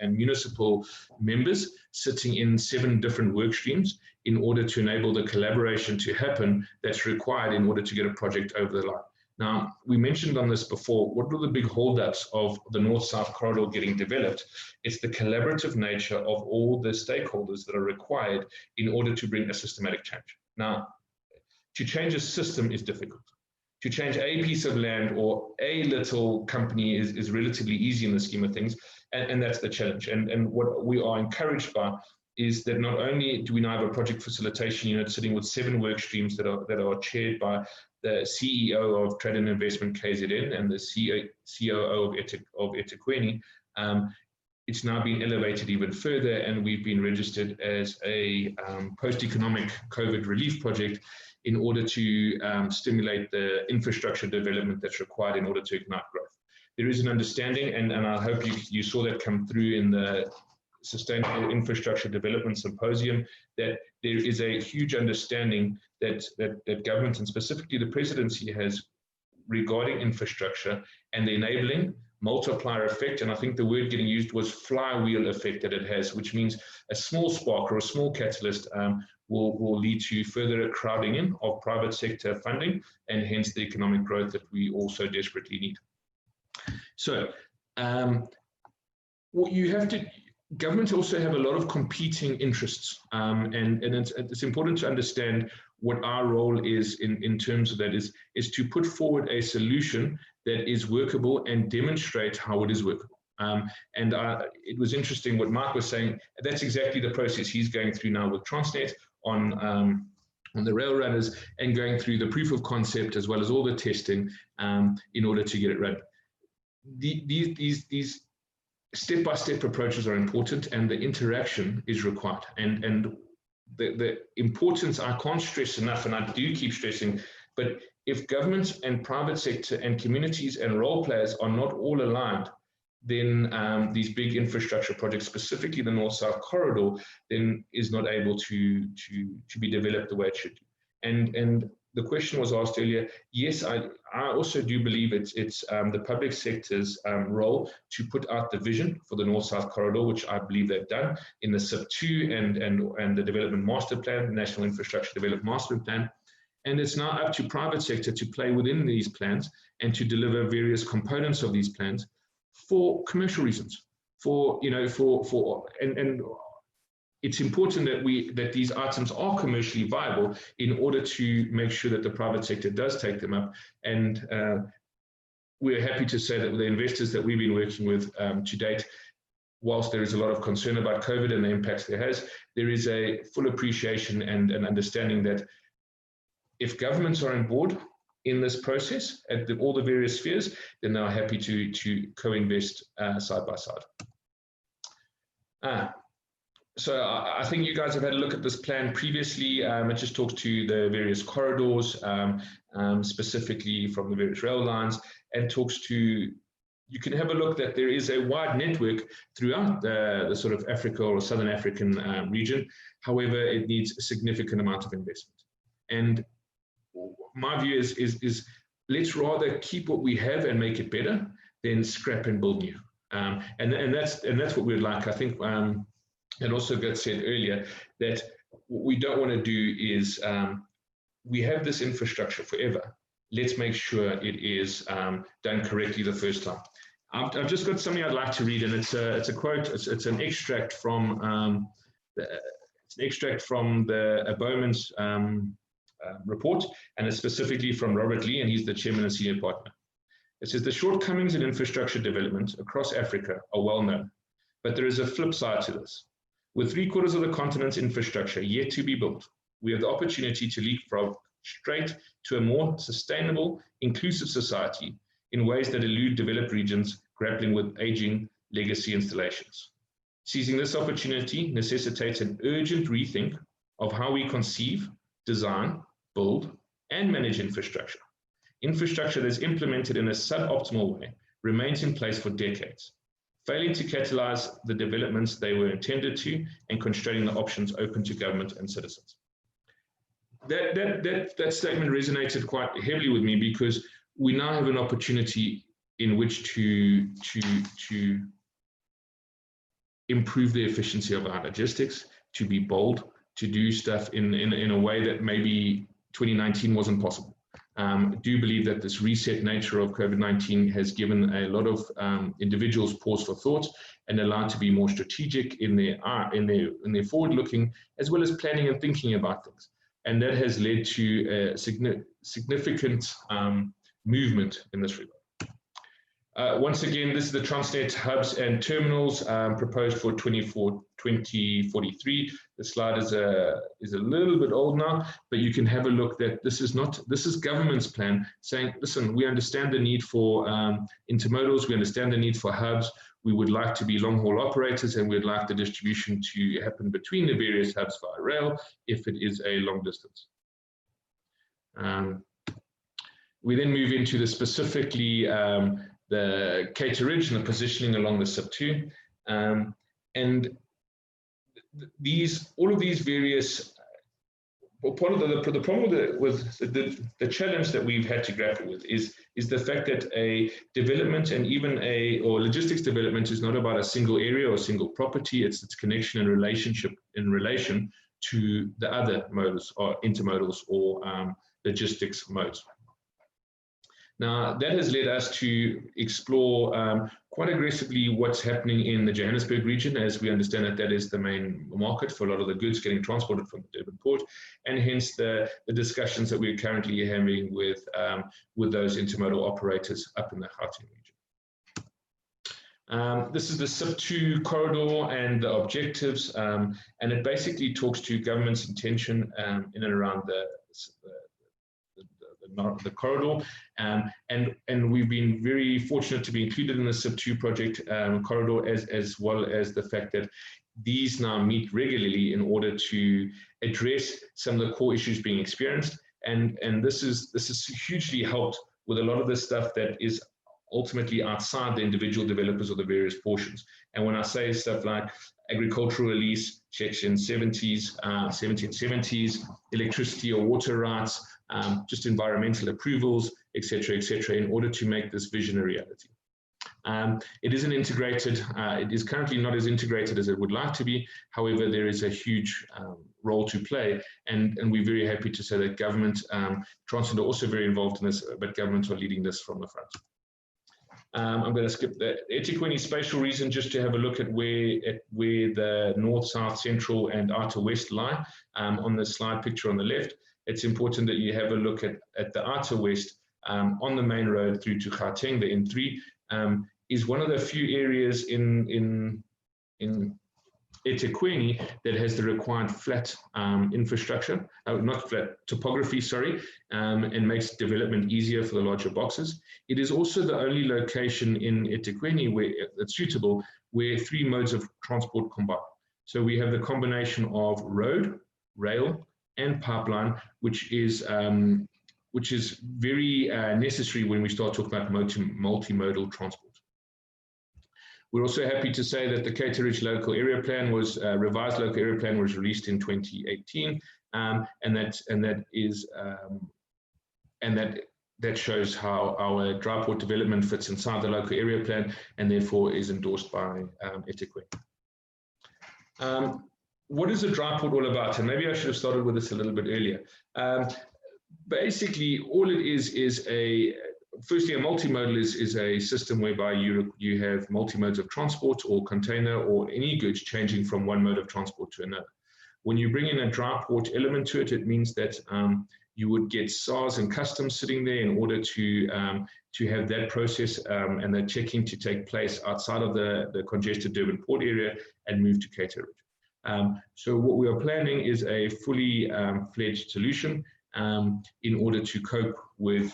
municipal members sitting in 7 different work streams in order to enable the collaboration to happen that's required in order to get a project over the line. Now, we mentioned on this before, what are the big holdups of the North-South corridor getting developed? It's the collaborative nature of all the stakeholders that are required in order to bring a systematic change. Now, to change a system is difficult. To change a piece of land or a little company is relatively easy in the scheme of things, and that's the challenge. And what we are encouraged by is that not only do we now have a project facilitation unit sitting with 7 work streams that are chaired by the CEO of Trade and Investment KZN and the COO of eThekwini, it's now been elevated even further, and we've been registered as a post-economic COVID relief project in order to stimulate the infrastructure development that's required in order to ignite growth. There is an understanding, and I hope you saw that come through in the Sustainable Infrastructure Development Symposium, that there is a huge understanding that government, and specifically the presidency, has regarding infrastructure and the enabling multiplier effect, and I think the word getting used was flywheel effect that it has, which means a small spark or a small catalyst will lead to further crowding in of private sector funding, and hence the economic growth that we also desperately need. So what you have to, governments also have a lot of competing interests, and it's important to understand what our role is in terms of that is to put forward a solution that is workable and demonstrate how it is workable. It was interesting what Mark was saying. That's exactly the process he's going through now with Transnet on the rail runners, and going through the proof of concept as well as all the testing in order to get it running. These step-by-step approaches are important, and the interaction is required. And the importance, I can't stress enough, and I do keep stressing, but if governments and private sector and communities and role players are not all aligned, then these big infrastructure projects, specifically the North-South corridor, then is not able to be developed the way it should do. And the question was asked earlier. Yes, I also do believe it's the public sector's role to put out the vision for the North-South corridor, which I believe they've done in the SIG 2 and the Development Master Plan, the National Infrastructure Development Master Plan. And it's now up to private sector to play within these plans and to deliver various components of these plans for commercial reasons. And it's important that these items are commercially viable in order to make sure that the private sector does take them up. And we're happy to say that the investors that we've been working with to date, whilst there is a lot of concern about COVID and the impacts there is a full appreciation and an understanding that if governments are on board in this process at all the various spheres, then they're happy to co-invest side by side. So I think you guys have had a look at this plan previously. It just talks to the various corridors, specifically from the various rail lines, and talks to, you can have a look that there is a wide network throughout the sort of Africa or Southern African region. However, it needs a significant amount of investment. And my view is let's rather keep what we have and make it better than scrap and build new. And that's what we'd like. I think, and also got said earlier, that what we don't want to do is we have this infrastructure forever. Let's make sure it is done correctly the first time. I've just got something I'd like to read, and it's a quote. It's an extract from the Bowman's report, and it's specifically from Robert Lee, and he's the chairman and senior partner. It says the shortcomings in infrastructure development across Africa are well known, but there is a flip side to this. With 3/4 of the continent's infrastructure yet to be built, we have the opportunity to leapfrog straight to a more sustainable, inclusive society in ways that elude developed regions grappling with aging legacy installations. Seizing this opportunity necessitates an urgent rethink of how we conceive, design, build, and manage infrastructure. Infrastructure that is implemented in a suboptimal way remains in place for decades, failing to catalyze the developments they were intended to and constraining the options open to government and citizens. That statement resonated quite heavily with me, because we now have an opportunity in which to improve the efficiency of our logistics, to be bold, to do stuff in a way that maybe 2019 wasn't possible. Do believe that this reset nature of COVID-19 has given a lot of individuals pause for thought and allowed to be more strategic in their forward-looking, as well as planning and thinking about things. And that has led to a significant movement in this regard. Once again, this is the Transnet hubs and terminals proposed for 2043. The slide is a little bit old now, but you can have a look that this is government's plan saying, listen, we understand the need for intermodals, we understand the need for hubs, we would like to be long haul operators, and we'd like the distribution to happen between the various hubs via rail if it is a long distance. We then move into the specifically the caterage and the positioning along the SIG 2, and all of these various. Part of the problem with the challenge that we've had to grapple with is the fact that a development and even or logistics development is not about a single area or a single property. It's its connection and relationship in relation to the other modes or intermodals or logistics modes. Now, that has led us to explore quite aggressively what's happening in the Johannesburg region, as we understand that is the main market for a lot of the goods getting transported from the Durban port, and hence the discussions that we're currently having with those intermodal operators up in the Gauteng region. This is the SIG 2 corridor and the objectives, and it basically talks to government's intention in and around the the corridor. And we've been very fortunate to be included in the SIB2 project corridor, as well as the fact that these now meet regularly in order to address some of the core issues being experienced. And this is hugely helped with a lot of the stuff that is ultimately outside the individual developers of the various portions. And when I say stuff like agricultural release, Section 1770s, electricity or water rights, just environmental approvals, etc., in order to make this vision a reality. It isn't integrated, it is currently not as integrated as it would like to be. However, there is a huge role to play, and we're very happy to say that government, Transnet are also very involved in this, but government are leading this from the front. I'm going to skip the eThekwini spatial region just to have a look at where the north, south, central, and outer west lie on the slide picture on the left. It's important that you have a look at the outer west on the main road through to Gauteng, the N3, is one of the few areas in eThekwini that has the required flat infrastructure, not flat topography, sorry, and makes development easier for the larger boxes. It is also the only location in eThekwini where it's suitable, where 3 modes of transport combine. So we have the combination of road, rail, and pipeline, which is very necessary when we start talking about multimodal transport. We're also happy to say that the Cater Ridge Local Area Plan was revised local area plan was released in 2018, and that shows how our dry port development fits inside the local area plan, and therefore is endorsed by eThekwini. What is a dry port all about? And maybe I should have started with this a little bit earlier. Basically, all it is firstly, a multimodal is a system whereby you have multi-modes of transport or container or any goods changing from one mode of transport to another. When you bring in a dry port element to it, it means that you would get SARS and customs sitting there in order to have that process and the checking to take place outside of the congested Durban port area and move to Cater Ridge. So what we are planning is a fully fledged solution in order to cope with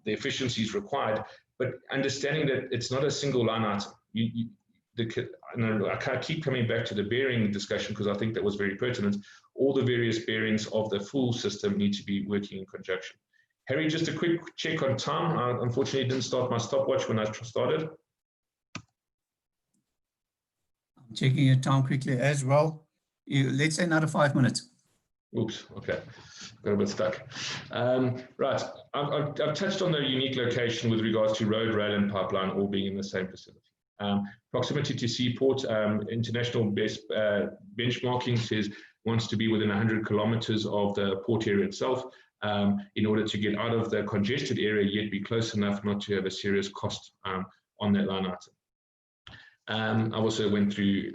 the efficiencies required, but understanding that it's not a single line item. I keep coming back to the bearing discussion because I think that was very pertinent. All the various bearings of the full system need to be working in conjunction. Harry, just a quick check on time. I unfortunately didn't start my stopwatch when I started. I'm checking your time quickly as well. Let's say another 5 minutes. Oops, okay, got a bit stuck. Right, I've touched on the unique location with regards to road, rail, and pipeline all being in the same facility. Proximity to seaport, international best benchmarking says wants to be within 100 kilometers of the port area itself in order to get out of the congested area, yet be close enough not to have a serious cost on that line item. I also went through.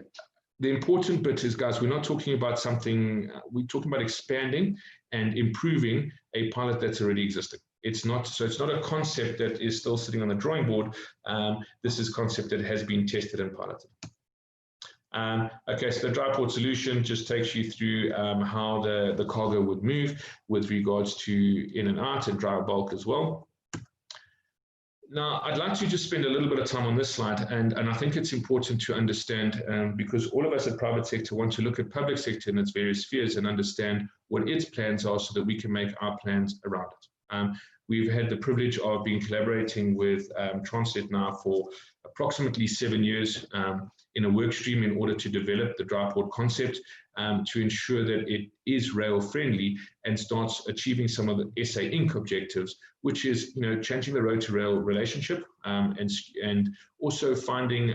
The important bit is, guys, we're not talking about something, we're talking about expanding and improving a pilot that's already existing. It's not a concept that is still sitting on the drawing board. This is a concept that has been tested and piloted. Okay, so the dry port solution just takes you through how the cargo would move with regards to in and out and dry bulk as well. Now, I'd like to just spend a little bit of time on this slide, and I think it's important to understand because all of us at private sector want to look at public sector in its various spheres and understand what its plans are so that we can make our plans around it. We've had the privilege of collaborating with Transnet now for approximately 7 years in a work stream in order to develop the dry port concept to ensure that it is rail friendly and starts achieving some of the SA Inc. objectives, which is changing the road to rail relationship and also finding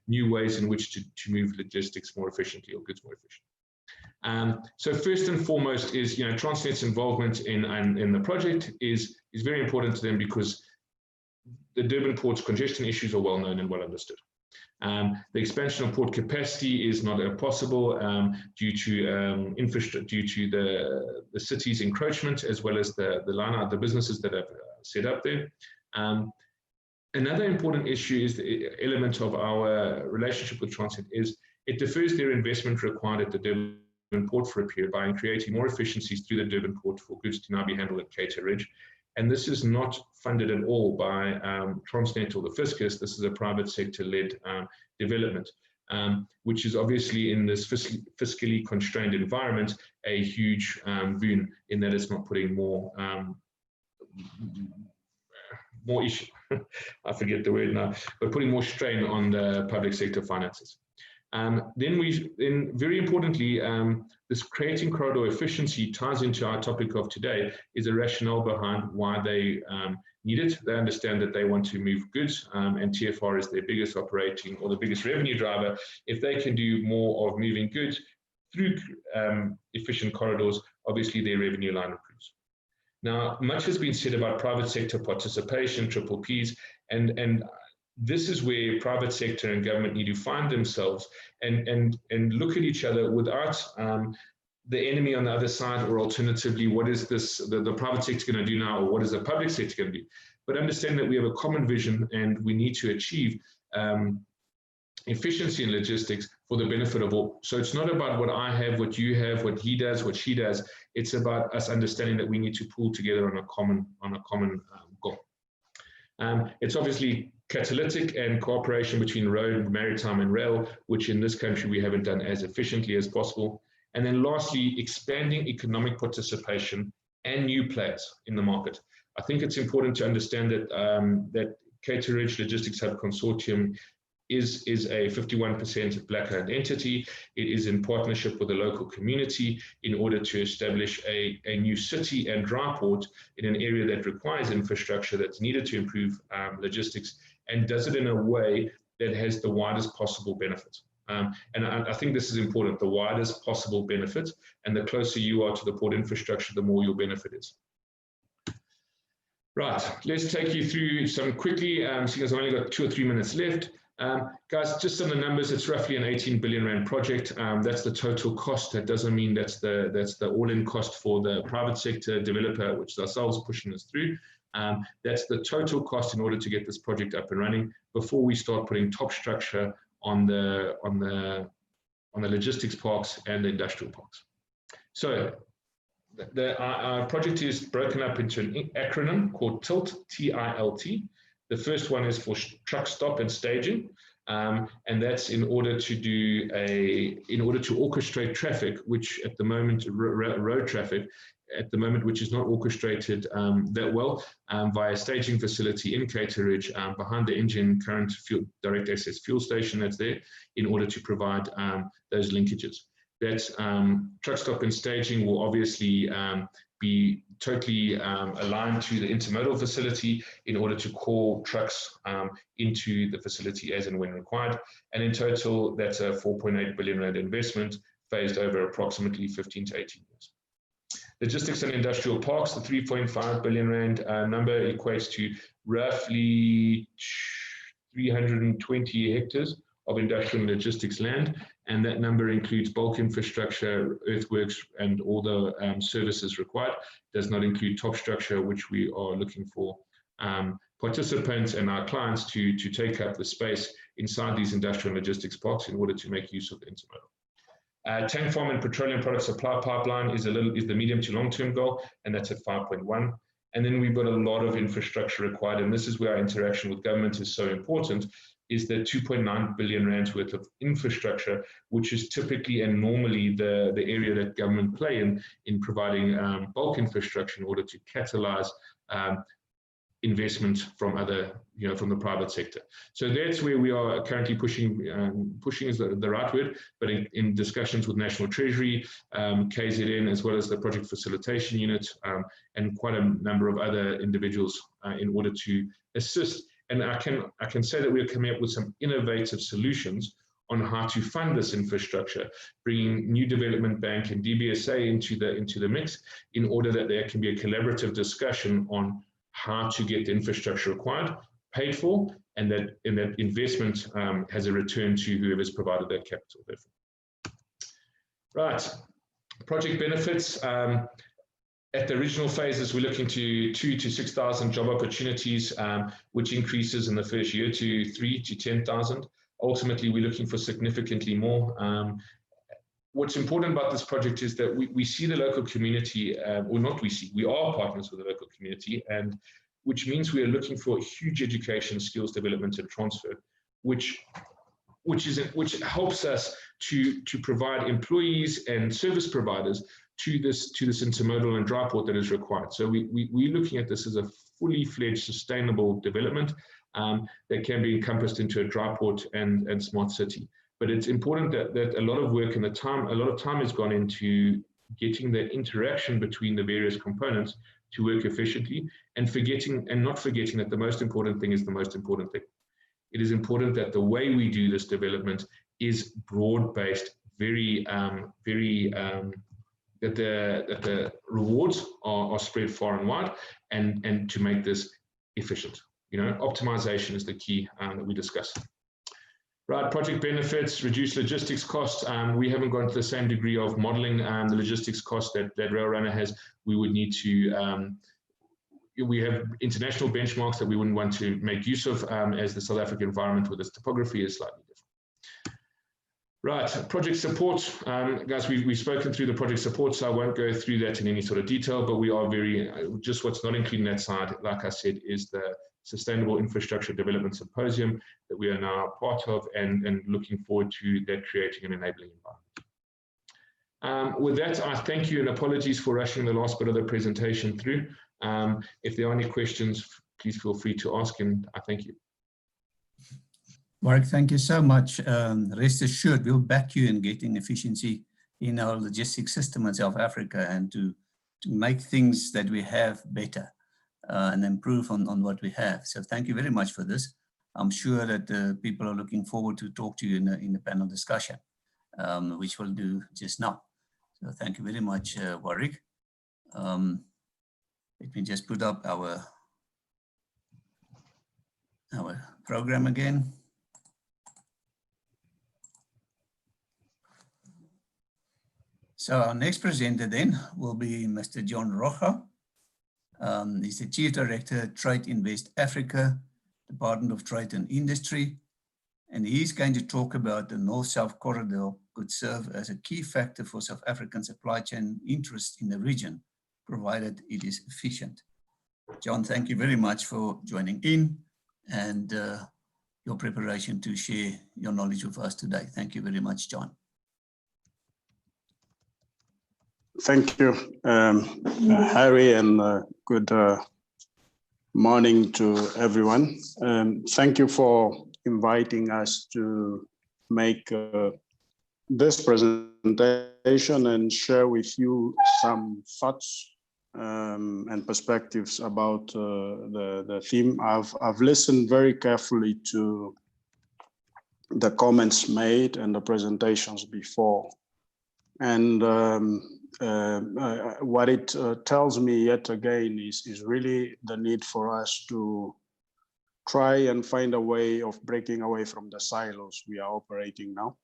new ways in which to move logistics more efficiently or goods more efficiently. So first and foremost is Transnet's involvement in the project is very important to them because the Durban port's congestion issues are well known and well understood. The expansion of port capacity is not possible due to infrastructure, due to the city's encroachment, as well as the businesses that have set up there. Another important issue is the element of our relationship with Transnet is it defers their investment required at the Durban port for a period by creating more efficiencies through the Durban port for goods to now be handled at Cater Ridge. And this is not funded at all by Transnet or the Fiscus. This is a private sector-led development, which is obviously in this fiscally constrained environment a huge boon in that it's not putting more issue. I forget the word now, but putting more strain on the public sector finances. Then very importantly, this creating corridor efficiency ties into our topic of today, is a rationale behind why they need it. They understand that they want to move goods, and TFR is their biggest operating or the biggest revenue driver. If they can do more of moving goods through efficient corridors, obviously their revenue line improves. Now, much has been said about private sector participation, triple Ps, and this is where private sector and government need to find themselves and look at each other without the enemy on the other side, or alternatively, what is this the private sector going to do now, or what is the public sector going to do? But understand that we have a common vision and we need to achieve efficiency in logistics for the benefit of all. So it's not about what I have, what you have, what he does, what she does. It's about us understanding that we need to pull together on a common goal. It's obviously catalytic and cooperation between road, maritime, and rail, which in this country we haven't done as efficiently as possible. And then lastly, expanding economic participation and new players in the market. I think it's important to understand that that Cato Ridge Logistics Hub Consortium is a 51% black-owned entity. It is in partnership with the local community in order to establish a new city and dry port in an area that requires infrastructure that's needed to improve logistics, and does it in a way that has the widest possible benefit. And I think this is important, the widest possible benefit, and the closer you are to the port infrastructure, the more your benefit is. Right, let's take you through some quickly, seeing as I've only got 2 or 3 minutes left. Guys, just some of the numbers, it's roughly an 18 billion rand project. That's the total cost. That doesn't mean that's the all-in cost for the private sector developer, which is ourselves pushing us through. That's the total cost in order to get this project up and running before we start putting top structure on the logistics parks and the industrial parks. So our project is broken up into an acronym called TILT, T-I-L-T. The first one is for truck stop and staging, and that's in order to orchestrate traffic, which at the moment, road traffic, at the moment, which is not orchestrated that well, via a staging facility in Cato Ridge behind the engine current fuel, direct access fuel station that's there, in order to provide those linkages. That truck stop and staging will obviously be totally aligned to the intermodal facility in order to call trucks into the facility as and when required. And in total, that's a 4.8 billion rand investment phased over approximately 15 to 18 years. Logistics and industrial parks, the 3.5 billion rand number equates to roughly 320 hectares of industrial and logistics land, and that number includes bulk infrastructure, earthworks, and all the services required. It does not include top structure, which we are looking for participants and our clients to take up the space inside these industrial and logistics parks in order to make use of the intermodal. Tank farm and petroleum product supply pipeline is the medium to long-term goal, and that's at 5.1. And then we've got a lot of infrastructure required, and this is where our interaction with government is so important, is the 2.9 billion rands worth of infrastructure, which is typically and normally the area that government play in providing bulk infrastructure in order to catalyze investment from other, from the private sector. So that's where we are currently pushing is the right word, but in discussions with National Treasury, KZN, as well as the Project Facilitation Unit, and quite a number of other individuals in order to assist. And I can say that we are coming up with some innovative solutions on how to fund this infrastructure, bringing New Development Bank and DBSA into the mix, in order that there can be a collaborative discussion on how to get the infrastructure required, paid for, and that investment has a return to whoever's provided that capital. Right, project benefits. At the original phases, we're looking to 2,000 to 6,000 job opportunities, which increases in the first year to 3,000 to 10,000. Ultimately, we're looking for significantly more. what's important about this project is that we see the local community, or not we see, we are partners with the local community, and which means we are looking for huge education, skills development and transfer, which helps us to provide employees and service providers to this intermodal and dry port that is required. So we're looking at this as a fully fledged sustainable development that can be encompassed into a dry port and smart city. But it's important that a lot of work and a lot of time has gone into getting the interaction between the various components to work efficiently, and not forgetting that the most important thing is the most important thing. It is important that the way we do this development is broad-based, that the rewards are spread far and wide, and to make this efficient. Optimization is the key that we discuss. Right, project benefits, reduce logistics costs. We haven't gone to the same degree of modeling the logistics costs that Rail Runner has. We would need to, we have international benchmarks that we wouldn't want to make use of, as the South African environment with its topography is slightly different. Right, project support. Guys, we've spoken through the project support, so I won't go through that in any sort of detail, but we are just what's not included in that side, like I said, is the Sustainable Infrastructure Development Symposium that we are now part of, and looking forward to that creating an enabling environment. With that, I thank you and apologies for rushing the last bit of the presentation through. If there are any questions, please feel free to ask, and I thank you. Mark, thank you so much. Rest assured, we'll back you in getting efficiency in our logistics system in South Africa, and to make things that we have better. And improve on what we have. So thank you very much for this. I'm sure that people are looking forward to talk to you in the panel discussion, which we'll do just now. So thank you very much, Warwick. Let me just put up our program again. So our next presenter then will be Mr. John Rocha. He's the Chief Director, Trade in West Africa, Department of Trade and Industry. And he's going to talk about the North-South corridor could serve as a key factor for South African supply chain interest in the region, provided it is efficient. John, thank you very much for joining in and your preparation to share your knowledge with us today. Thank you very much, John. Thank you, Harry, and good morning to everyone. Thank you for inviting us to make this presentation and share with you some thoughts and perspectives about the theme. I've listened very carefully to the comments made and the presentations before, and what it tells me yet again is really the need for us to try and find a way of breaking away from the silos we are operating now.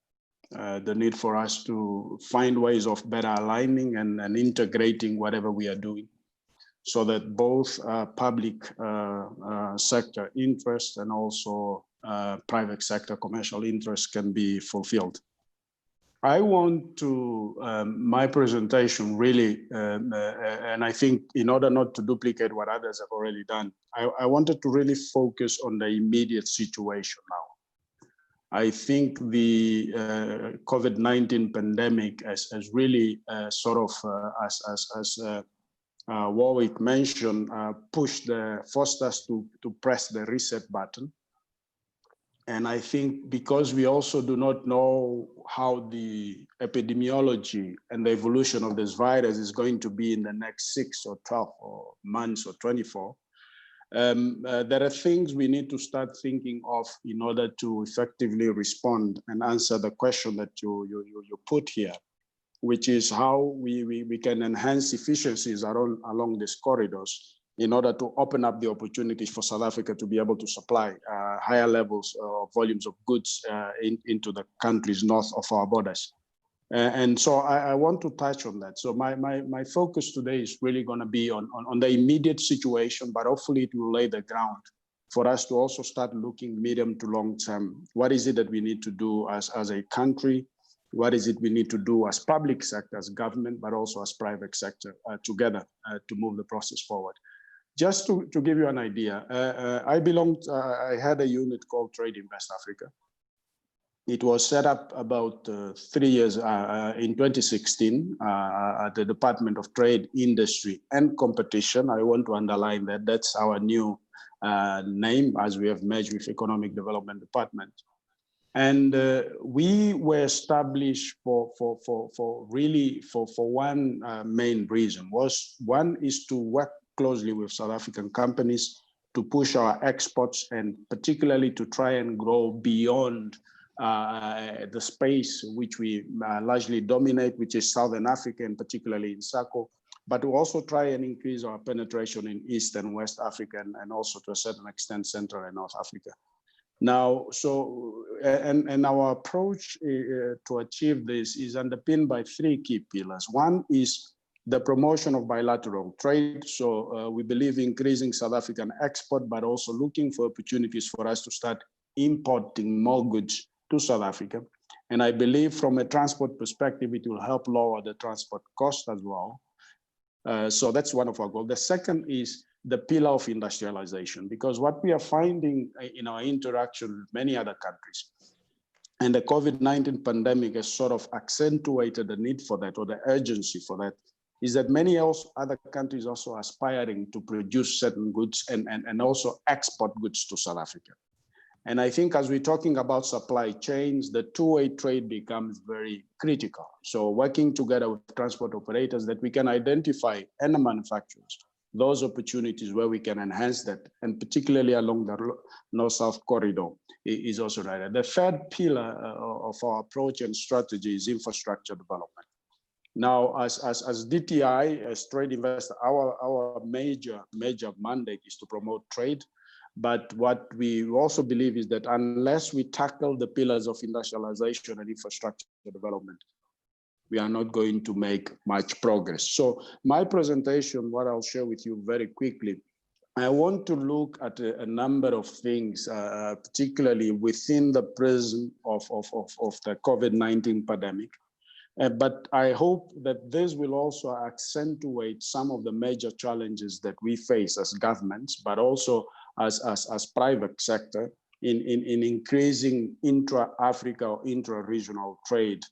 The need for us to find ways of better aligning and integrating whatever we are doing, so that both public sector interests and also private sector commercial interests can be fulfilled. I want to, my presentation really, and I think in order not to duplicate what others have already done, I wanted to really focus on the immediate situation now. I think the COVID-19 pandemic has really sort of, as Warwick mentioned, forced us to press the reset button. And I think because we also do not know how the epidemiology and the evolution of this virus is going to be in the next 6 or 12 or months or 24, there are things we need to start thinking of in order to effectively respond and answer the question that you put here, which is how we can enhance efficiencies along these corridors in order to open up the opportunities for South Africa to be able to supply higher levels of volumes of goods into the countries north of our borders. And so I want to touch on that. So my focus today is really going to be on the immediate situation, but hopefully it will lay the ground for us to also start looking medium to long term. What is it that we need to do as a country what is it we need to do as public sector, as government, but also as private sector together to move the process forward. Just to give you an idea, I had a unit called Trade in West Africa. It was set up about 3 years in 2016 at the Department of Trade, Industry and Competition. I want to underline that that's our new name as we have merged with Economic Development Department. And we were established for one main reason. One is to work closely with South African companies to push our exports and particularly to try and grow beyond the space which we largely dominate, which is Southern Africa and particularly in SACO, but to also try and increase our penetration in East and West Africa and also to a certain extent Central and North Africa. Now, so, and our approach to achieve this is underpinned by 3 key pillars. One is the promotion of bilateral trade. So we believe increasing South African export, but also looking for opportunities for us to start importing more goods to South Africa. And I believe from a transport perspective, it will help lower the transport cost as well. So that's one of our goals. The second is the pillar of industrialization, because what we are finding in our interaction with many other countries, and the COVID-19 pandemic has sort of accentuated the need for that, or the urgency for that, is that many other countries also aspiring to produce certain goods and also export goods to South Africa. And I think as we're talking about supply chains, the two-way trade becomes very critical. So working together with transport operators that we can identify and the manufacturers, those opportunities where we can enhance that, and particularly along the North-South corridor is also right. The third pillar of our approach and strategy is infrastructure development. Now, as DTI, as trade investor, our major mandate is to promote trade. But what we also believe is that unless we tackle the pillars of industrialization and infrastructure development, we are not going to make much progress. So my presentation, what I'll share with you very quickly, I want to look at a number of things, particularly within the prism of the COVID-19 pandemic. But I hope that this will also accentuate some of the major challenges that we face as governments, but also as private sector in increasing intra-Africa or intra-regional trade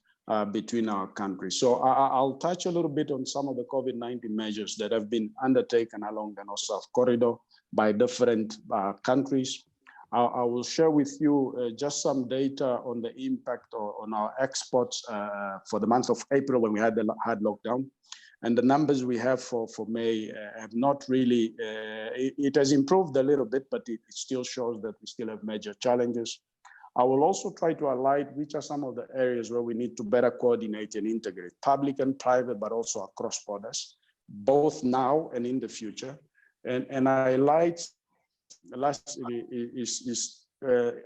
between our countries. So I'll touch a little bit on some of the COVID-19 measures that have been undertaken along the North-South corridor by different countries. I will share with you just some data on the impact on our exports for the month of April when we had the hard lockdown. And the numbers we have for May have not really, it has improved a little bit, but it still shows that we still have major challenges. I will also try to highlight which are some of the areas where we need to better coordinate and integrate public and private, but also across borders, both now and in the future. And I highlight lastly is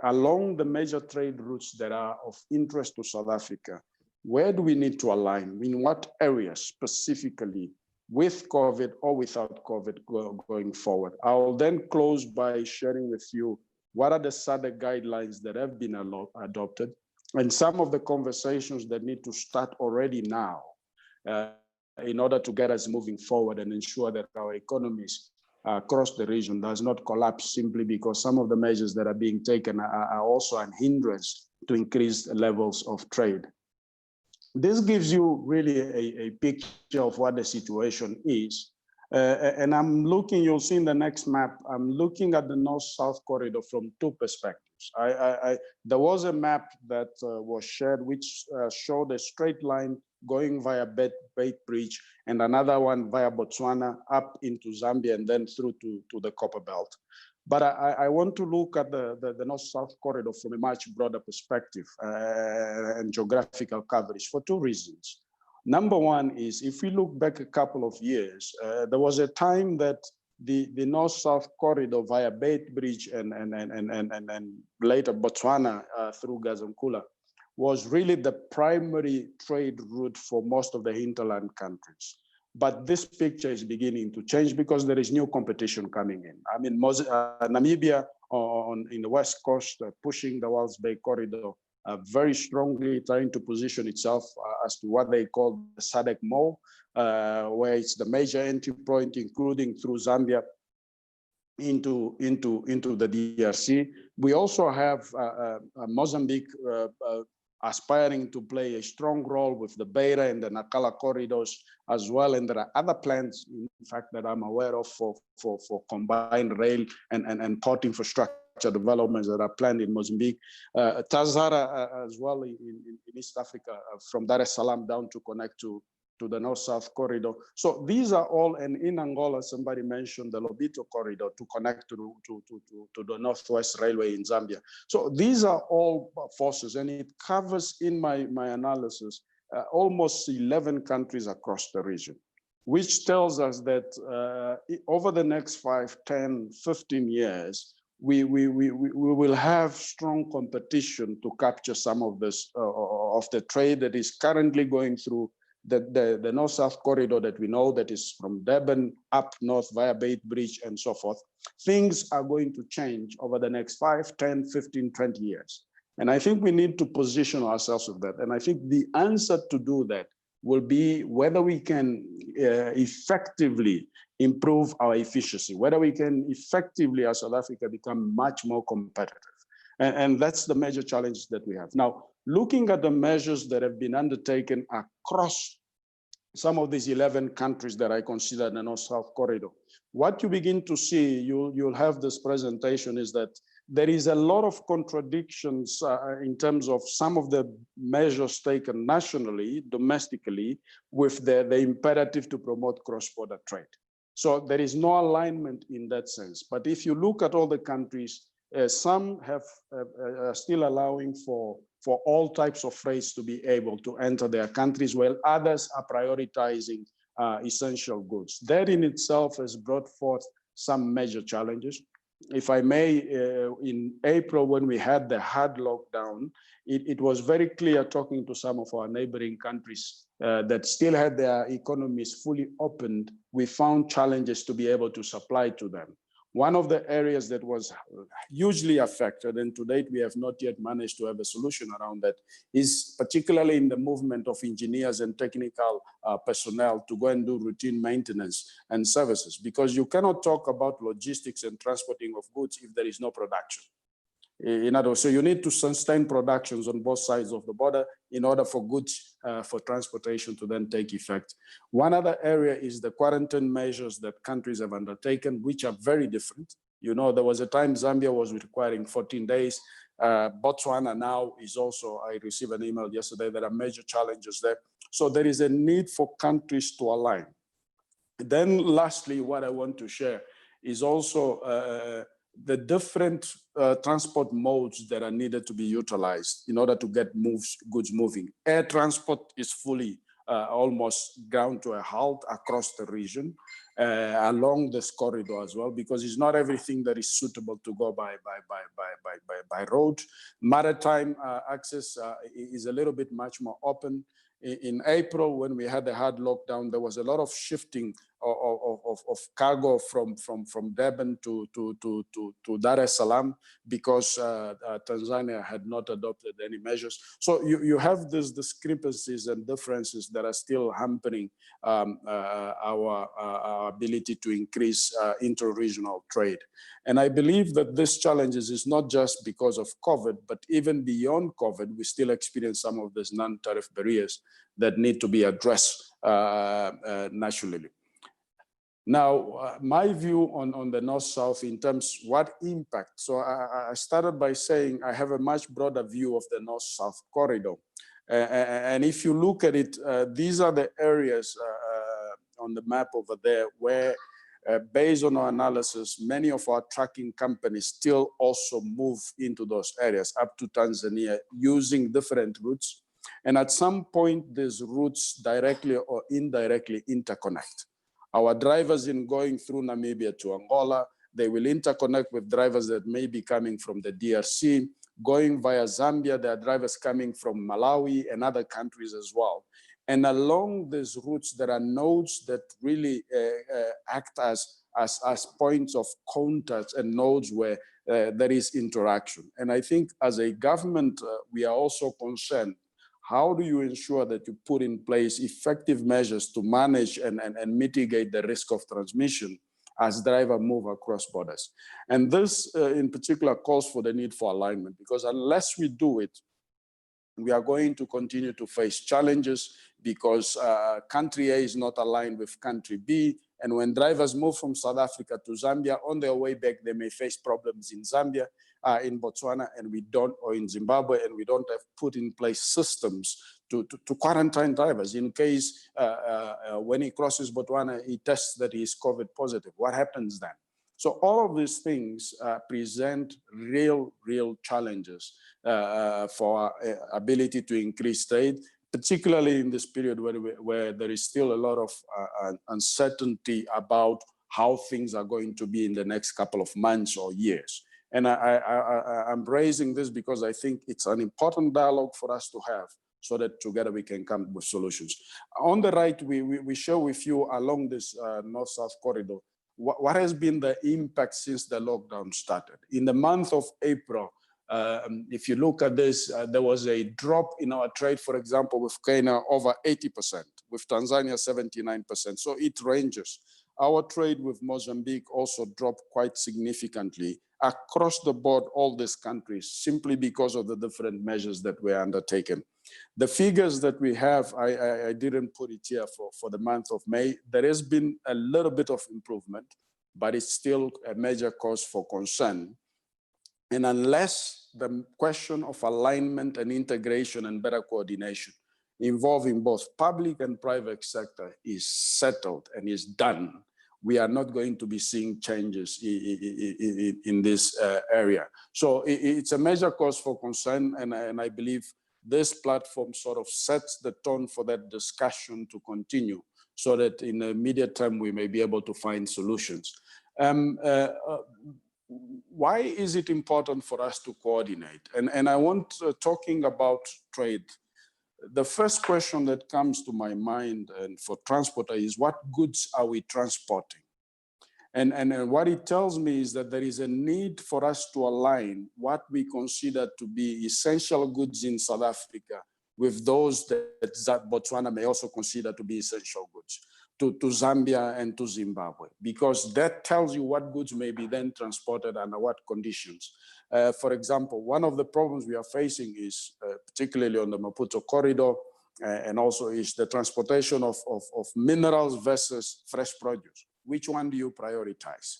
along the major trade routes that are of interest to South Africa. Where do we need to align? In what areas specifically with COVID or without COVID going forward? I'll then close by sharing with you what are the SADC guidelines that have been adopted and some of the conversations that need to start already now in order to get us moving forward and ensure that our economies across the region does not collapse simply because some of the measures that are being taken are also an hindrance to increase levels of trade. This gives you really a picture of what the situation is. And I'm looking, you'll see in the next map, I'm looking at the North-South corridor from 2 perspectives. There was a map that was shared which showed a straight line going via Bait Bridge and another one via Botswana up into Zambia and then through to the Copper Belt. But I want to look at the North-South corridor from a much broader perspective and geographical coverage for 2 reasons. Number one is if we look back a couple of years, there was a time that the North-South corridor via Bait Bridge and later Botswana through Gazankula was really the primary trade route for most of the hinterland countries. But this picture is beginning to change because there is new competition coming in. I mean, Namibia in the West Coast pushing the Walvis Bay corridor very strongly trying to position itself as to what they call the SADC mole, where it's the major entry point, including through Zambia into the DRC. We also have Mozambique aspiring to play a strong role with the Beira and the Nacala corridors as well. And there are other plans, in fact, that I'm aware of for combined rail and port infrastructure developments that are planned in Mozambique. Tazara as well in East Africa, from Dar es Salaam down to connect to the north-south corridor. So these are all, and in Angola, somebody mentioned the Lobito corridor to connect to the Northwest Railway in Zambia. So these are all forces, and it covers, in my analysis, almost 11 countries across the region, which tells us that over the next 5, 10, 15 years, we will have strong competition to capture some of this of the trade that is currently going through the north-south corridor that we know, that is from Durban up north via Beit Bridge and so forth. Things are going to change over the next 5, 10, 15, 20 years. And I think we need to position ourselves with that. And I think the answer to do that will be whether we can effectively improve our efficiency, whether we can effectively, as South Africa, become much more competitive. And that's the major challenge that we have. Now, looking at the measures that have been undertaken across some of these 11 countries that I consider the North-South corridor, what you begin to see, you'll have this presentation, is that there is a lot of contradictions in terms of some of the measures taken nationally, domestically, with the imperative to promote cross-border trade. So there is no alignment in that sense. But if you look at all the countries, some have still allowing for all types of freights to be able to enter their countries, while others are prioritizing essential goods. That in itself has brought forth some major challenges. If I may, in April, when we had the hard lockdown, it was very clear, talking to some of our neighboring countries that still had their economies fully opened, we found challenges to be able to supply to them. One of the areas that was hugely affected, and to date we have not yet managed to have a solution around that, is particularly in the movement of engineers and technical personnel to go and do routine maintenance and services, because you cannot talk about logistics and transporting of goods if there is no production. In other words, so you need to sustain productions on both sides of the border in order for goods for transportation to then take effect. One other area is the quarantine measures that countries have undertaken, which are very different. You know, there was a time Zambia was requiring 14 days. Botswana now is also, I received an email yesterday, there are major challenges there. So there is a need for countries to align. Then lastly, what I want to share is also the different transport modes that are needed to be utilized in order to get goods moving. Air transport is fully almost ground to a halt across the region, along this corridor as well, because it's not everything that is suitable to go by road. Maritime access is a little bit much more open. In April, when we had the hard lockdown, there was a lot of shifting of cargo from Durban to Dar es Salaam, because Tanzania had not adopted any measures. So you have these discrepancies and differences that are still hampering our ability to increase inter-regional trade. And I believe that this challenges is not just because of COVID, but even beyond COVID, we still experience some of these non-tariff barriers that need to be addressed nationally. Now, my view on the North-South in terms what impact. So I started by saying I have a much broader view of the North-South corridor. And if you look at it, these are the areas on the map over there where, based on our analysis, many of our trucking companies still also move into those areas up to Tanzania using different routes. And at some point, these routes directly or indirectly interconnect. Our drivers in going through Namibia to Angola, they will interconnect with drivers that may be coming from the DRC. Going via Zambia, there are drivers coming from Malawi and other countries as well. And along these routes, there are nodes that really act as points of contact and nodes where there is interaction. And I think as a government, we are also concerned, how do you ensure that you put in place effective measures to manage and mitigate the risk of transmission as drivers move across borders? And this in particular calls for the need for alignment, because unless we do it, we are going to continue to face challenges because country A is not aligned with country B. And when drivers move from South Africa to Zambia, on their way back, they may face problems in Zambia, in Botswana, and we don't, or in Zimbabwe, and we don't have put in place systems to quarantine drivers in case when he crosses Botswana, he tests that he is COVID positive. What happens then? So all of these things present real challenges for our ability to increase trade, particularly in this period where there is still a lot of uncertainty about how things are going to be in the next couple of months or years. And I'm raising this because I think it's an important dialogue for us to have, so that together we can come with solutions. On the right, we share with you along this north-south corridor, what has been the impact since the lockdown started. In the month of April, if you look at this, there was a drop in our trade, for example, with Kenya over 80%, with Tanzania 79%. So it ranges. Our trade with Mozambique also dropped quite significantly across the board, all these countries, simply because of the different measures that were undertaken. The figures that we have, I didn't put it here for the month of May. There has been a little bit of improvement, but it's still a major cause for concern. And unless the question of alignment and integration and better coordination involving both public and private sector is settled and is done, we are not going to be seeing changes in this area. So it's a major cause for concern, and I believe this platform sort of sets the tone for that discussion to continue, so that in the immediate term we may be able to find solutions. Why is it important for us to coordinate? And I want, talking about trade, the first question that comes to my mind and for transporter is, what goods are we transporting? And what it tells me is that there is a need for us to align what we consider to be essential goods in South Africa with those that Botswana may also consider to be essential goods to Zambia and to Zimbabwe, because that tells you what goods may be then transported under what conditions. For example, one of the problems we are facing is, particularly on the Maputo corridor, and also is the transportation of minerals versus fresh produce. Which one do you prioritize?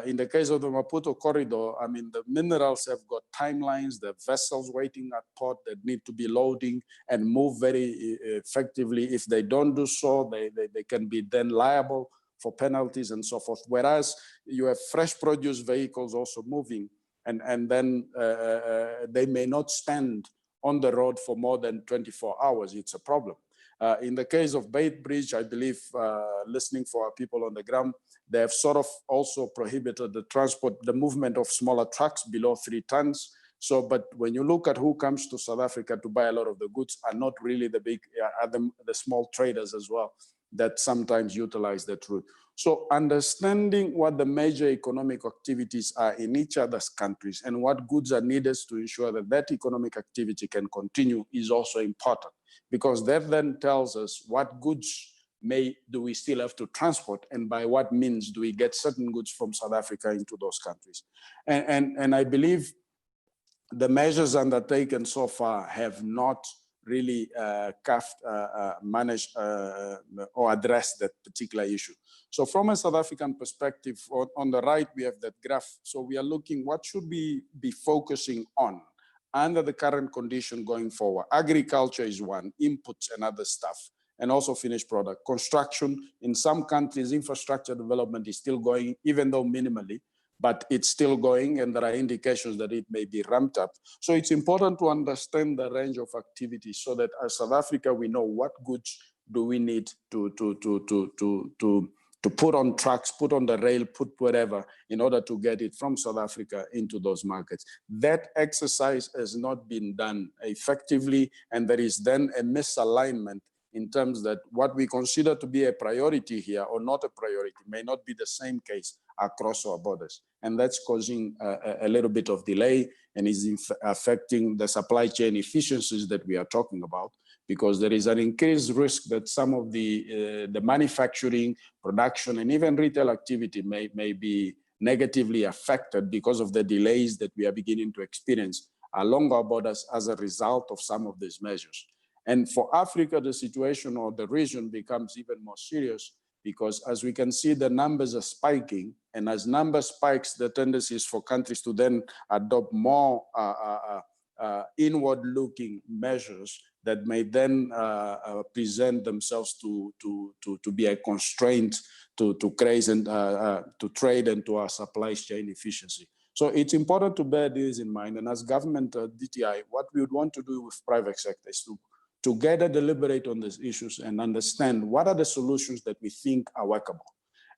In the case of the Maputo corridor, I mean, the minerals have got timelines, the vessels waiting at port that need to be loading and move very effectively. If they don't do so, they can be then liable for penalties and so forth. Whereas you have fresh produce vehicles also moving, and then they may not stand on the road for more than 24 hours. It's a problem. In the case of Beit Bridge, I believe, listening for our people on the ground, they have sort of also prohibited the movement of smaller trucks below 3 tons. So, but when you look at who comes to South Africa to buy a lot of the goods, are not really the big, the small traders as well, that sometimes utilize that route. So understanding what the major economic activities are in each other's countries and what goods are needed to ensure that that economic activity can continue is also important, because that then tells us what goods do we still have to transport, and by what means do we get certain goods from South Africa into those countries. And I believe the measures undertaken so far have not really managed or addressed that particular issue. So from a South African perspective, on the right, we have that graph. So we are looking, what should we be focusing on under the current condition going forward? Agriculture is one, inputs and other stuff, and also finished product. Construction, in some countries, infrastructure development is still going, even though minimally, but it's still going, and there are indications that it may be ramped up. So it's important to understand the range of activities so that as South Africa, we know what goods do we need to put on trucks, put on the rail, put whatever, in order to get it from South Africa into those markets. That exercise has not been done effectively, and there is then a misalignment in terms that what we consider to be a priority here or not a priority may not be the same case across our borders. and that's causing a little bit of delay and is affecting the supply chain efficiencies that we are talking about, because there is an increased risk that some of the manufacturing, production, and even retail activity may be negatively affected because of the delays that we are beginning to experience along our borders as a result of some of these measures. And for Africa, the situation or the region becomes even more serious, because as we can see, the numbers are spiking, and as numbers spikes, the tendency is for countries to then adopt more inward-looking measures that may then present themselves to be a constraint to trade and to our supply chain efficiency. So it's important to bear this in mind. And as government DTI, what we would want to do with private sector is to together deliberate on these issues and understand what are the solutions that we think are workable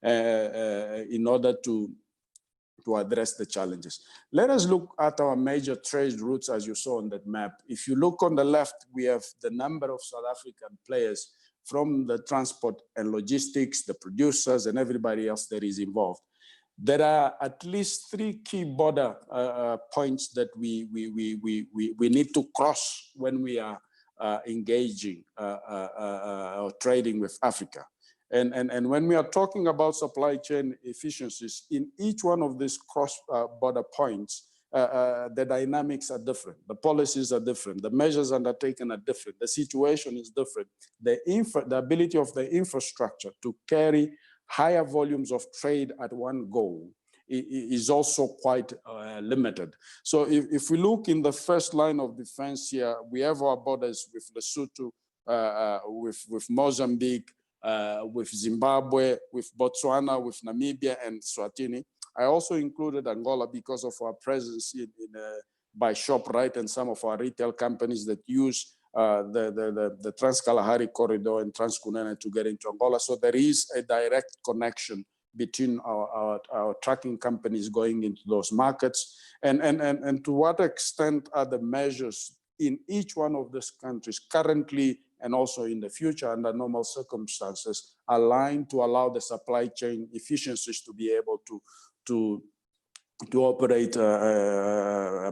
in order to address the challenges. Let us look at our major trade routes as you saw on that map. If you look on the left, we have the number of South African players from the transport and logistics, the producers, and everybody else that is involved. There are at least 3 key border points that we need to cross when we are engaging or trading with Africa. And when we are talking about supply chain efficiencies, in each one of these cross-border points, the dynamics are different, the policies are different, the measures undertaken are different, the situation is different. The ability of the infrastructure to carry higher volumes of trade at one go is also quite limited. So if we look in the first line of defense here, we have our borders with Lesotho, with Mozambique, with Zimbabwe, with Botswana, with Namibia and Swatini. I also included Angola because of our presence by ShopRite and some of our retail companies that use the Trans-Kalahari corridor and Transkunene to get into Angola. So there is a direct connection between our trucking companies going into those markets. And to what extent are the measures in each one of these countries currently and also in the future under normal circumstances aligned to allow the supply chain efficiencies to be able to operate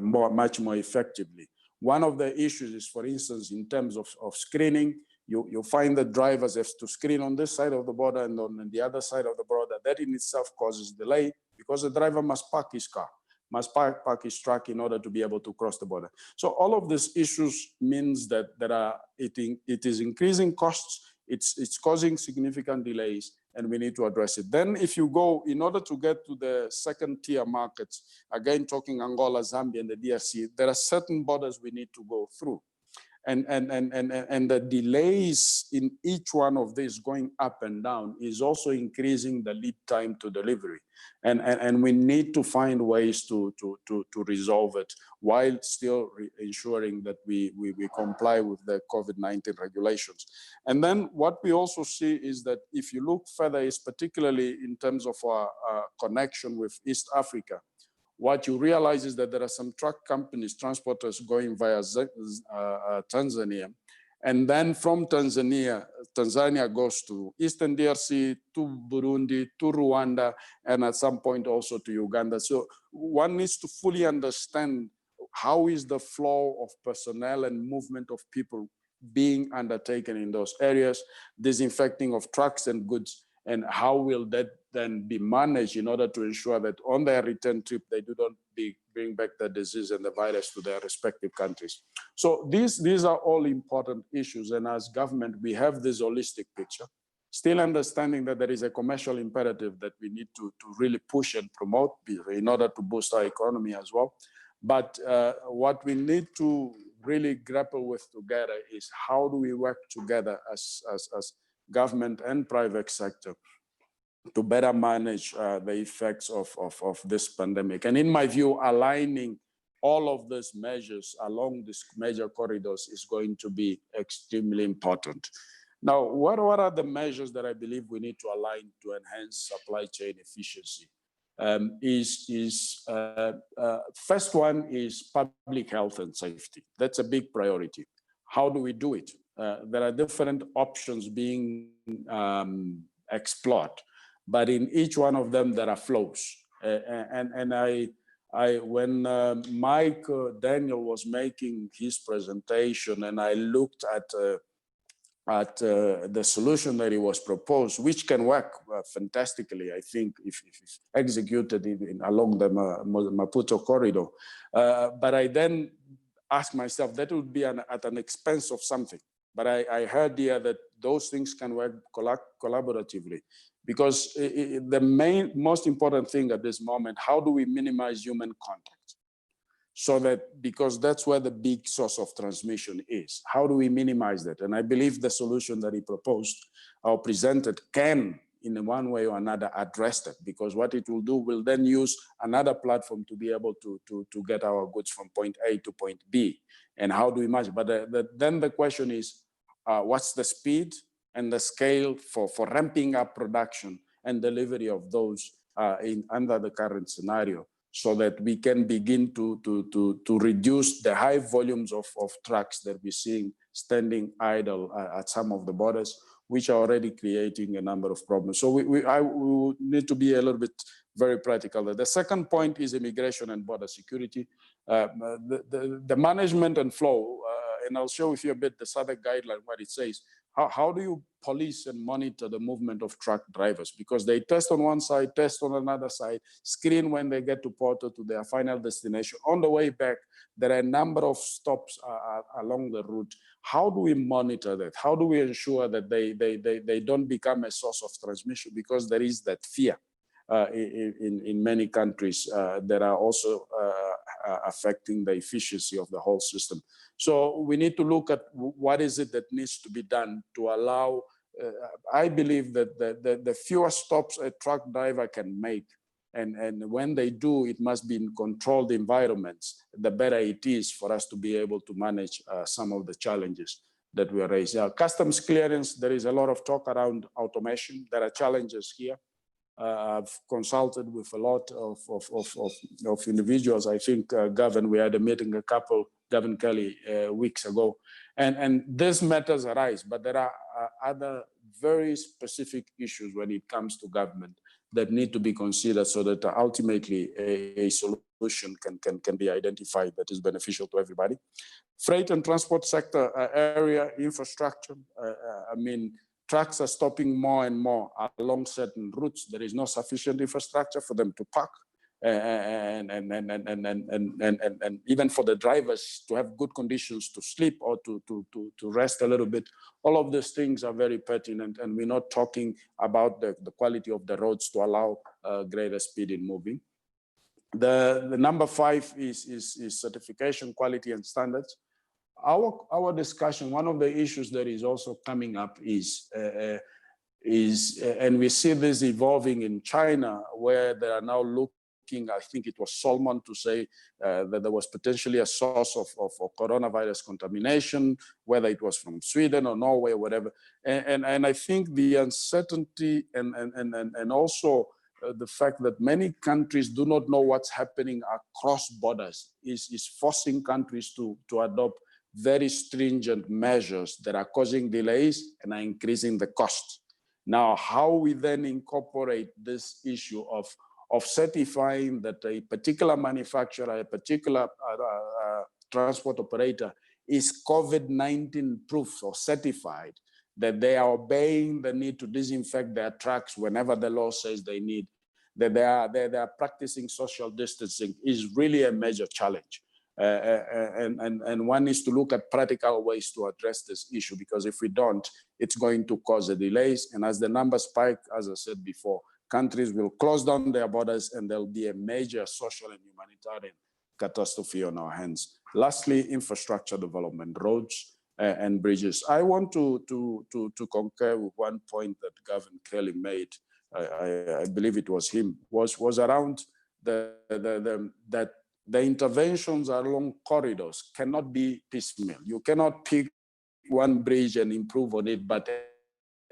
much more effectively. One of the issues is, for instance, in terms of screening, you find that drivers have to screen on this side of the border and on the other side of the border. That in itself causes delay because the driver must park his car, must park his truck in order to be able to cross the border. So all of these issues means that it is increasing costs, it's causing significant delays, and we need to address it. Then if you go, in order to get to the second tier markets, again, talking Angola, Zambia, and the DRC, there are certain borders we need to go through. And the delays in each one of these going up and down is also increasing the lead time to delivery. And we need to find ways to resolve it while still ensuring that we comply with the COVID-19 regulations. And then what we also see is that if you look further, is particularly in terms of our connection with East Africa, what you realize is that there are some truck companies, transporters going via Tanzania. And then from Tanzania goes to Eastern DRC, to Burundi, to Rwanda, and at some point also to Uganda. So one needs to fully understand how is the flow of personnel and movement of people being undertaken in those areas, disinfecting of trucks and goods, and how will that then be managed in order to ensure that on their return trip, they do not bring back the disease and the virus to their respective countries. So these are all important issues. And as government, we have this holistic picture, still understanding that there is a commercial imperative that we need to really push and promote in order to boost our economy as well. But what we need to really grapple with together is how do we work together as government and private sector to better manage the effects of this pandemic. And in my view, aligning all of these measures along these major corridors is going to be extremely important. Now, what are the measures that I believe we need to align to enhance supply chain efficiency? First one is public health and safety. That's a big priority. How do we do it? There are different options being explored, but in each one of them, there are flaws. And when Mike Daniel was making his presentation, and I looked at the solution that he was proposed, which can work fantastically, I think, if executed along the Maputo corridor. But I then asked myself, that would be at an expense of something. But I heard here that those things can work collaboratively, because the most important thing at this moment, how do we minimize human contact? So that, because that's where the big source of transmission is. How do we minimize that? And I believe the solution that he proposed or presented can, in one way or another, address that, because what it will do will then use another platform to be able to get our goods from point A to point B. And how do we manage? But then the question is, what's the speed and the scale for ramping up production and delivery of those under the current scenario, so that we can begin to reduce the high volumes of trucks that we're seeing standing idle at some of the borders, which are already creating a number of problems. So we need to be a little bit very practical. The second point is immigration and border security. The management and flow, and I'll show you a bit the SADC guideline, what it says. How do you police and monitor the movement of truck drivers? Because they test on one side, test on another side, screen when they get to Porto, to their final destination. On the way back, there are a number of stops along the route. How do we monitor that? How do we ensure that they don't become a source of transmission? Because there is that fear in many countries that are also affecting the efficiency of the whole system. So we need to look at what is it that needs to be done to allow, I believe that the fewer stops a truck driver can make, and when they do, it must be in controlled environments, the better it is for us to be able to manage some of the challenges that we are raising. Customs clearance, there is a lot of talk around automation. There are challenges here. I've consulted with a lot of individuals. I think, Gavin, we had a meeting Gavin Kelly, weeks ago. And these matters arise, but there are other very specific issues when it comes to government that need to be considered, so that ultimately a solution can be identified that is beneficial to everybody. Freight and transport sector area, infrastructure, I mean, trucks are stopping more and more along certain routes. There is no sufficient infrastructure for them to park, and even for the drivers to have good conditions to sleep or to rest a little bit. All of these things are very pertinent, and we're not talking about the quality of the roads to allow greater speed in moving. The number 5 is certification, quality, and standards. Our discussion, one of the issues that is also coming up is, and we see this evolving in China, where they are now looking, I think it was Solomon, to say that there was potentially a source of coronavirus contamination, whether it was from Sweden or Norway or whatever. And I think the uncertainty and also the fact that many countries do not know what's happening across borders is forcing countries to adopt very stringent measures that are causing delays and are increasing the cost. Now, how we then incorporate this issue of certifying that a particular manufacturer, a particular transport operator is COVID-19 proof or certified, that they are obeying the need to disinfect their trucks whenever the law says they need, that they are practicing social distancing, is really a major challenge. And one needs to look at practical ways to address this issue, because if we don't, it's going to cause the delays. And as the numbers spike, as I said before, countries will close down their borders, and there'll be a major social and humanitarian catastrophe on our hands. Lastly, infrastructure development, roads and bridges. I want to concur with one point that Gavin Kelly made. I believe it was him, was around that the interventions along corridors cannot be piecemeal. You cannot pick one bridge and improve on it, but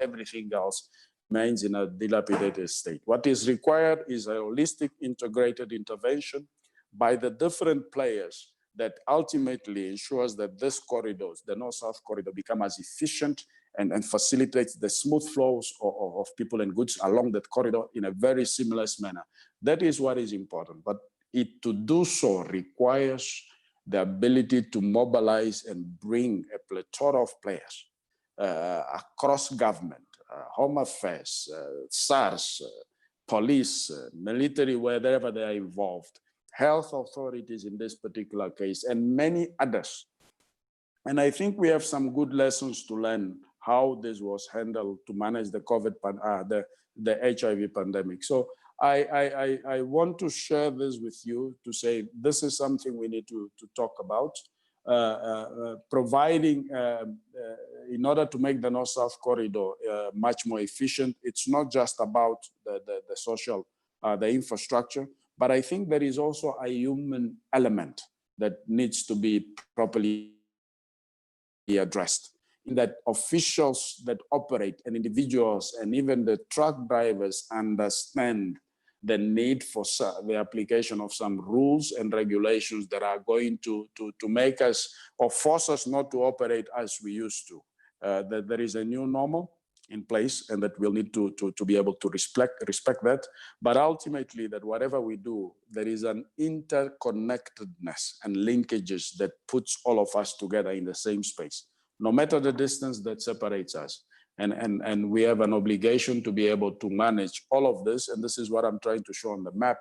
everything else remains in a dilapidated state. What is required is a holistic, integrated intervention by the different players that ultimately ensures that this corridors, the North-South corridor, become as efficient and facilitates the smooth flows of people and goods along that corridor in a very seamless manner. That is what is important. But to do so requires the ability to mobilize and bring a plethora of players across government, Home Affairs, SARS, police, military, wherever they are involved, health authorities in this particular case, and many others. And I think we have some good lessons to learn how this was handled to manage the the HIV pandemic. So I want to share this with you to say this is something we need to talk about, providing in order to make the North-South corridor much more efficient. It's not just about the social, the infrastructure, but I think there is also a human element that needs to be properly addressed. In that officials that operate and individuals and even the truck drivers understand the need for the application of some rules and regulations that are going to make us or force us not to operate as we used to. That there is a new normal in place and that we'll need to be able to respect that. But ultimately that whatever we do, there is an interconnectedness and linkages that puts all of us together in the same space, no matter the distance that separates us. And we have an obligation to be able to manage all of this. And this is what I'm trying to show on the map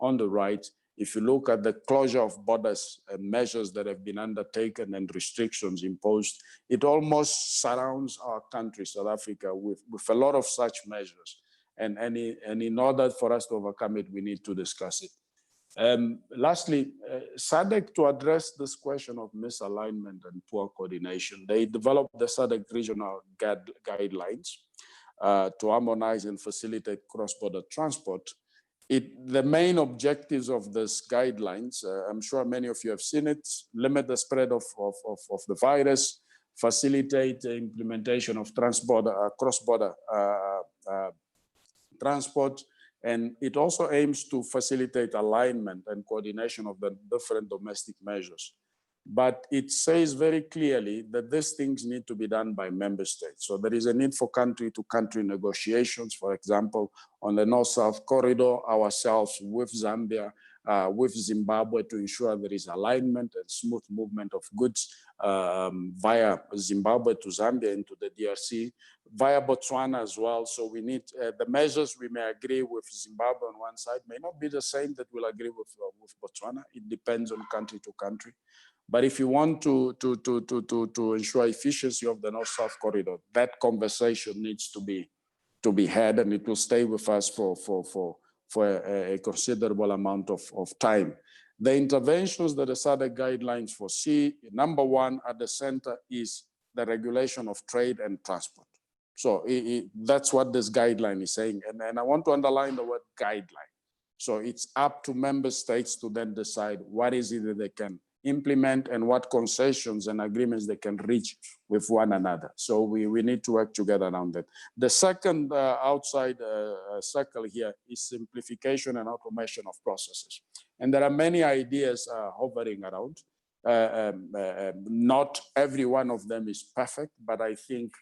on the right. If you look at the closure of borders and measures that have been undertaken and restrictions imposed, it almost surrounds our country, South Africa, with a lot of such measures. And in order for us to overcome it, we need to discuss it. Lastly, SADC, to address this question of misalignment and poor coordination, they developed the SADC regional guidelines to harmonize and facilitate cross-border transport. The main objectives of these guidelines, I'm sure many of you have seen it, limit the spread of the virus, facilitate the implementation of cross-border transport, and it also aims to facilitate alignment and coordination of the different domestic measures. But it says very clearly that these things need to be done by member states. So there is a need for country-to-country negotiations, for example, on the North-South corridor, ourselves with Zambia, with Zimbabwe, to ensure there is alignment and smooth movement of goods via Zimbabwe to Zambia into the DRC, via Botswana as well. So we need the measures we may agree with Zimbabwe on one side may not be the same that we'll agree with Botswana. It depends on country to country. But if you want to ensure efficiency of the North-South corridor, that conversation needs to be had, and it will stay with us for a considerable amount of time. The interventions that the SADC guidelines foresee, number one at the center is the regulation of trade and transport. So that's what this guideline is saying. And I want to underline the word guideline. So it's up to member states to then decide what is it that they can implement and what concessions and agreements they can reach with one another. So we need to work together around that. The second outside circle here is simplification and automation of processes. And there are many ideas hovering around. Not every one of them is perfect, but I think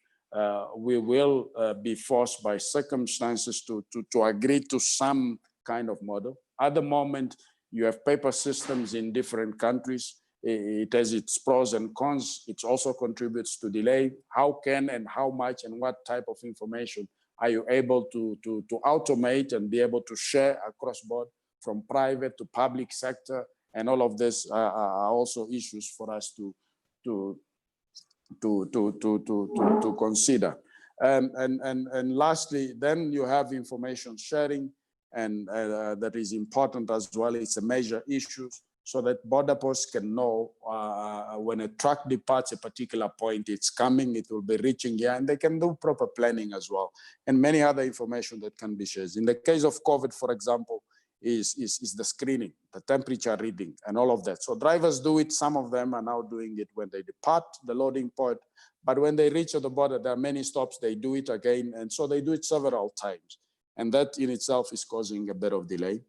we will be forced by circumstances to agree to some kind of model. At the moment, you have paper systems in different countries. It has its pros and cons. It also contributes to delay. How can and how much and what type of information are you able to automate and be able to share across board from private to public sector? And all of this are also issues for us to consider. And lastly, then you have information sharing, and that is important as well. It's a major issue so that border posts can know when a truck departs a particular point, it's coming, it will be reaching here, and they can do proper planning as well, and many other information that can be shared. In the case of COVID, for example, is the screening, the temperature reading, and all of that. So drivers do it. Some of them are now doing it when they depart the loading point, but when they reach at the border, there are many stops, they do it again, and so they do it several times. And that in itself is causing a bit of delay.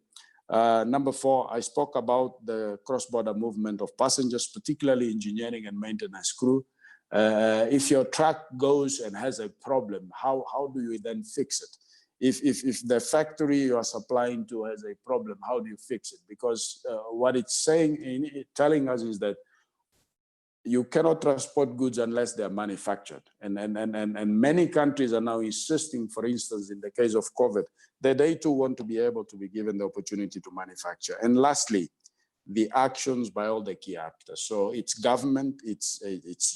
Number 4, I spoke about the cross-border movement of passengers, particularly engineering and maintenance crew. If your truck goes and has a problem, how do you then fix it? If the factory you are supplying to has a problem, how do you fix it? Because what it's telling us is that you cannot transport goods unless they are manufactured. And many countries are now insisting, for instance, in the case of COVID, that they too want to be able to be given the opportunity to manufacture. And lastly, the actions by all the key actors. So it's government, it's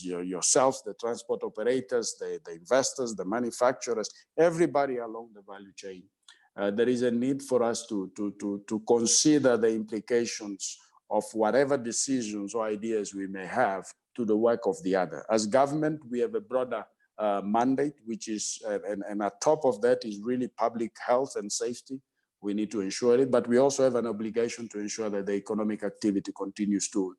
yourself, the transport operators, the investors, the manufacturers, everybody along the value chain. There is a need for us to consider the implications of whatever decisions or ideas we may have to the work of the other. As government, we have a broader mandate, which is, and at top of that is really public health and safety. We need to ensure it, but we also have an obligation to ensure that the economic activity continues to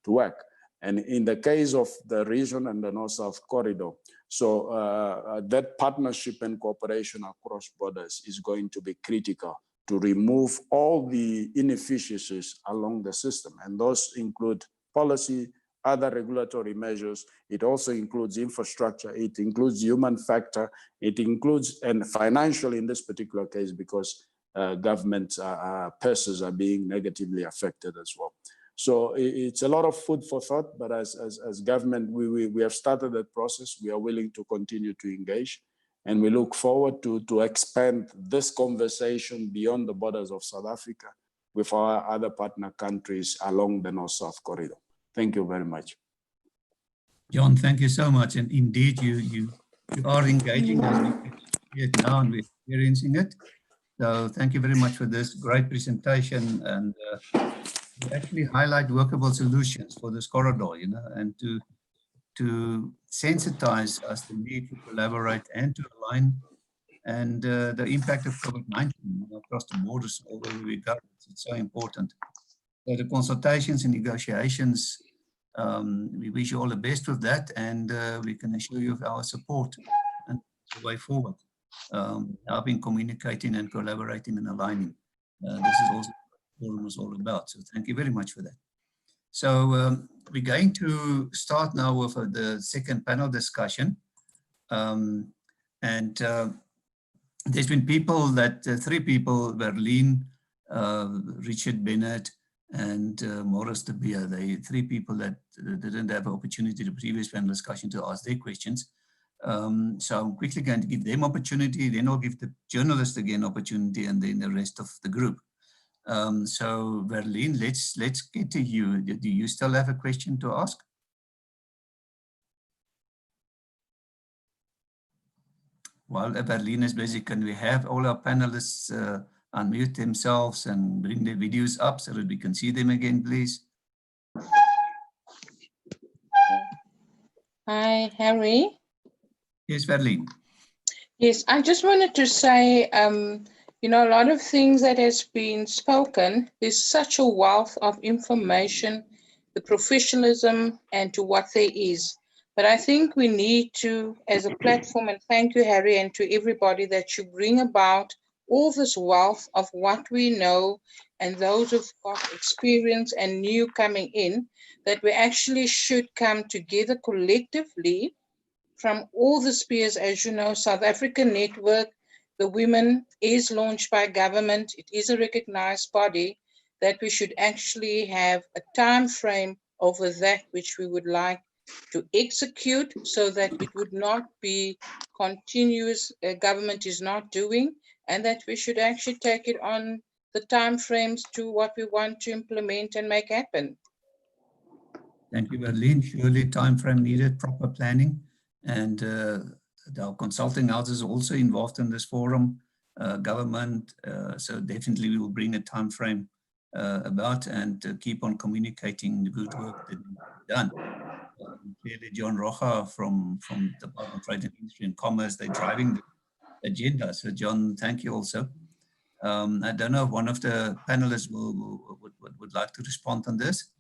work. And in the case of the region and the North-South corridor, so that partnership and cooperation across borders is going to be critical to remove all the inefficiencies along the system. And those include policy, other regulatory measures. It also includes infrastructure. It includes human factor. It includes, and financial in this particular case, because government purses are being negatively affected as well. So it's a lot of food for thought, but as government, we have started that process. We are willing to continue to engage, and we look forward to expand this conversation beyond the borders of South Africa with our other partner countries along the North-South corridor. Thank you very much. John, thank you so much. And indeed, you are engaging as we see it now, and we're experiencing it. So thank you very much for this great presentation, and you actually highlight workable solutions for this corridor, you know, and to sensitize us the need to collaborate and to align, and the impact of COVID-19 across the borders all over we go. It's so important. So the consultations and negotiations, we wish you all the best with that, and we can assure you of our support and the way forward. I've been communicating and collaborating and aligning. This is also what the forum is all about. So thank you very much for that. So we're going to start now with the second panel discussion. And there's been people that, 3 people, Berlin, Richard Bennett, and Morris de Beer. They 3 people that didn't have an opportunity to the previous panel discussion to ask their questions. So I'm quickly going to give them opportunity, then I'll give the journalists again opportunity, and then the rest of the group. So Berlin, let's get to you. Do you still have a question to ask? While Berlin is busy, can we have all our panelists unmute themselves and bring their videos up so that we can see them again, please? Hi, Harry. Yes, Berlin. Yes, I just wanted to say, you know, a lot of things that has been spoken, there's such a wealth of information, the professionalism, and to what there is. But I think we need to, as a platform, and thank you, Harry, and to everybody, that you bring about all this wealth of what we know and those who've got experience and new coming in, that we actually should come together collectively from all the spheres. As you know, South African Network, the Women, is launched by government. It is a recognized body, that we should actually have a time frame over that which we would like to execute, so that it would not be continuous, government is not doing, and that we should actually take it on the time frames to what we want to implement and make happen. Thank you, Berlin. Surely time frame needed, proper planning, and our consulting houses are also involved in this forum, government, so definitely we will bring a time frame about, and keep on communicating the good work that we've done. Clearly, John Rocha from the Department of Trade and Industry and Commerce, they're driving the agenda. So John, thank you also. I don't know if one of the panelists would like to respond on this.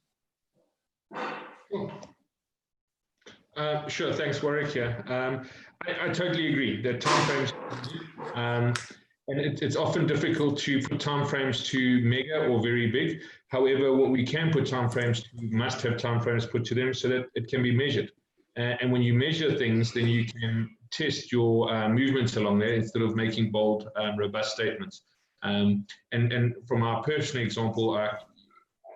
Sure, thanks, Warwick here. I totally agree that timeframes, And it's often difficult to put timeframes to mega or very big. However, what we can put timeframes to, must have timeframes put to them so that it can be measured. And when you measure things, then you can test your movements along there instead of making bold, robust statements. And from our personal example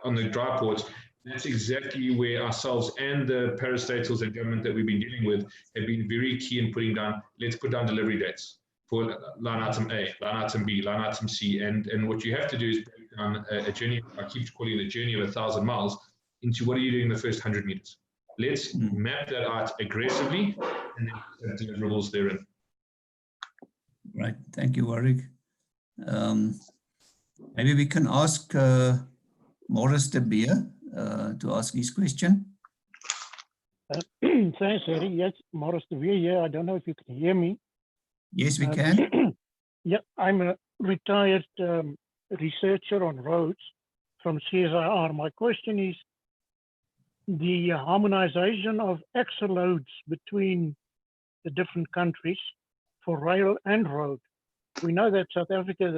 on the dry ports, that's exactly where ourselves and the parastatals and government that we've been dealing with have been very key in putting down, let's put down delivery dates for line item A, line item B, line item C. And what you have to do is break down a journey, I keep calling it a journey of 1,000 miles, into what are you doing in the first 100 meters. Let's map that out aggressively and then set deliverables therein. Right, thank you, Warwick. Maybe we can ask Morris de Beer to ask his question. Thanks, Harry. Yes, Morris de Beer here. I don't know if you can hear me. Yes, we can. Yeah, I'm a retired researcher on roads from CSIR. My question is the harmonization of axle loads between the different countries for rail and road. We know that South Africa,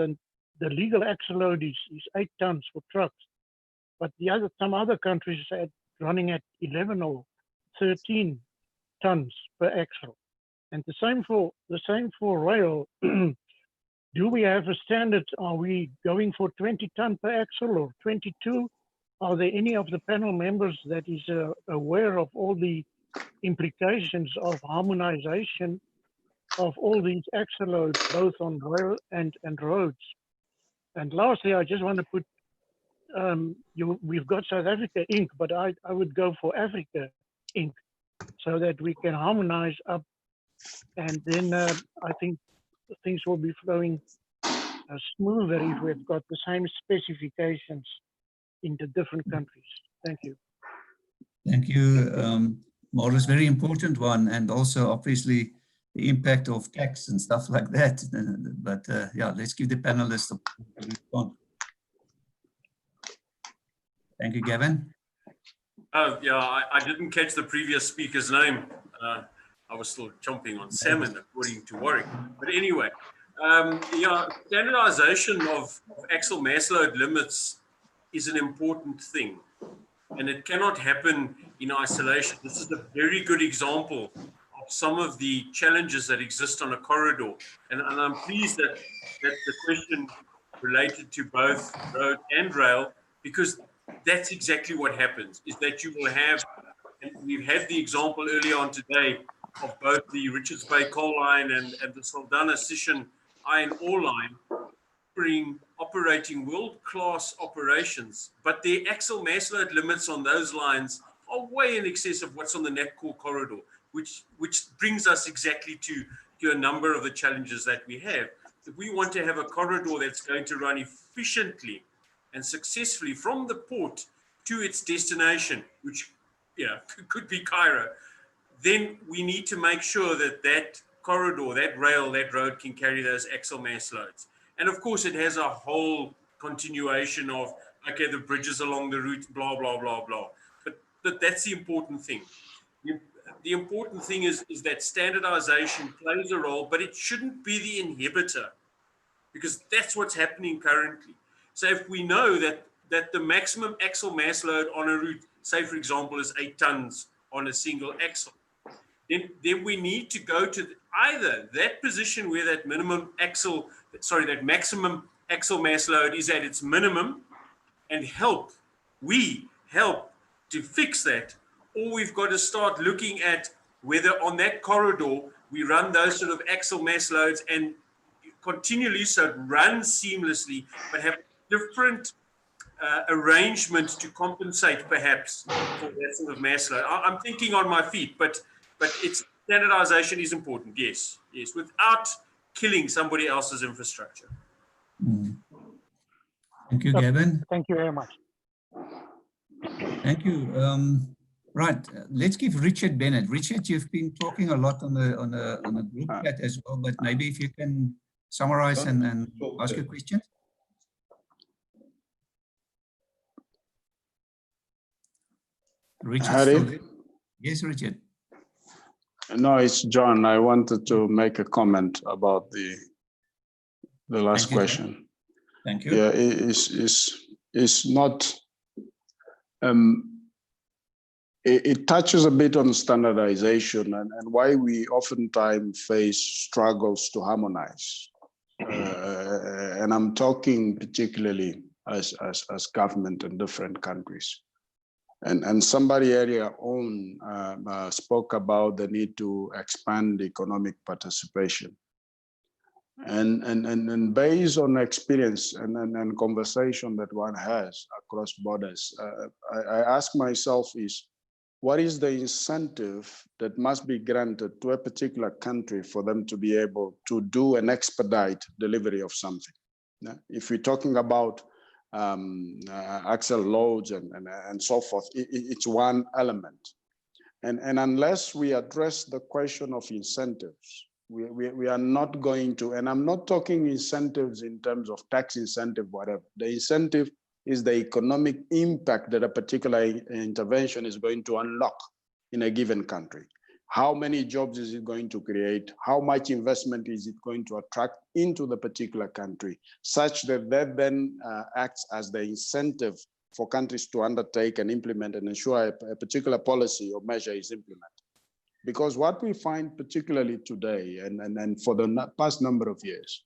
the legal axle load is 8 tons for trucks, but some other countries are running at 11 or 13 tons per axle. And the same for rail. Do we have a standard? Are we going for 20 ton per axle or 22? Are there any of the panel members that is aware of all the implications of harmonization of all these axle loads, both on rail and roads? And lastly, I just want to put, we've got South Africa Inc., but I would go for Africa Inc., so that we can harmonize up, and then I think things will be flowing smoother if we've got the same specifications in the different countries. Thank you. Thank you, Morris. Very important one, and also obviously the impact of tax and stuff like that. But yeah, let's give the panelists a respond. Thank you, Gavin. Oh, yeah, I didn't catch the previous speaker's name. I was still chomping on salmon, according to Warwick. But anyway, yeah, standardization of axle mass load limits is an important thing, and it cannot happen in isolation. This is a very good example of some of the challenges that exist on a corridor, and I'm pleased that the question related to both road and rail, because that's exactly what happens, is that you will have, and we've had the example earlier on today of both the Richards Bay coal line and the Saldanha Sishen iron ore line operating world-class operations, but the axle mass load limits on those lines are way in excess of what's on the NATCOR corridor, which brings us exactly to a number of the challenges that we have. If we want to have a corridor that's going to run efficiently and successfully from the port to its destination, which could be Cairo, then we need to make sure that that corridor, that rail, that road can carry those axle mass loads. And of course, it has a whole continuation of, okay, the bridges along the route, blah, blah, blah, blah. But that's the important thing. The important thing is that standardization plays a role, but it shouldn't be the inhibitor, because that's what's happening currently. So if we know that the maximum axle mass load on a route, say for example, is 8 tons on a single axle, then we need to go to either that position where that maximum axle mass load is at its minimum and help to fix that, or we've got to start looking at whether on that corridor we run those sort of axle mass loads and continually so it runs seamlessly, but have different arrangements to compensate perhaps for that sort of mass load. I'm thinking on my feet, but it's standardization is important, yes, without killing somebody else's infrastructure. Thank you, Gavin. Thank you very much. Thank you. Right, let's give Richard Bennett. Richard, you've been talking a lot on the group chat as well, but maybe if you can summarize and ask a question. Richard, yes, Richard. No, it's John. I wanted to make a comment about the last Thank you, John. question. Thank you. Yeah, is not. It touches a bit on standardization and why we oftentimes face struggles to harmonize. And I'm talking particularly as government in different countries. And somebody earlier on spoke about the need to expand economic participation. And based on experience and conversation that one has across borders, I ask myself is, what is the incentive that must be granted to a particular country for them to be able to do an expedite delivery of something? If we're talking about axle loads and so forth, it's one element. And unless we address the question of incentives, we are not going to, and I'm not talking incentives in terms of tax incentive, whatever. The incentive is the economic impact that a particular intervention is going to unlock in a given country. How many jobs is it going to create? How much investment is it going to attract into the particular country, such that that then acts as the incentive for countries to undertake and implement and ensure a particular policy or measure is implemented. Because what we find particularly today and for the past number of years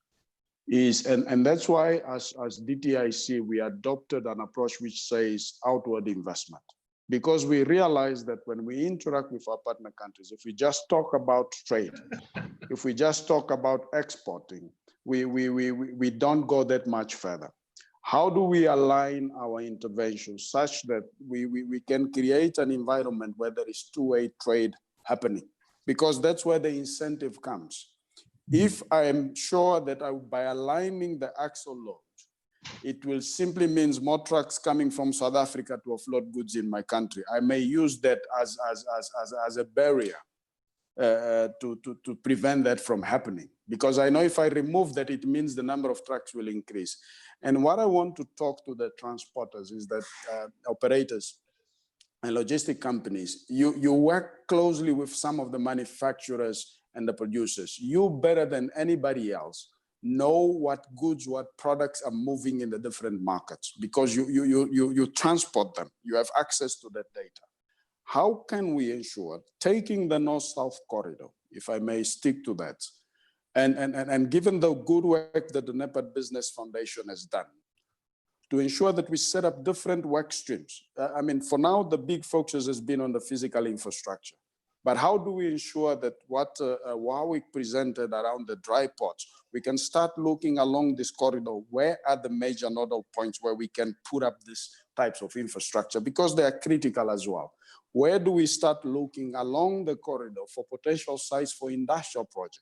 is, and that's why as DTIC, we adopted an approach which says outward investment. Because we realize that when we interact with our partner countries, if we just talk about trade, if we just talk about exporting, we don't go that much further. How do we align our interventions such that we can create an environment where there is two-way trade happening? Because that's where the incentive comes. If I am sure that by aligning the axle load, it will simply means more trucks coming from South Africa to offload goods in my country, I may use that as a barrier to prevent that from happening. Because I know if I remove that, it means the number of trucks will increase. And what I want to talk to the transporters is that operators and logistic companies, you work closely with some of the manufacturers and the producers. You better than anybody else know what goods, what products are moving in the different markets, because you transport them. You have access to that data. How can we ensure taking the North-South corridor, if I may stick to that, and given the good work that the NEPAD Business Foundation has done, to ensure that we set up different work streams. I mean, for now, the big focus has been on the physical infrastructure. But how do we ensure that what Warwick presented around the dry ports, we can start looking along this corridor, where are the major nodal points where we can put up these types of infrastructure, because they are critical as well. Where do we start looking along the corridor for potential sites for industrial projects?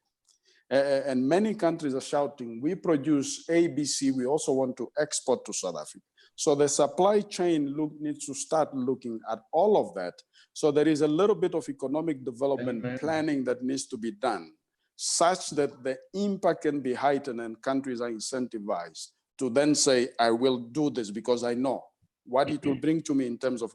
And many countries are shouting, we produce ABC, we also want to export to South Africa. So the supply chain needs to start looking at all of that. So there is a little bit of economic development planning that needs to be done, such that the impact can be heightened and countries are incentivized to then say, I will do this because I know what it will bring to me in terms of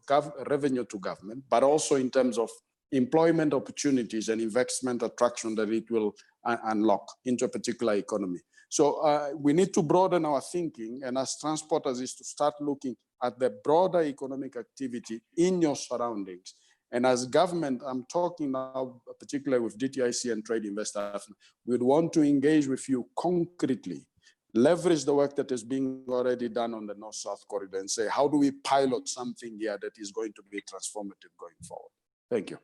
revenue to government, but also in terms of employment opportunities and investment attraction that it will unlock into a particular economy. So we need to broaden our thinking, and as transporters is to start looking at the broader economic activity in your surroundings. And as government, I'm talking now particularly with DTIC and Trade Investor, we'd want to engage with you concretely, leverage the work that is being already done on the North-South corridor and say, how do we pilot something here that is going to be transformative going forward? Thank you.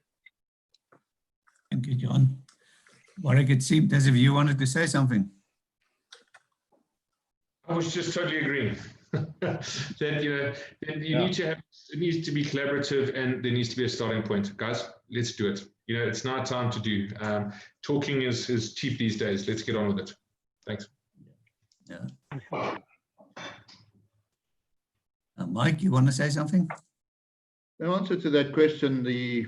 Thank you, John. Warwick, it seemed as if you wanted to say something. I was just totally agreeing that you need to have, it needs to be collaborative, and there needs to be a starting point. Guys, let's do it. It's now time to do. Talking is cheap these days. Let's get on with it. Thanks. Yeah. Mike, you want to say something? In answer to that question, the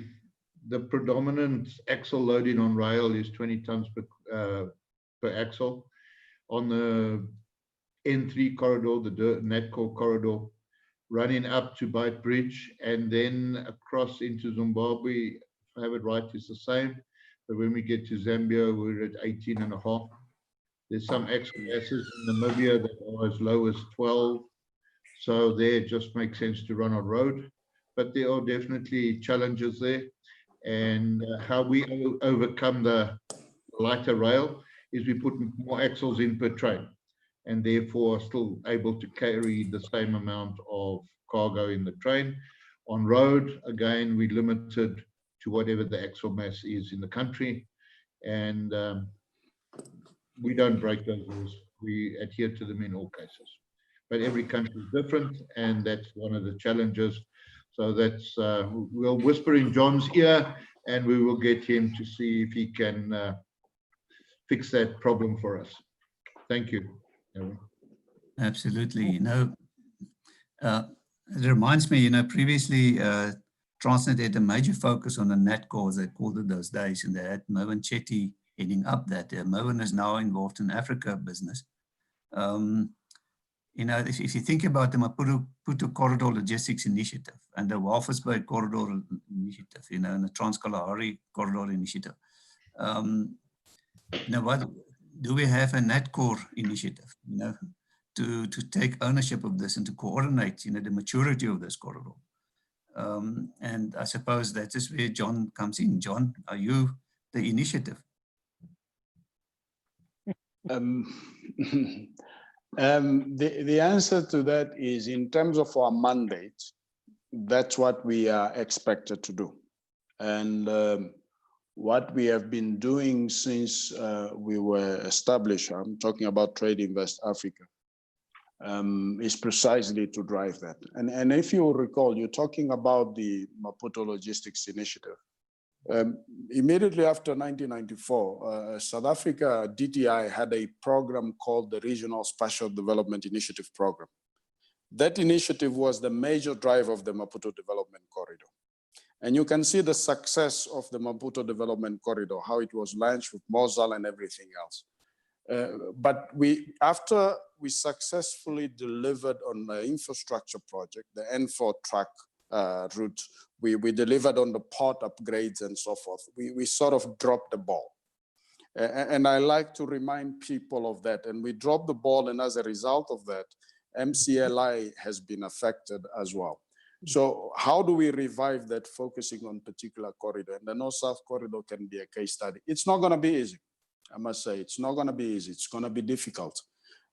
predominant axle loading on rail is 20 tons per axle. On the N3 corridor, the Natcor corridor, running up to Byte Bridge and then across into Zimbabwe, if I have it right, it's the same. But when we get to Zambia, we're at 18.5. There's some axle masses in Namibia that are as low as 12. So there it just makes sense to run on road. But there are definitely challenges there. And how we overcome the lighter rail is we put more axles in per train, and therefore are still able to carry the same amount of cargo in the train. On road, again, we're limited to whatever the axle mass is in the country, and we don't break those rules. We adhere to them in all cases. But every country is different, and that's one of the challenges. So that's, we'll whisper in John's ear, and we will get him to see if he can fix that problem for us. Thank you. Absolutely. You know, it reminds me, you know, previously Transnet had a major focus on the NatCo, as they called it those days, and they had Mervyn Chetty heading up that. Mervyn is now involved in Africa business. You know, if you think about the Maputo Corridor Logistics Initiative and the Walvis Bay Corridor Initiative, you know, and the Trans-Kalahari Corridor Initiative, you know, what do we have a NatCo initiative, you know, to take ownership of this and to coordinate, you know, the maturity of this corridor? And I suppose that is where John comes in. John, are you the initiative? The answer to that is, in terms of our mandate, that's what we are expected to do. And what we have been doing since we were established, I'm talking about Trade Invest Africa, is precisely to drive that. And if you recall, you're talking about the Maputo Logistics Initiative. Immediately after 1994, South Africa, DTI, had a program called the Regional Spatial Development Initiative Program. That initiative was the major driver of the Maputo Development Corridor. And you can see the success of the Maputo Development Corridor, how it was launched with Mozal and everything else. But after we successfully delivered on the infrastructure project, the N4 track route, we delivered on the port upgrades and so forth. We sort of dropped the ball. And I like to remind people of that. And we dropped the ball, and as a result of that, MCLI has been affected as well. So how do we revive that, focusing on particular corridor? And the North-South corridor can be a case study. It's not going to be easy. I must say, it's not going to be easy. It's going to be difficult.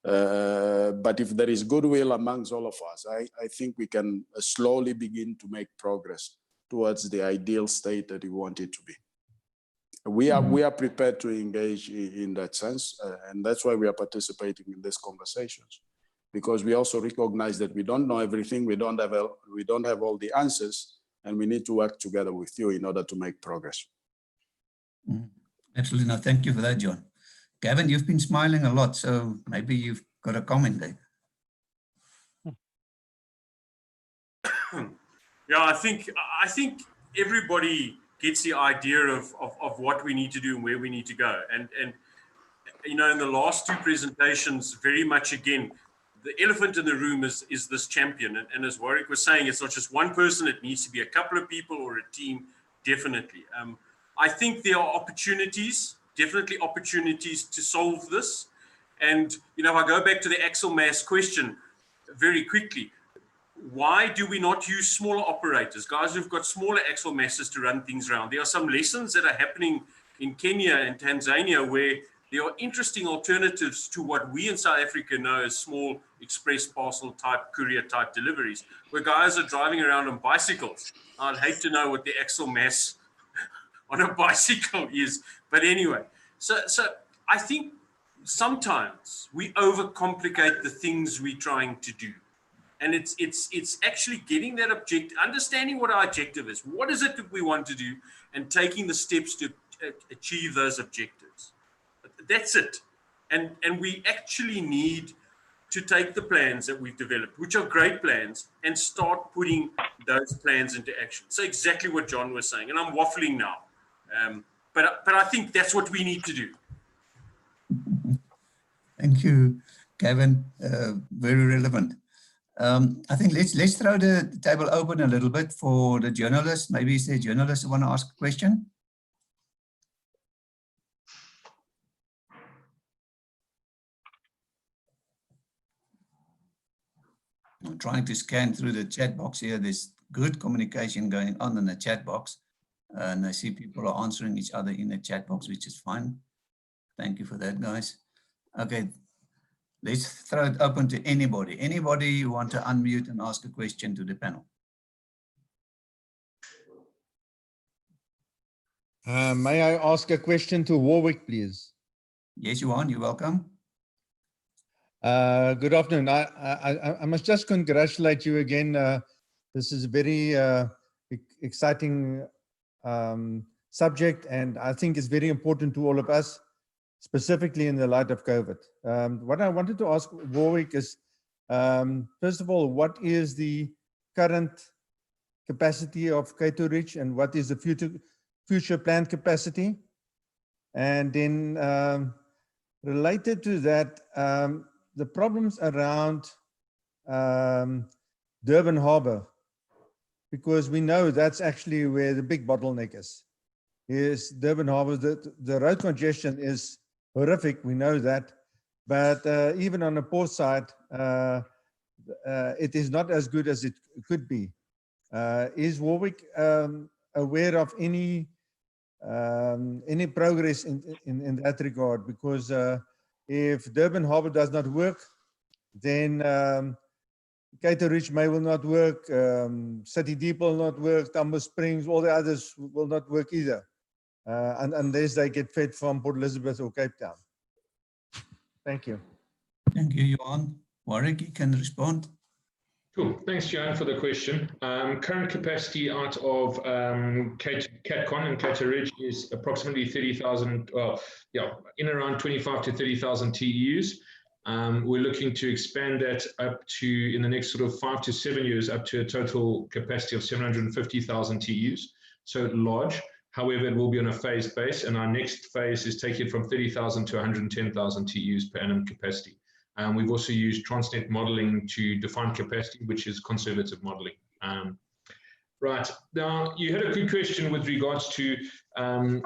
But if there is goodwill amongst all of us, I think we can slowly begin to make progress towards the ideal state that we want it to be. We are prepared to engage in that sense, and that's why we are participating in these conversations, because we also recognize that we don't know everything, we don't have all the answers, and we need to work together with you in order to make progress. Absolutely. No, thank you for that, John. Gavin, you've been smiling a lot, so maybe you've got a comment there. Yeah, I think everybody gets the idea of what we need to do and where we need to go. And you know, in the last two presentations, very much again, the elephant in the room is this champion. And as Warwick was saying, it's not just one person, it needs to be a couple of people or a team, definitely. I think there are opportunities, definitely opportunities to solve this. And, you know, if I go back to the axle mass question very quickly, why do we not use smaller operators, guys who've got smaller axle masses to run things around? There are some lessons that are happening in Kenya and Tanzania where there are interesting alternatives to what we in South Africa know as small express parcel type, courier type deliveries, where guys are driving around on bicycles. I'd hate to know what the axle mass on a bicycle is, but anyway. So I think sometimes we overcomplicate the things we're trying to do. And it's actually getting that objective, understanding what our objective is. What is it that we want to do, and taking the steps to achieve those objectives. That's it. And we actually need to take the plans that we've developed, which are great plans, and start putting those plans into action. So exactly what John was saying, and I'm waffling now. But I think that's what we need to do. Thank you, Gavin. Very relevant. I think let's throw the table open a little bit for the journalists. Maybe is there journalists who want to ask a question? trying to scan through the chat box here. There's good communication going on in the chat box. And I see people are answering each other in the chat box, which is fine. Thank you for that, guys. Okay, let's throw it open to anybody. Anybody who want to unmute and ask a question to the panel? May I ask a question to Warwick, please? Yes, Johan, you're welcome. Good afternoon. I must just congratulate you again. This is a very exciting subject, and I think it's very important to all of us, specifically in the light of COVID. What I wanted to ask Warwick is, first of all, what is the current capacity of Cato Ridge, and what is the future planned capacity? And then related to that, the problems around Durban Harbour, because we know that's actually where the big bottleneck is Durban Harbour. The road congestion is horrific, we know that, but even on the port side, it is not as good as it could be. Is Warwick aware of any progress in that regard? Because if Durban Harbour does not work, then Cato Ridge will not work, City Deep will not work, Tambo Springs, all the others will not work either, unless they get fed from Port Elizabeth or Cape Town. Thank you. Thank you, Johan. Warwick, you can respond. Cool. Thanks, Johan, for the question. Current capacity out of CatCon and Cato Ridge is approximately 30,000, in around 25 to 30,000 TEUs. We're looking to expand that up to, in the next sort of 5 to 7 years, up to a total capacity of 750,000 TEUs. So large. However, it will be on a phased base, and our next phase is taking it from 30,000 to 110,000 TEUs per annum capacity. We've also used Transnet modeling to define capacity, which is conservative modeling. Right, now you had a good question with regards to, and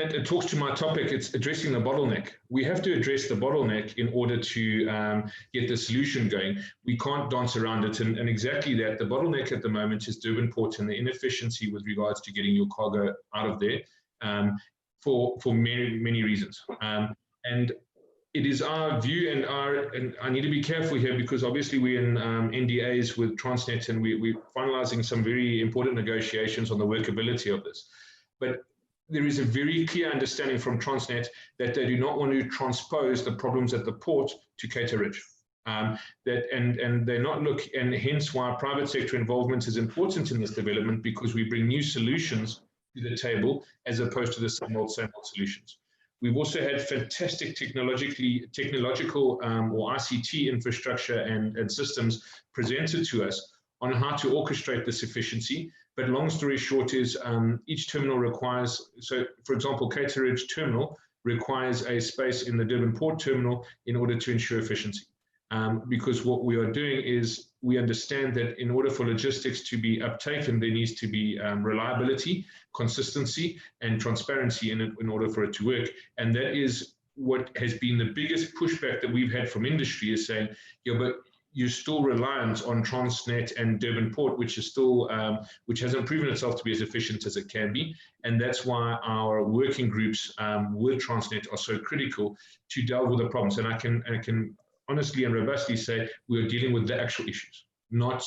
it talks to my topic, it's addressing the bottleneck. We have to address the bottleneck in order to get the solution going. We can't dance around it, and exactly that. The bottleneck at the moment is Durban Port and the inefficiency with regards to getting your cargo out of there for many reasons. And it is our view, and I need to be careful here because obviously we're in NDAs with Transnet, and we're finalizing some very important negotiations on the workability of this. But there is a very clear understanding from Transnet that they do not want to transpose the problems at the port to Cato Ridge. And they're not and hence why private sector involvement is important in this development, because we bring new solutions to the table as opposed to the same old solutions. We've also had fantastic technological or ICT infrastructure and systems presented to us on how to orchestrate this efficiency. But long story short is each terminal requires, so for example, Cato Ridge Terminal requires a space in the Durban Port Terminal in order to ensure efficiency. Because what we are doing is we understand that in order for logistics to be uptaken, there needs to be reliability, consistency, and transparency in order for it to work. And that is what has been the biggest pushback that we've had from industry, is saying, yeah, but you're still reliant on Transnet and Durban Port, which is still, which hasn't proven itself to be as efficient as it can be. And that's why our working groups with Transnet are so critical to delve with the problems. And I can honestly and robustly say we are dealing with the actual issues, not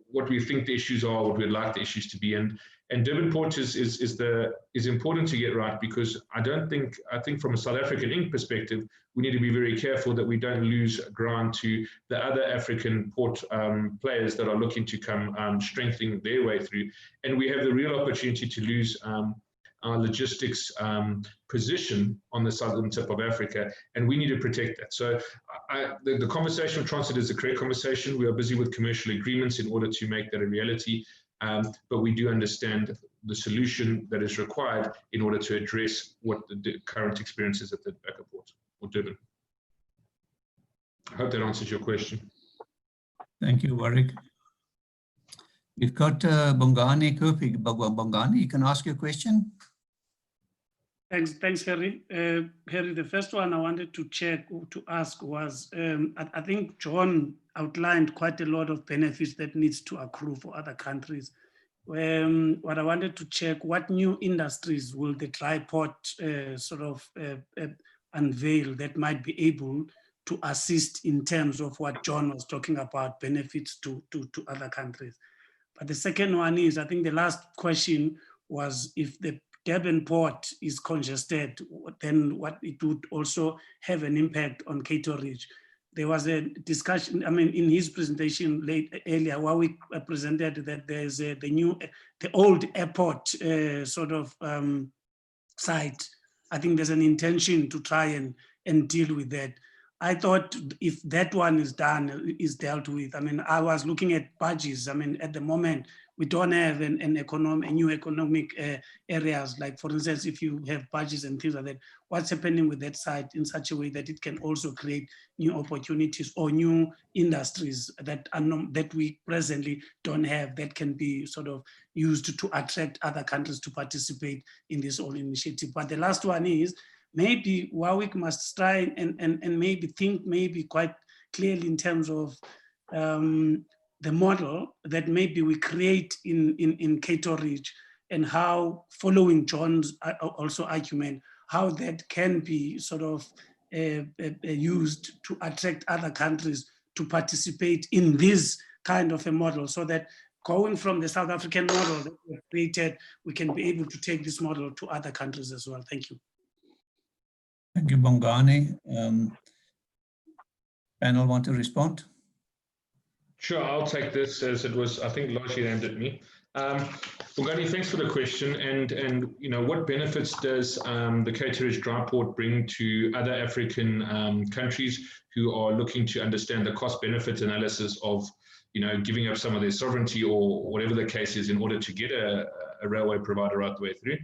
what we think the issues are, what we'd like the issues to be. And Durban Port is important to get right, because I think from a South African Inc. perspective, we need to be very careful that we don't lose ground to the other African port players that are looking to come strengthening their way through. And we have the real opportunity to lose our logistics position on the southern tip of Africa, and we need to protect that. So the conversation with Transnet is a correct conversation. We are busy with commercial agreements in order to make that a reality, but we do understand the solution that is required in order to address what the current experience is at the Baka Port or Durban. I hope that answers your question. Thank you, Warwick. We've got Bongani Kopi. Bongani, you can ask your question. Thanks, Harry. Harry, the first one I wanted to check or to ask was, I think John outlined quite a lot of benefits that needs to accrue for other countries. What I wanted to check, what new industries will the dry port unveil that might be able to assist in terms of what John was talking about, benefits to other countries. But the second one is, I think the last question was, if the Durban port is congested, then what it would also have an impact on Cato Ridge. There was a discussion, I mean, in his presentation earlier, where we presented that there's the old airport site. I think there's an intention to try and deal with that. I thought if that one is dealt with, I mean, I was looking at budgets. I mean, at the moment, we don't have a new economic areas. Like, for instance, if you have budgets and things like that, what's happening with that site in such a way that it can also create new opportunities or new industries that we presently don't have, that can be sort of used to attract other countries to participate in this whole initiative. But the last one is, maybe Warwick must try and maybe think maybe quite clearly in terms of the model that maybe we create in Cato Ridge, and how, following John's also argument, how that can be sort of used to attract other countries to participate in this kind of a model, so that going from the South African model that we have created, we can be able to take this model to other countries as well. Thank you. Thank you, Bongani. Panel want to respond? Sure, I'll take this, as it was, I think, largely aimed at me. Bongani, thanks for the question. And you know, what benefits does the Cato Ridge Dry Port bring to other African countries who are looking to understand the cost-benefit analysis of, you know, giving up some of their sovereignty or whatever the case is in order to get a railway provider right the way through?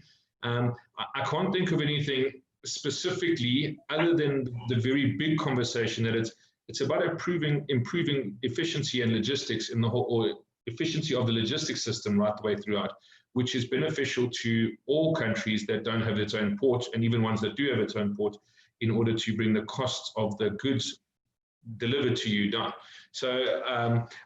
I can't think of anything specifically other than the very big conversation that it's about improving efficiency and logistics in the whole, or efficiency of the logistics system right the way throughout, which is beneficial to all countries that don't have its own port, and even ones that do have its own port, in order to bring the costs of the goods delivered to you down. So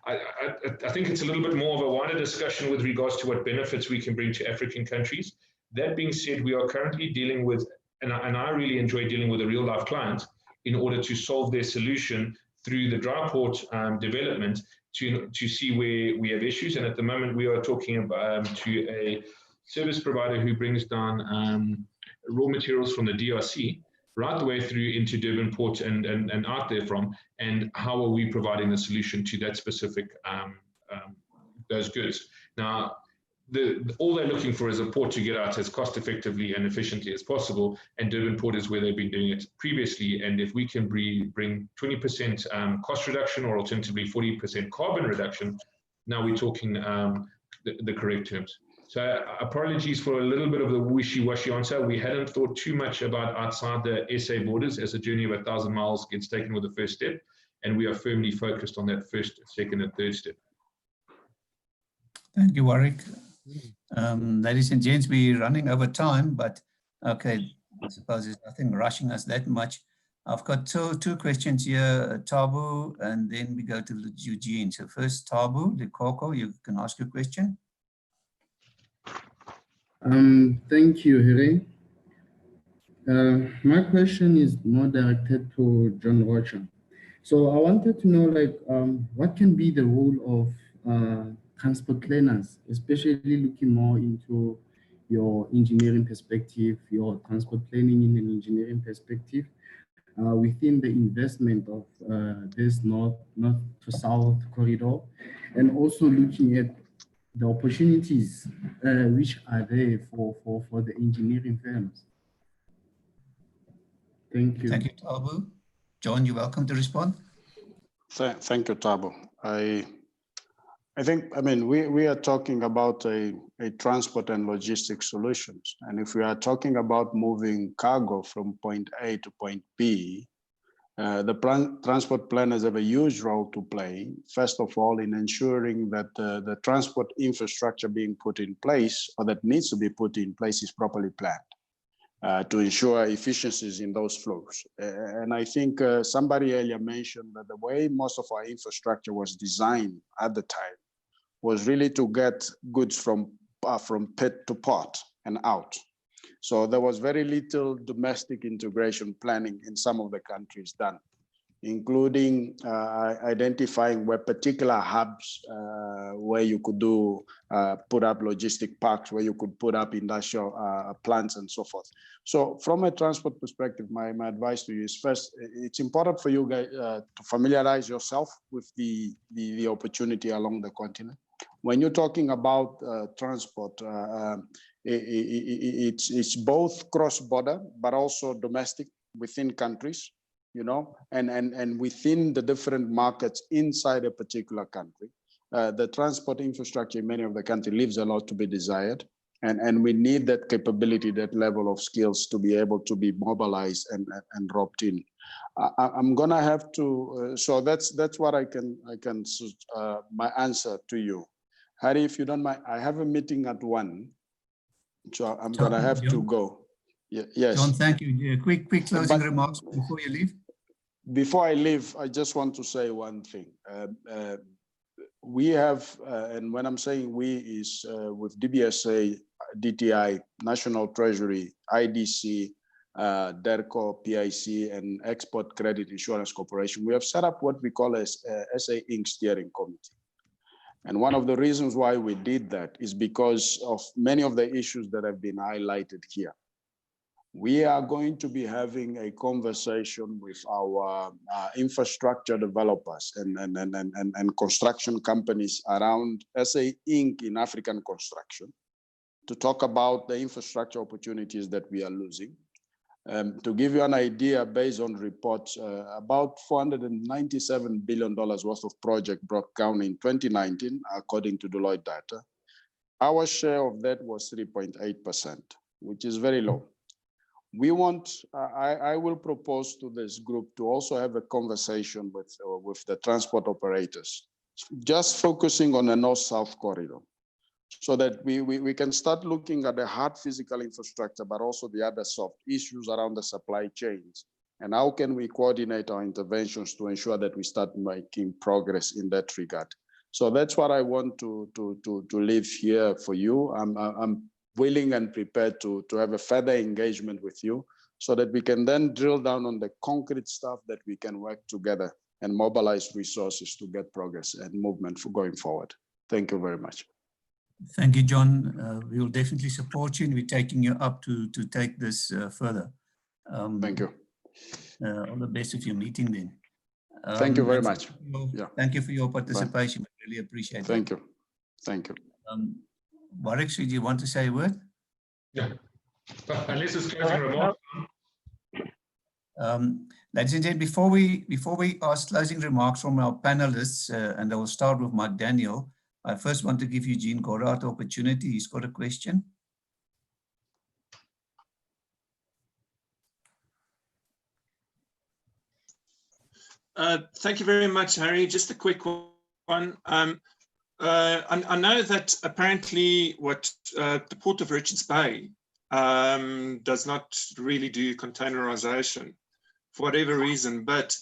I think it's a little bit more of a wider discussion with regards to what benefits we can bring to African countries. That being said, we are currently dealing with, and I really enjoy dealing with a real life client in order to solve their solution through the dry port development to see where we have issues. And at the moment, we are talking about to a service provider who brings down raw materials from the DRC right the way through into Durban Port and out there from, and how are we providing the solution to that specific, those goods. Now, all they're looking for is a port to get out as cost effectively and efficiently as possible, and Durban Port is where they've been doing it previously. And if we can bring 20% cost reduction, or alternatively 40% carbon reduction, now we're talking the correct terms. So apologies for a little bit of the wishy-washy answer. We hadn't thought too much about outside the SA borders, as a journey of 1,000 miles gets taken with the first step, and we are firmly focused on that first, second, and third step. Thank you, Warwick. Ladies and gents, we're running over time, but okay, I suppose there's nothing rushing us that much. I've got two questions here, Tabu, and then we go to Eugene. So first, Tabu, the Coco, you can ask your question. Thank you, Harry. My question is more directed to John Rocha. So I wanted to know, like, what can be the role of transport planners, especially looking more into your engineering perspective, your transport planning in an engineering perspective, within the investment of this north to south corridor, and also looking at the opportunities which are there for the engineering firms. Thank you. Thank you, Tabu. John, you're welcome to respond. Thank you, Tabu. I think, I mean, we are talking about a transport and logistics solutions. And if we are talking about moving cargo from point A to point B, the transport planners have a huge role to play, first of all, in ensuring that the transport infrastructure being put in place, or that needs to be put in place, is properly planned. to ensure efficiencies in those flows. And I think somebody earlier mentioned that the way most of our infrastructure was designed at the time was really to get goods from pit to pot and out. So there was very little domestic integration planning in some of the countries done, including identifying where particular hubs where you could put up logistic parks, where you could put up industrial plants and so forth. So from a transport perspective, my advice to you is first, it's important for you guys to familiarize yourself with the opportunity along the continent. When you're talking about transport, it's both cross-border, but also domestic within countries, you know, and within the different markets inside a particular country. The transport infrastructure in many of the countries leaves a lot to be desired. And we need that capability, that level of skills to be able to be mobilized and roped in. I'm gonna have to, so that's what I can my answer to you. Harry, if you don't mind, I have a meeting at 1, so I'm gonna have to go. Yeah, yes. John, thank you. Quick closing remarks before you leave. Before I leave, I just want to say one thing. We have, and when I'm saying we is with DBSA, DTI, National Treasury, IDC, DERCO, PIC, and Export Credit Insurance Corporation, we have set up what we call as SA Inc. Steering Committee. And one of the reasons why we did that is because of many of the issues that have been highlighted here. We are going to be having a conversation with our infrastructure developers and construction companies around SA Inc. in African construction to talk about the infrastructure opportunities that we are losing. To give you an idea, based on reports, about $497 billion worth of project broke down in 2019, according to Deloitte data. Our share of that was 3.8%, which is very low. We want, I will propose to this group to also have a conversation with the transport operators, just focusing on the north-south corridor, so that we can start looking at the hard physical infrastructure, but also the other soft issues around the supply chains. And how can we coordinate our interventions to ensure that we start making progress in that regard? So that's what I want to leave here for you. I'm willing and prepared to have a further engagement with you so that we can then drill down on the concrete stuff that we can work together and mobilize resources to get progress and movement for going forward. Thank you very much. Thank you, John. We will definitely support you, and we're taking you up to take this further. Thank you. All the best of your meeting then. Thank you very much. Thank you for your participation. Bye. We really appreciate it. Thank you. Thank you. Warwick, should you want to say a word? Yeah. Unless it's closing remarks. Ladies and gentlemen, before we ask closing remarks from our panelists, and I will start with Mark Daniel, I first want to give Eugene Gorat the opportunity. He's got a question. Thank you very much, Harry. Just a quick one. I know that apparently what the Port of Richards Bay does not really do containerization for whatever reason, but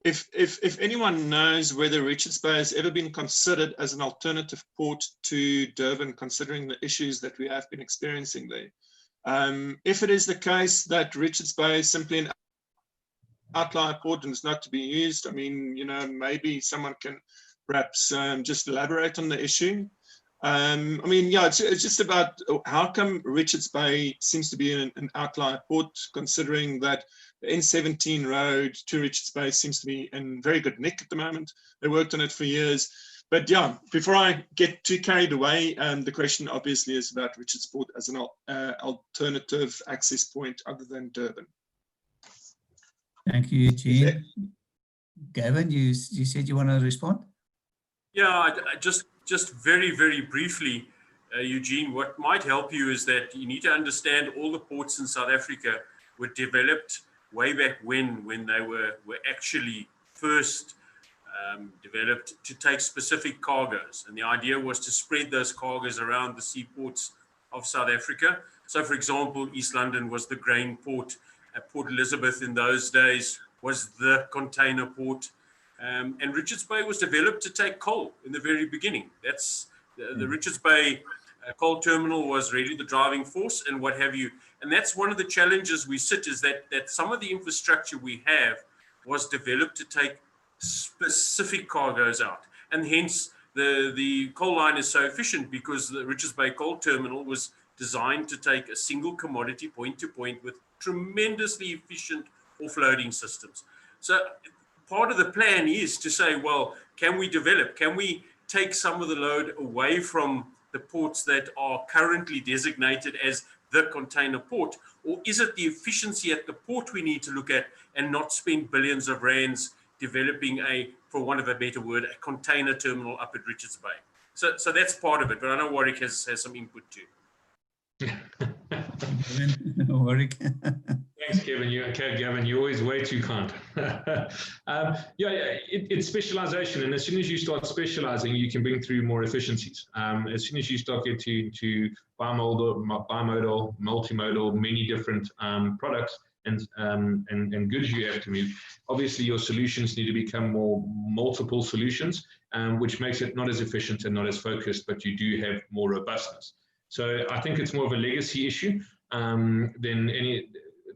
if anyone knows whether Richards Bay has ever been considered as an alternative port to Durban, considering the issues that we have been experiencing there. If it is the case that Richards Bay is simply an outlier port and is not to be used, I mean, you know, maybe someone can perhaps just elaborate on the issue. I mean, yeah, it's just about how come Richards Bay seems to be an outlier port, considering that the N17 road to Richards Bay seems to be in very good nick at the moment. They worked on it for years. But yeah, before I get too carried away, the question obviously is about Richards Port as an alternative access point other than Durban. Thank you, Eugene. Gavin, you said you want to respond? Yeah, just very, very briefly, Eugene, what might help you is that you need to understand all the ports in South Africa were developed way back when they were actually first developed to take specific cargoes. And the idea was to spread those cargoes around the seaports of South Africa. So, for example, East London was the grain port. Port Elizabeth in those days was the container port. And Richards Bay was developed to take coal in the very beginning. That's the Richards Bay coal terminal was really the driving force and what have you. And that's one of the challenges we sit is that some of the infrastructure we have was developed to take specific cargoes out. And hence the coal line is so efficient because the Richards Bay coal terminal was designed to take a single commodity point to point with tremendously efficient offloading systems. So part of the plan is to say, well, can we take some of the load away from the ports that are currently designated as the container port? Or is it the efficiency at the port we need to look at and not spend billions of rands developing for want of a better word, a container terminal up at Richards Bay? So that's part of it, but I know Warwick has some input too. Warwick. Thanks, Kevin. Gavin, you're always way too kind. It's specialization, and as soon as you start specializing, you can bring through more efficiencies. As soon as you start getting to bimodal, multimodal, many different products and goods you have to move, obviously your solutions need to become more multiple solutions, which makes it not as efficient and not as focused, but you do have more robustness. So I think it's more of a legacy issue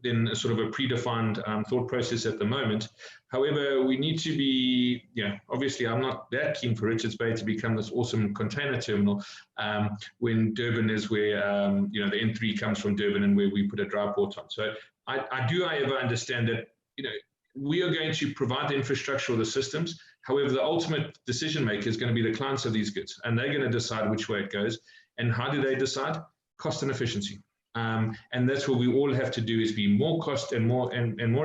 than a sort of a predefined thought process at the moment. However, we need to be, obviously I'm not that keen for Richards Bay to become this awesome container terminal when Durban is where, the N3 comes from Durban and where we put a dry port on. So I do, however, understand that, we are going to provide the infrastructure or the systems. However, the ultimate decision maker is going to be the clients of these goods, and they're going to decide which way it goes. And how do they decide? Cost and efficiency. And that's what we all have to do, is be more cost and more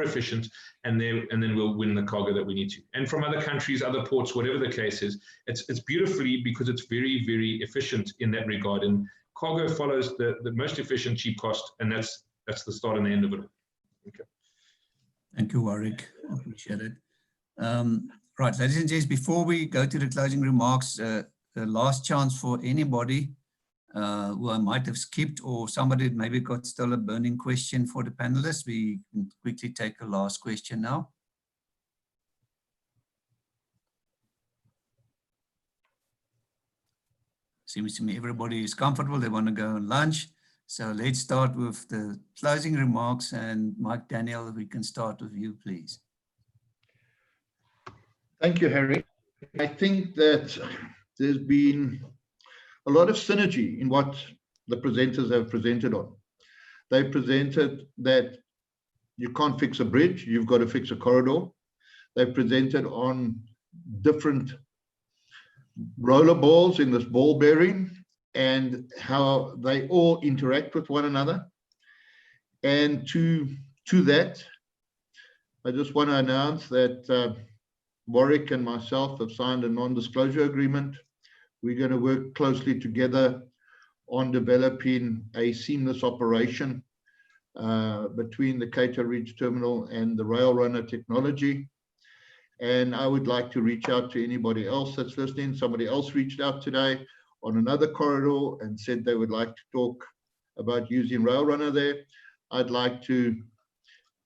efficient, and then we'll win the cargo that we need to. And from other countries, other ports, whatever the case is, it's beautifully, because it's very, very efficient in that regard. And cargo follows the most efficient cheap cost, and that's the start and the end of it. Okay. Thank you, Warwick. I appreciate it. Right, ladies and gents, before we go to the closing remarks, the last chance for anybody who I might have skipped, or somebody maybe got still a burning question for the panelists. We can quickly take a last question now. Seems to me everybody is comfortable. They want to go on lunch. So let's start with the closing remarks. And Mike Daniel, we can start with you, please. Thank you, Harry. I think that there's been a lot of synergy in what the presenters have presented on. They presented that you can't fix a bridge, you've got to fix a corridor. They presented on different roller balls in this ball bearing and how they all interact with one another. And to that, I just want to announce that Warwick and myself have signed a non-disclosure agreement. We're going to work closely together on developing a seamless operation between the Cato Ridge Terminal and the Rail Runner technology. And I would like to reach out to anybody else that's listening. Somebody else reached out today on another corridor and said they would like to talk about using Rail Runner there. I'd like to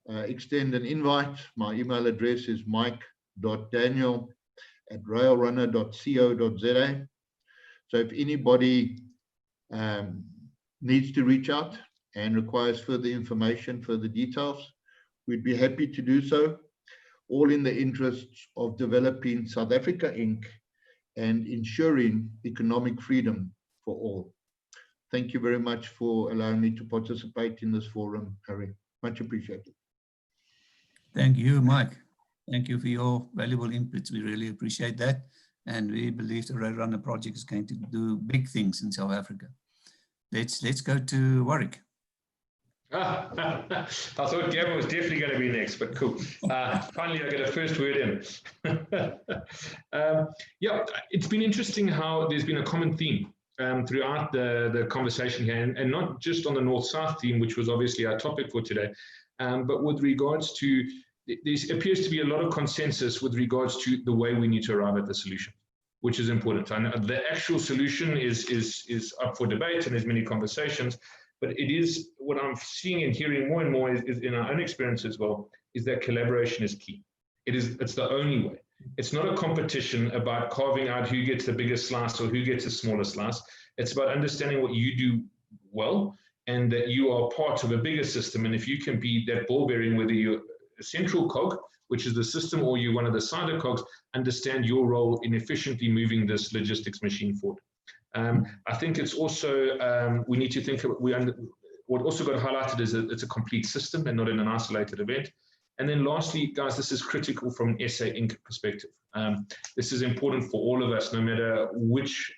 extend an invite. My email address is mike.daniel@railrunner.co.za. So if anybody needs to reach out and requires further information, further details, we'd be happy to do so, all in the interests of developing South Africa Inc. and ensuring economic freedom for all. Thank you very much for allowing me to participate in this forum, Harry. Much appreciated. Thank you, Mike. Thank you for your valuable inputs. We really appreciate that. And we believe the Rail Runner project is going to do big things in South Africa. Let's go to Warwick. I thought Gavin was definitely going to be next, but cool. Finally, I get a first word in. Yeah, it's been interesting how there's been a common theme throughout the conversation here, and not just on the North-South theme, which was obviously our topic for today, but with regards to, there appears to be a lot of consensus with regards to the way we need to arrive at the solution, which is important. And the actual solution is up for debate, and there's many conversations. But it is, what I'm seeing and hearing more and more is in our own experience as well, is that collaboration is key. It's the only way. It's not a competition about carving out who gets the biggest slice or who gets the smaller slice. It's about understanding what you do well and that you are part of a bigger system. And if you can be that ball bearing, whether you're a central cog, which is the system, or you're one of the side cogs, understand your role in efficiently moving this logistics machine forward. I think it's also, we need to think of, what also got highlighted is that it's a complete system and not in an isolated event. And then lastly, guys, this is critical from an SA Inc. perspective. This is important for all of us, no matter which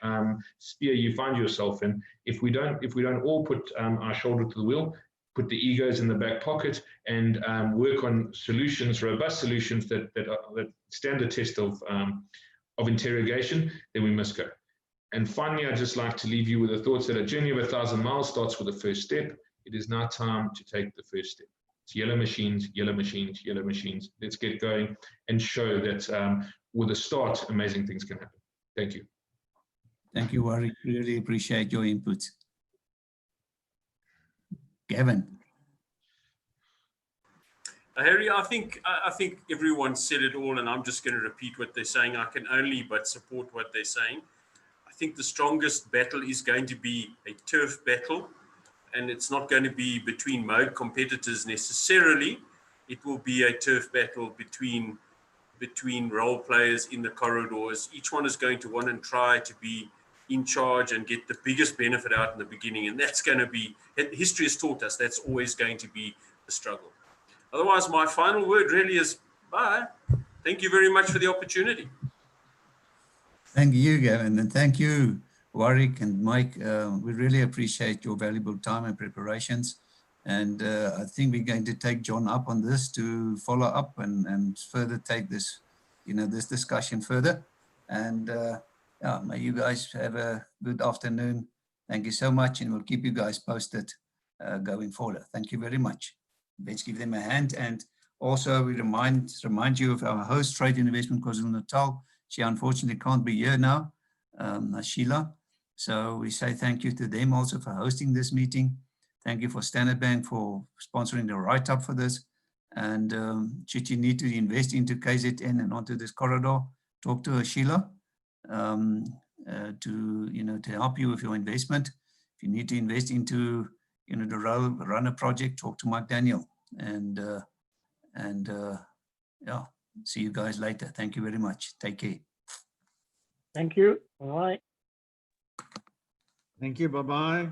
sphere you find yourself in. If we don't all put our shoulder to the wheel, put the egos in the back pocket, and work on solutions, robust solutions that stand the test of interrogation, then we must go. And finally, I'd just like to leave you with the thoughts that a journey of 1,000 miles starts with the first step. It is now time to take the first step. It's yellow machines, yellow machines, yellow machines. Let's get going and show that with a start, amazing things can happen. Thank you. Thank you, Warwick. Really appreciate your input. Gavin. Harry, I think everyone said it all, and I'm just going to repeat what they're saying. I can only but support what they're saying. I think the strongest battle is going to be a turf battle, and it's not going to be between mode competitors necessarily. It will be a turf battle between role players in the corridors. Each one is going to want and try to be in charge and get the biggest benefit out in the beginning, and that's going to be, history has taught us, that's always going to be the struggle. Otherwise, my final word really is bye. Thank you very much for the opportunity. Thank you, Gavin, and thank you, Warwick and Mike. We really appreciate your valuable time and preparations. And I think we're going to take John up on this to follow up and further take this, this discussion further. And yeah, may you guys have a good afternoon. Thank you so much, and we'll keep you guys posted going forward. Thank you very much. Let's give them a hand. And also we remind you of our host, Trade and Investment KwaZulu-Natal. She unfortunately can't be here now, Sheila. So we say thank you to them also for hosting this meeting. Thank you for Standard Bank for sponsoring the write-up for this. And should you need to invest into KZN and onto this corridor, talk to Sheila to help you with your investment. If you need to invest into the runner project, talk to Mike Daniel. And yeah, see you guys later. Thank you very much. Take care. Thank you. Bye. Thank you. Bye-bye.